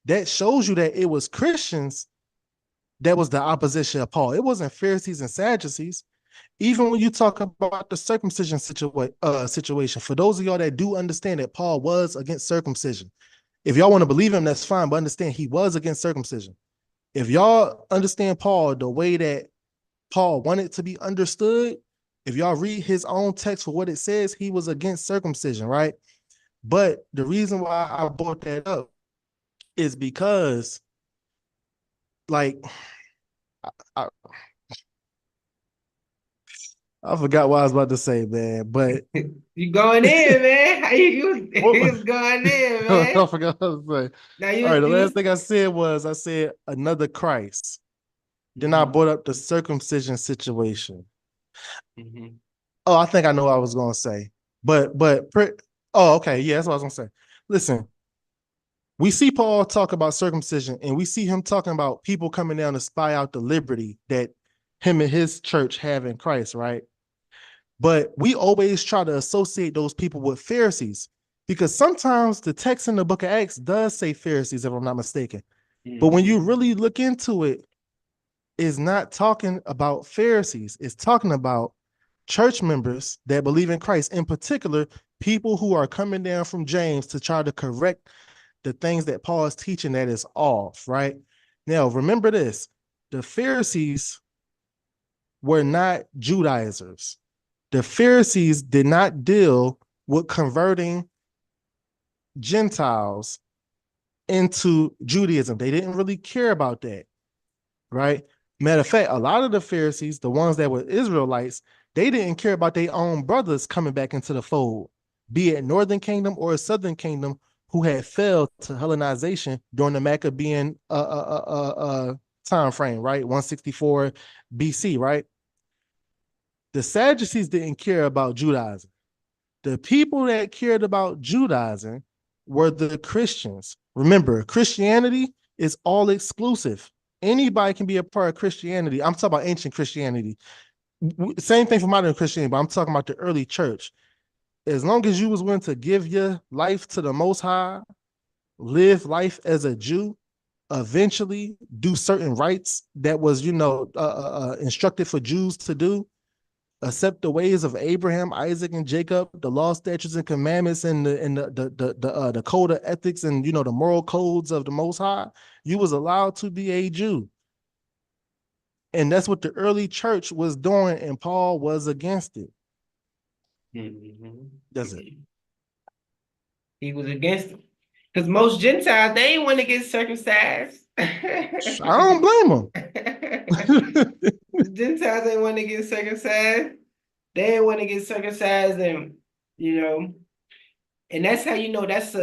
That shows you that it was Christians that was the opposition of Paul. It wasn't Pharisees and Sadducees. Even when you talk about the circumcision situation, for those of y'all that do understand that Paul was against circumcision, if y'all want to believe him, that's fine, but understand he was against circumcision. If y'all understand Paul the way that Paul wanted to be understood, if y'all read his own text for what it says, he was against circumcision, right? But the reason why I brought that up is because, like, I, I forgot what I was about to say, man. But You going in, man? You was going in, I man. forgot what I was saying. Now All right, the you last was, thing I said another Christ. Then I Mhm, brought up the circumcision situation. mhm. Oh, I think I know what I was gonna say. Oh, okay, yeah, that's what I was gonna say. Listen, we see Paul talk about circumcision, and we see him talking about people coming down to spy out the liberty that him and his church have in Christ, right? But we always try to associate those people with Pharisees, because sometimes the text in the book of Acts does say Pharisees, if I'm not mistaken. But when you really look into it, it's not talking about Pharisees. It's talking about church members that believe in Christ, in particular, people who are coming down from James to try to correct the things that Paul is teaching that is off, right? Now, remember this, the Pharisees were not Judaizers. The Pharisees did not deal with converting Gentiles into Judaism. They didn't really care about that, right? Matter of fact, a lot of the Pharisees, the ones that were Israelites, they didn't care about their own brothers coming back into the fold, be it Northern Kingdom or Southern Kingdom, who had fell to Hellenization during the Maccabean time frame, right? 164 BC, right? The Sadducees didn't care about Judaizing. The people that cared about Judaizing were the Christians. Remember, Christianity is all exclusive. Anybody can be a part of Christianity. I'm talking about ancient Christianity. Same thing for modern Christianity, but I'm talking about the early church. As long as you was willing to give your life to the Most High, live life as a Jew, eventually do certain rites that was, instructed for Jews to do, accept the ways of Abraham, Isaac, and Jacob, the law, statutes, and commandments, and the code of ethics, and the moral codes of the Most High, you was allowed to be a Jew. And that's what the early church was doing, and Paul was against it. That's it. He was against it. Because most Gentiles, they ain't want to get circumcised. I don't blame them. Gentiles ain't want to get circumcised. They ain't want to get circumcised, and and that's how that's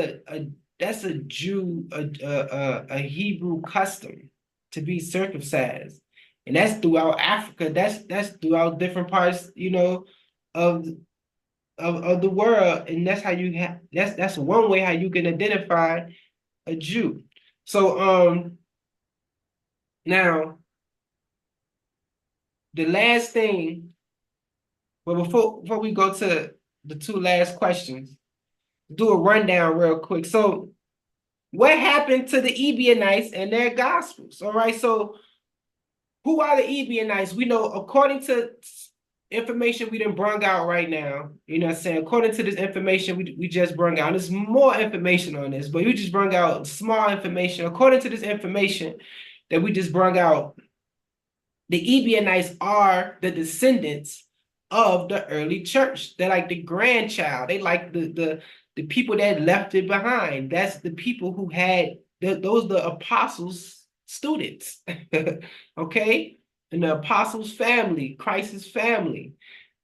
that's a Jew, a Hebrew custom to be circumcised, and that's throughout Africa. That's throughout different parts, of of the world, and that's how you have. That's one way how you can identify a Jew. So now the last thing, well, before we go to the two last questions, do a rundown real quick. So what happened to the Ebionites and their gospels? All right, so who are the Ebionites? We know according to information we didn't bring out right now, you know what I'm saying? According to this information we just brought out, there's more information on this, but we just brought out small information. According to this information that we just brought out, the Ebionites are the descendants of the early church. They're like the grandchild. They like the people that left it behind. That's the people who had those the apostles' students. Okay? And the apostles' family, Christ's family,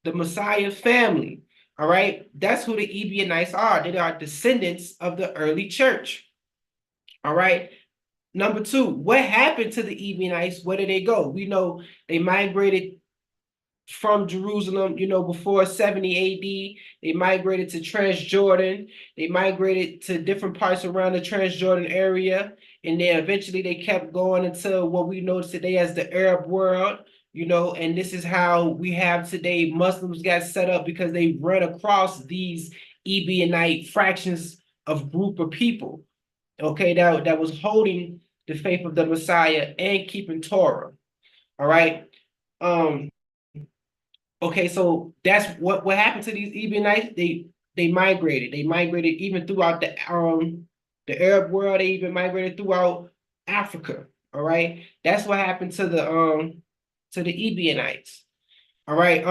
the Messiah's family. All right. That's who the Ebionites are. They are descendants of the early church. All right. Number two, what happened to the Ebionites? Where did they go? We know they migrated from Jerusalem, before 70 AD. They migrated to Transjordan. They migrated to different parts around the Transjordan area. And then eventually they kept going until what we know today as the Arab world, and this is how we have today Muslims got set up because they ran across these Ebionite fractions of group of people, okay, that was holding the faith of the Messiah and keeping Torah. All right. Okay, so that's what happened to these Ebionites. They migrated. They migrated even throughout the Arab world. They even migrated throughout Africa. All right. That's what happened to the Ebionites. All right.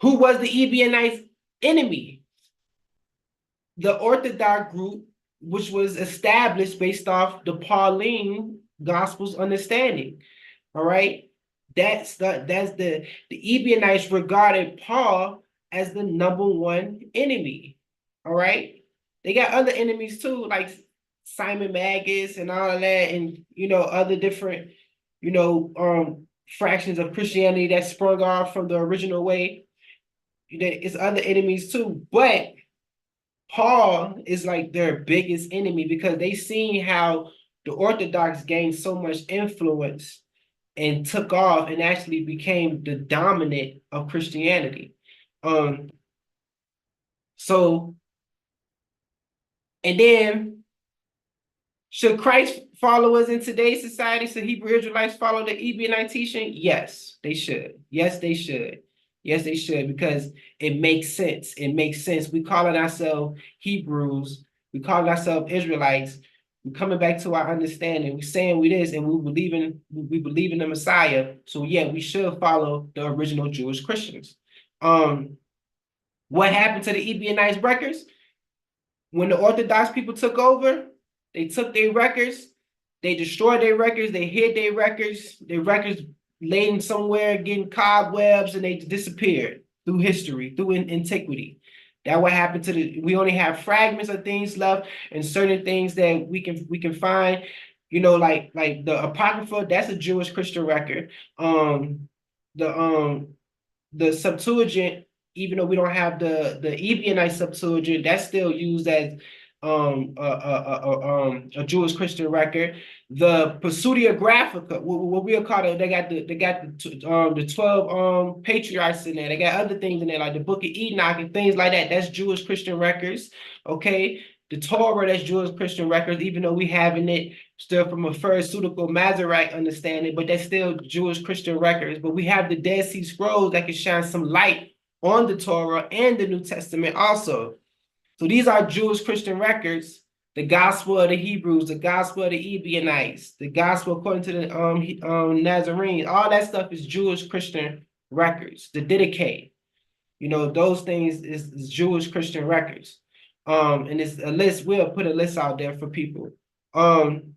Who was the Ebionites' enemy? The Orthodox group, which was established based off the Pauline Gospels understanding. All right. That's the Ebionites regarded Paul as the number one enemy. All right. They got other enemies too, like Simon Magus and all of that, and other different, fractions of Christianity that sprung off from the original way. It's other enemies too, but Paul is like their biggest enemy because they seen how the Orthodox gained so much influence and took off and actually became the dominant of Christianity. So, and then should Christ followers in today's society, should Hebrew Israelites follow the Ebionite teaching? Yes, they should. Yes, they should. Yes, they should, because it makes sense. It makes sense. We calling ourselves Hebrews. We calling ourselves Israelites. We're coming back to our understanding. We're saying we this, and we believe in the Messiah. So yeah, we should follow the original Jewish Christians. What happened to the Ebionites records? When the Orthodox people took over, they took their records, they destroyed their records, they hid their records laid somewhere, getting cobwebs, and they disappeared through history, through antiquity. That what happened to we only have fragments of things left and certain things that we can find, like the Apocrypha, that's a Jewish Christian record. The Septuagint, even though we don't have the Ebionite Septuagint, that's still used as a Jewish Christian record. The Pseudo Graphica, what we'll call it, they got the 12 patriarchs in there. They got other things in there like the Book of Enoch and things like that. That's Jewish Christian records. Okay, the Torah, that's Jewish Christian records, even though we having it still from a Pharisaical Masoretic understanding, but that's still Jewish Christian records. But we have the Dead Sea Scrolls that can shine some light on the Torah and the New Testament also. So these are Jewish Christian records. The Gospel of the Hebrews, the Gospel of the Ebionites, the Gospel according to the Nazarenes, all that stuff is Jewish Christian records. The Didache, those things is Jewish Christian records. And it's a list. We'll put a list out there for people. And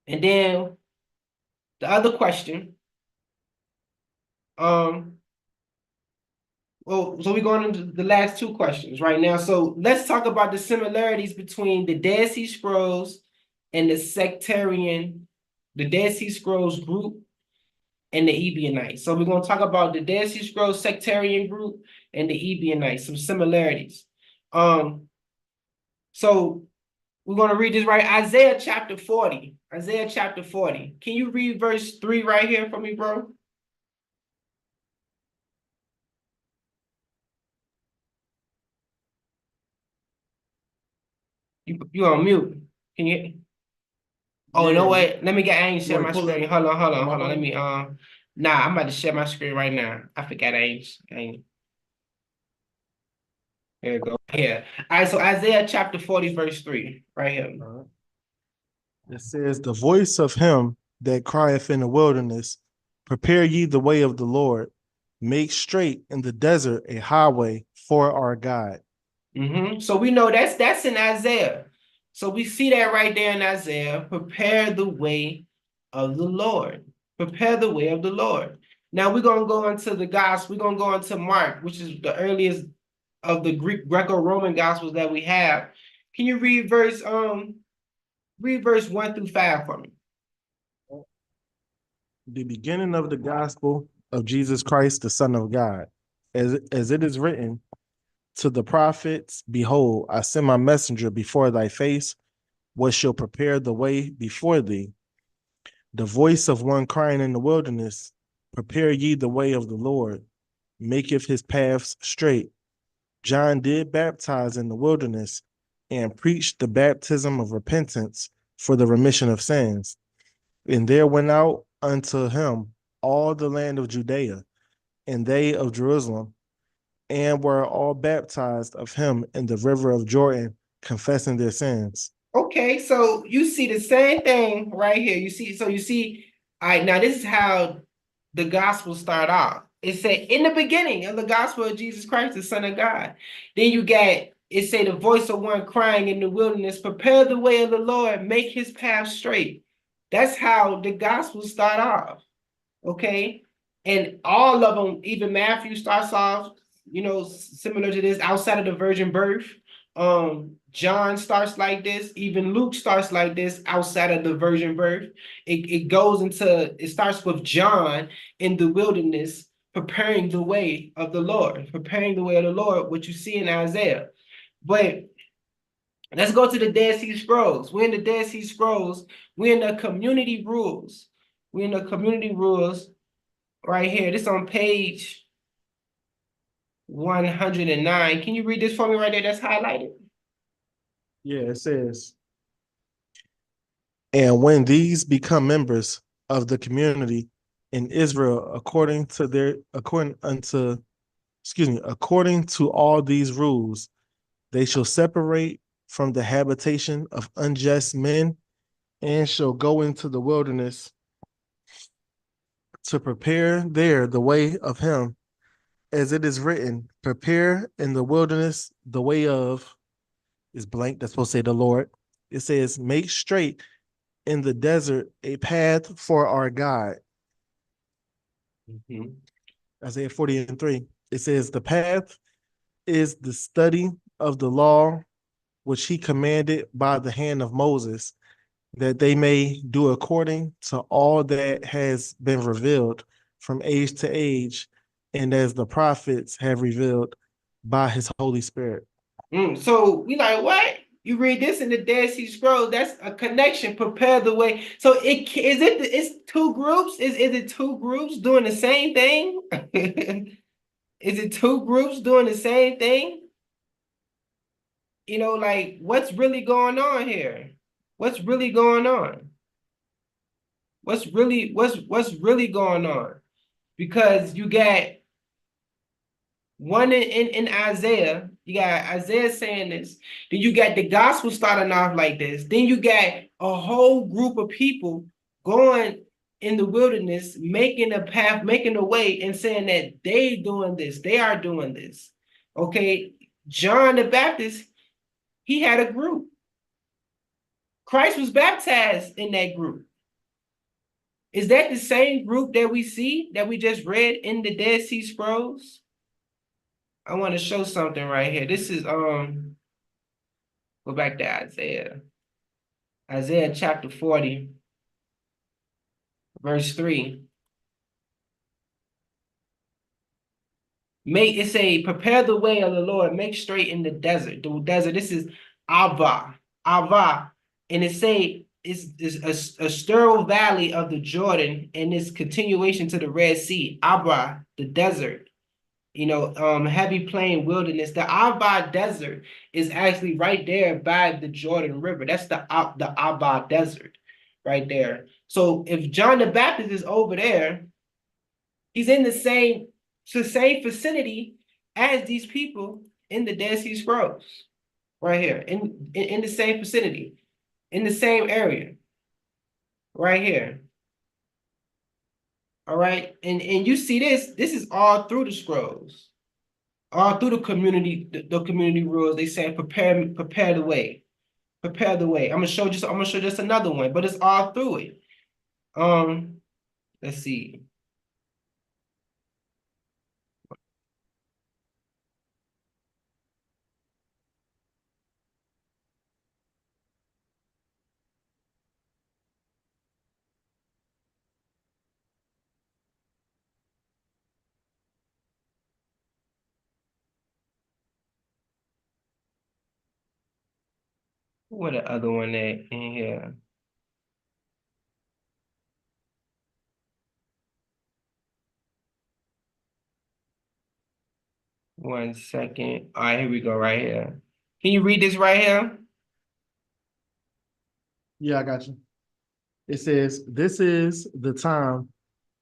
then the other question, Well, so we're going into the last two questions right now. So let's talk about the similarities between the Dead Sea Scrolls and the Dead Sea Scrolls group and the Ebionites. So we're going to talk about the Dead Sea Scrolls sectarian group and the Ebionites, some similarities. So we're going to read this right. Isaiah chapter 40. Isaiah chapter 40. Can you read verse 3 right here for me, bro? You on mute. Can you? Oh, Yeah, no, wait. Let me get, I ain't you share want my to pull screen. up Hold on, hold on, my hold on. Let Bible? me, nah, I'm about to share my screen right now. I forgot I ain't. Here we go. Here. All right, so Isaiah chapter 40, verse 3, right here. It says, "The voice of him that crieth in the wilderness, prepare ye the way of the Lord, make straight in the desert a highway for our God." So we know that's in Isaiah. So we see that right there in Isaiah. Prepare the way of the Lord. Prepare the way of the Lord. Now we're gonna go into the gospel. We're gonna go into Mark, which is the earliest of the Greco-Roman gospels that we have. Can you read verse 1 through 5 for me? The beginning of the gospel of Jesus Christ, the Son of God. As it is written to the prophets, behold, I send my messenger before thy face, what shall prepare the way before thee. The voice of one crying in the wilderness, prepare ye the way of the Lord, maketh his paths straight. John did baptize in the wilderness and preached the baptism of repentance for the remission of sins. And there went out unto him all the land of Judea and they of Jerusalem, and were all baptized of him in the river of Jordan, confessing their sins. Okay, so you see the same thing right here. You see, all right, now this is how the gospel start off. It said, in the beginning of the gospel of Jesus Christ, the Son of God. Then you got, it say, the voice of one crying in the wilderness, prepare the way of the Lord, make his path straight. That's how the gospel start off. Okay. And all of them, even Matthew starts off, similar to this, outside of the virgin birth. John starts like this, even Luke starts like this, outside of the virgin birth. It starts with John in the wilderness, preparing the way of the Lord, what you see in Isaiah. But let's go to the Dead Sea Scrolls. We're in the Dead Sea Scrolls. We're in the community rules. Right here. This on page 109. Can you read this for me right there? That's highlighted. Yeah, it says, and when these become members of the community in Israel, according to all these rules, they shall separate from the habitation of unjust men and shall go into the wilderness to prepare there the way of him, as it is written, prepare in the wilderness the way of, is blank, that's supposed to say the Lord. It says, make straight in the desert a path for our God. Isaiah 40:3. It says, the path is the study of the law which he commanded by the hand of Moses, that they may do according to all that has been revealed from age to age, and as the prophets have revealed by his Holy Spirit. So we like, what? You read this in the Dead Sea Scrolls, that's a connection, prepare the way. So it's two groups? Is it two groups doing the same thing? Is it two groups doing the same thing? Like, what's really going on here? What's really going on? What's really going on? Because you got one in Isaiah, you got Isaiah saying this, then you got the gospel starting off like this, then you got a whole group of people going in the wilderness, making a path, making a way, and saying that they are doing this. Okay, John the Baptist, he had a group. Christ was baptized in that group. Is that the same group that we see, that we just read in the Dead Sea Scrolls? I want to show something right here. This is go back to Isaiah. Isaiah chapter 40, verse 3. Make it say, prepare the way of the Lord, make straight in the desert. The desert, this is Ava, Ava. And it say it's a sterile valley of the Jordan, and its continuation to the Red Sea, Abba, the desert. Heavy plain wilderness. The Abba Desert is actually right there by the Jordan River. That's the Abba Desert right there. So if John the Baptist is over there, he's in the same vicinity as these people in the Dead Sea Scrolls, right here, in the same vicinity, in the same area, right here. All right, and you see this. This is all through the scrolls, all through the community. The community rules. They say prepare the way, prepare the way. I'm gonna show just another one, but it's all through it. Let's see. What the other one at in here? One second. All right, here we go right here. Can you read this right here? Yeah, I got you. It says, "This is the time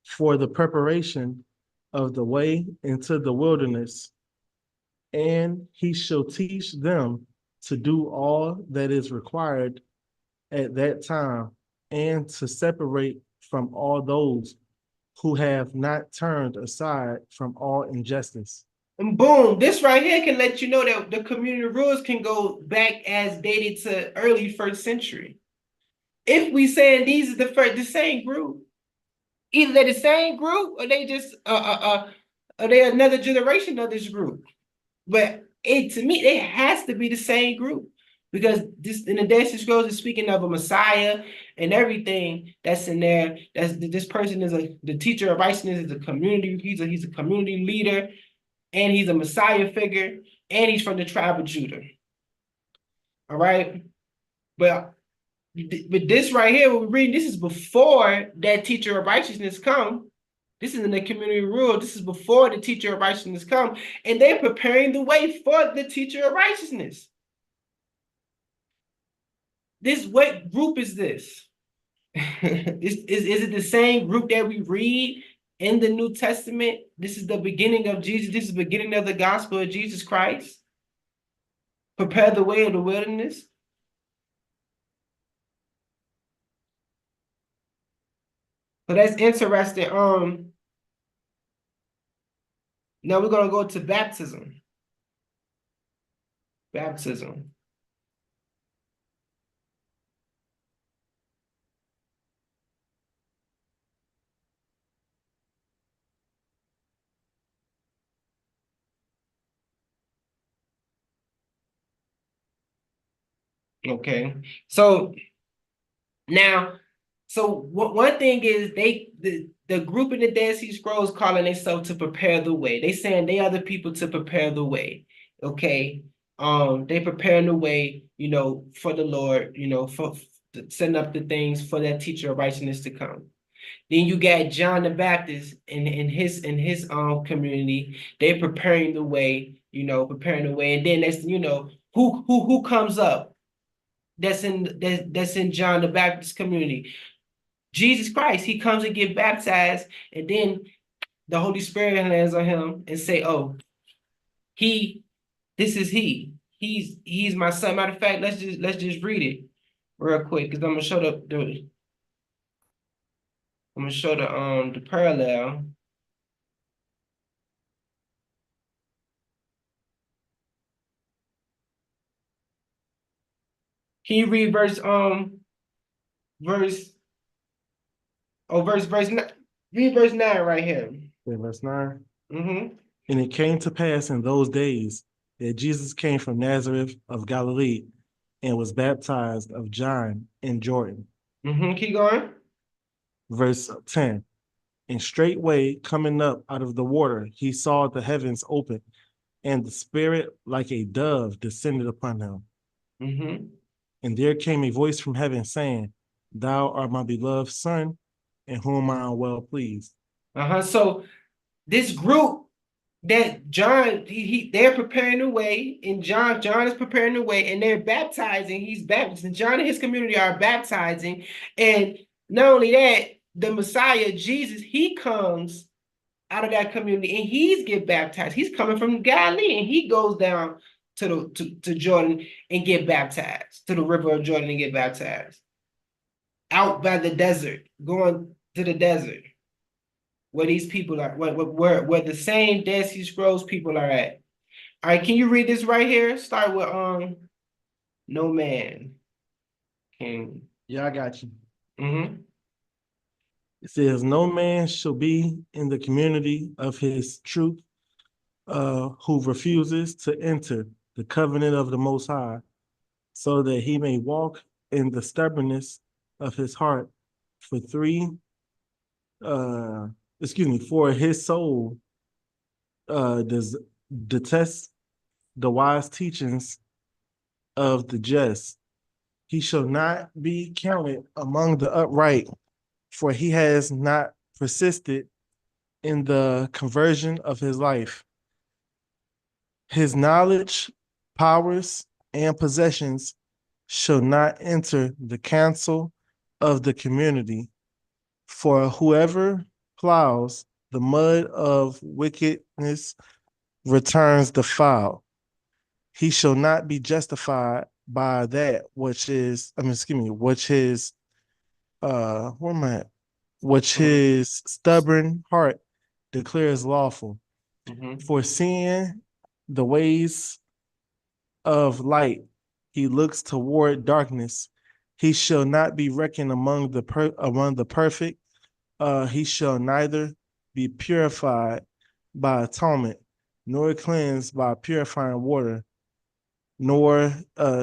for the preparation of the way into the wilderness, and he shall teach them to do all that is required at that time, and to separate from all those who have not turned aside from all injustice." And boom, this right here can let you know that the community rules can go back as dated to early first century. If we saying these are the same group, either they're the same group or they just are they another generation of this group. But to me, it has to be the same group, because this in the Dead Sea Scrolls is speaking of a Messiah and everything that's in there. This person is the teacher of righteousness, is a community. He's a community leader, and he's a Messiah figure, and he's from the tribe of Judah. All right, but this right here, what we're reading, this is before that teacher of righteousness come. This is in the community rule. This is before the teacher of righteousness come, and they're preparing the way for the teacher of righteousness. What group is this? is it the same group that we read in the New Testament? This is the beginning of Jesus. This is the beginning of the gospel of Jesus Christ. Prepare the way of the wilderness. So that's interesting. Now we're gonna go to baptism. Baptism. Okay. So now, one thing is the group in the Dead Sea Scrolls calling themselves to prepare the way. They saying they are the people to prepare the way. Okay. They preparing the way, for the Lord, for setting up the things for that teacher of righteousness to come. Then you got John the Baptist in his community. They're preparing the way, preparing the way. And then that's who comes up that's in John the Baptist community. Jesus Christ, he comes and get baptized, and then the Holy Spirit lands on him and say, "Oh, this is he. He's my son." Matter of fact, let's just read it real quick, because I'm gonna show the parallel. Can you read verse 9? Read verse 9 right here. Okay, verse 9. Mm-hmm. And it came to pass in those days that Jesus came from Nazareth of Galilee and was baptized of John in Jordan. Keep going. Verse 10. And straightway coming up out of the water, he saw the heavens open, and the Spirit like a dove descended upon him. And there came a voice from heaven saying, Thou art my beloved Son, in whom I am well pleased. So this group that John, they're preparing the way, and John is preparing the way, and they're baptizing. He's baptizing. John and his community are baptizing, and not only that, the Messiah, Jesus, he comes out of that community and he's get baptized. He's coming from Galilee and he goes down to Jordan and get baptized, to the river of Jordan and get baptized. Out by the desert, going to the desert where these people are, where the same Dead Sea Scrolls people are at. All right, can you read this right here? Start with no man can. Yeah, I got you. Mm-hmm. It says, No man shall be in the community of his truth who refuses to enter the covenant of the Most High, so that he may walk in the stubbornness of his heart for for his soul does detest the wise teachings of the just. He shall not be counted among the upright, for he has not persisted in the conversion of his life. His knowledge, powers, and possessions shall not enter the council of the community, for whoever plows the mud of wickedness returns the foul. He shall not be justified by that which is, which his stubborn heart declares lawful. For seeing the ways of light, he looks toward darkness. He shall not be reckoned among the perfect. He shall neither be purified by atonement, nor cleansed by purifying water, nor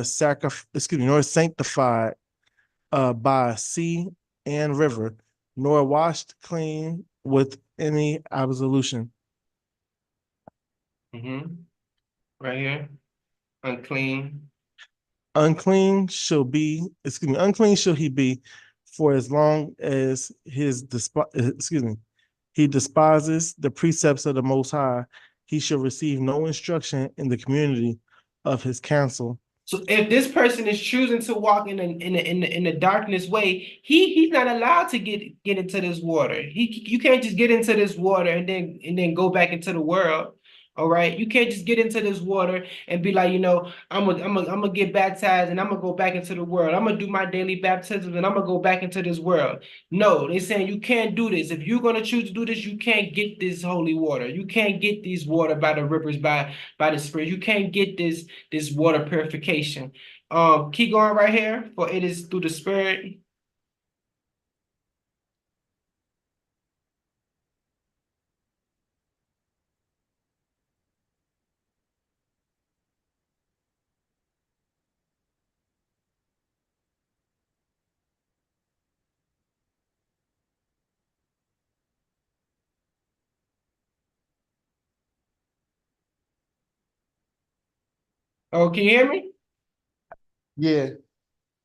sanctified by sea and river, nor washed clean with any absolution. Right here. Unclean. Unclean shall he be, for as long as he despises the precepts of the Most High, he shall receive no instruction in the community of his counsel. So if this person is choosing to walk in the darkness way, he's not allowed to get into this water. You can't just get into this water and then go back into the world. All right, you can't just get into this water and be like, I'm gonna get baptized and I'm gonna go back into the world. I'm gonna do my daily baptism and I'm gonna go back into this world. No, they're saying you can't do this. If you're gonna choose to do this, you can't get this holy water. You can't get these water by the rivers, by the spring. You can't get this water purification. Keep going right here. For it is through the Spirit. Oh, can you hear me? Yeah.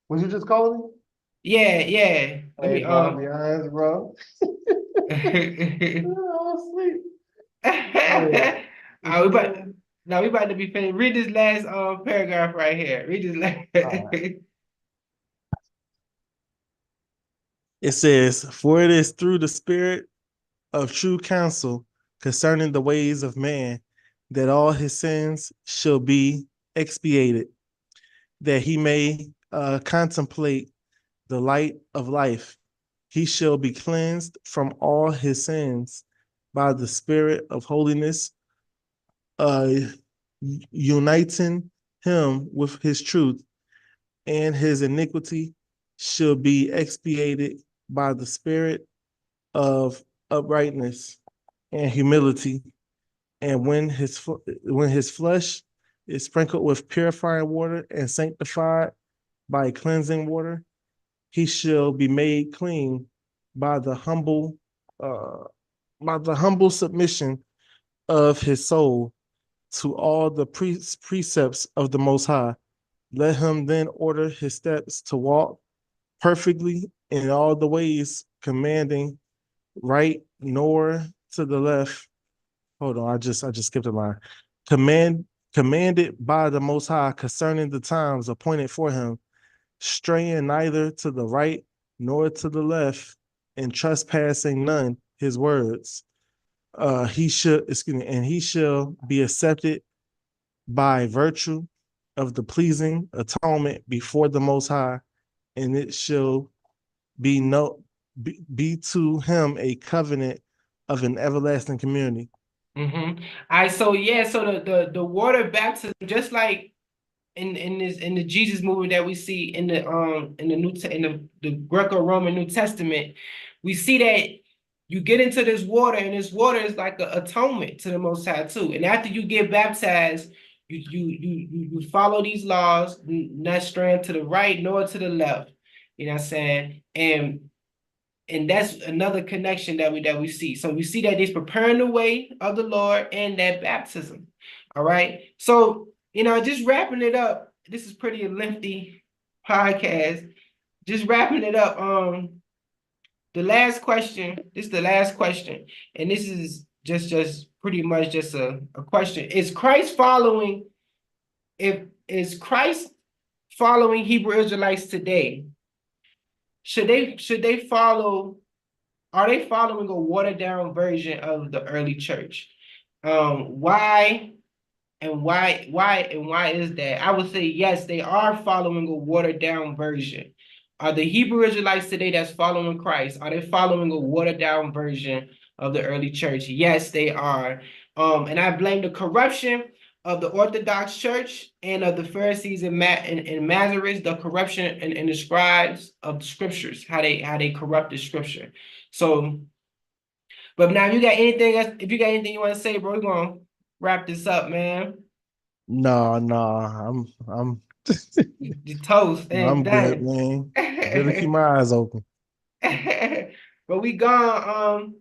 Was you just calling me? Yeah. Let Hey, me bro, I'll be honest, bro. Oh, sleep. Hey, we about to be finished. Read this last paragraph right here. Read this last. Right. It says, For it is through the Spirit of true counsel concerning the ways of man that all his sins shall be expiated, that he may contemplate the light of life. He shall be cleansed from all his sins by the Spirit of holiness, uniting him with his truth, and his iniquity shall be expiated by the Spirit of uprightness and humility, And when his flesh is sprinkled with purifying water and sanctified by cleansing water, he shall be made clean by the humble uh, submission of his soul to all the precepts of the Most High. Let him then order his steps to walk perfectly in all the ways, commanding right nor to the left. Hold on, I just skipped a line. Commanded by the Most High concerning the times appointed for him, straying neither to the right nor to the left, and trespassing none his words. He shall be accepted by virtue of the pleasing atonement before the Most High, and it shall be be to him a covenant of an everlasting community. All right, so yeah, so the water baptism, just like in the Jesus movement that we see in the Greco-Roman New Testament, we see that you get into this water, and this water is like an atonement to the Most High too. And after you get baptized, you follow these laws, not straying to the right nor to the left. You know what I'm saying? And that's another connection that we see. So we see that he's preparing the way of the Lord and that baptism. All right. So, just wrapping it up. This is pretty lengthy podcast. Just wrapping it up. The last question. This is the last question, and this is just pretty much just a question. Is Christ following? Is Christ following Hebrew Israelites today? Should they follow? Are they following a watered down version of the early church? Why why is that? I would say yes, they are following a watered down version. Are the Hebrew Israelites today that's following Christ, are they following a watered down version of the early church? Yes, they are. And I blame the corruption of the Orthodox Church and of the Pharisees and Masoretes, the corruption and the scribes of the scriptures, how they corrupted scripture. So, but now you got anything else? If you got anything you want to say, bro, we're gonna wrap this up, man. No, I'm The toast and I'm good, done. man. Better keep my eyes open. But we gone.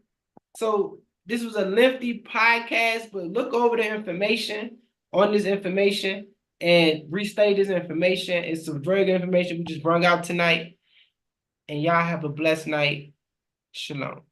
So this was a lengthy podcast, but look over the information on this information and restate this information. It's some very good information we just brought out tonight. And y'all have a blessed night. Shalom.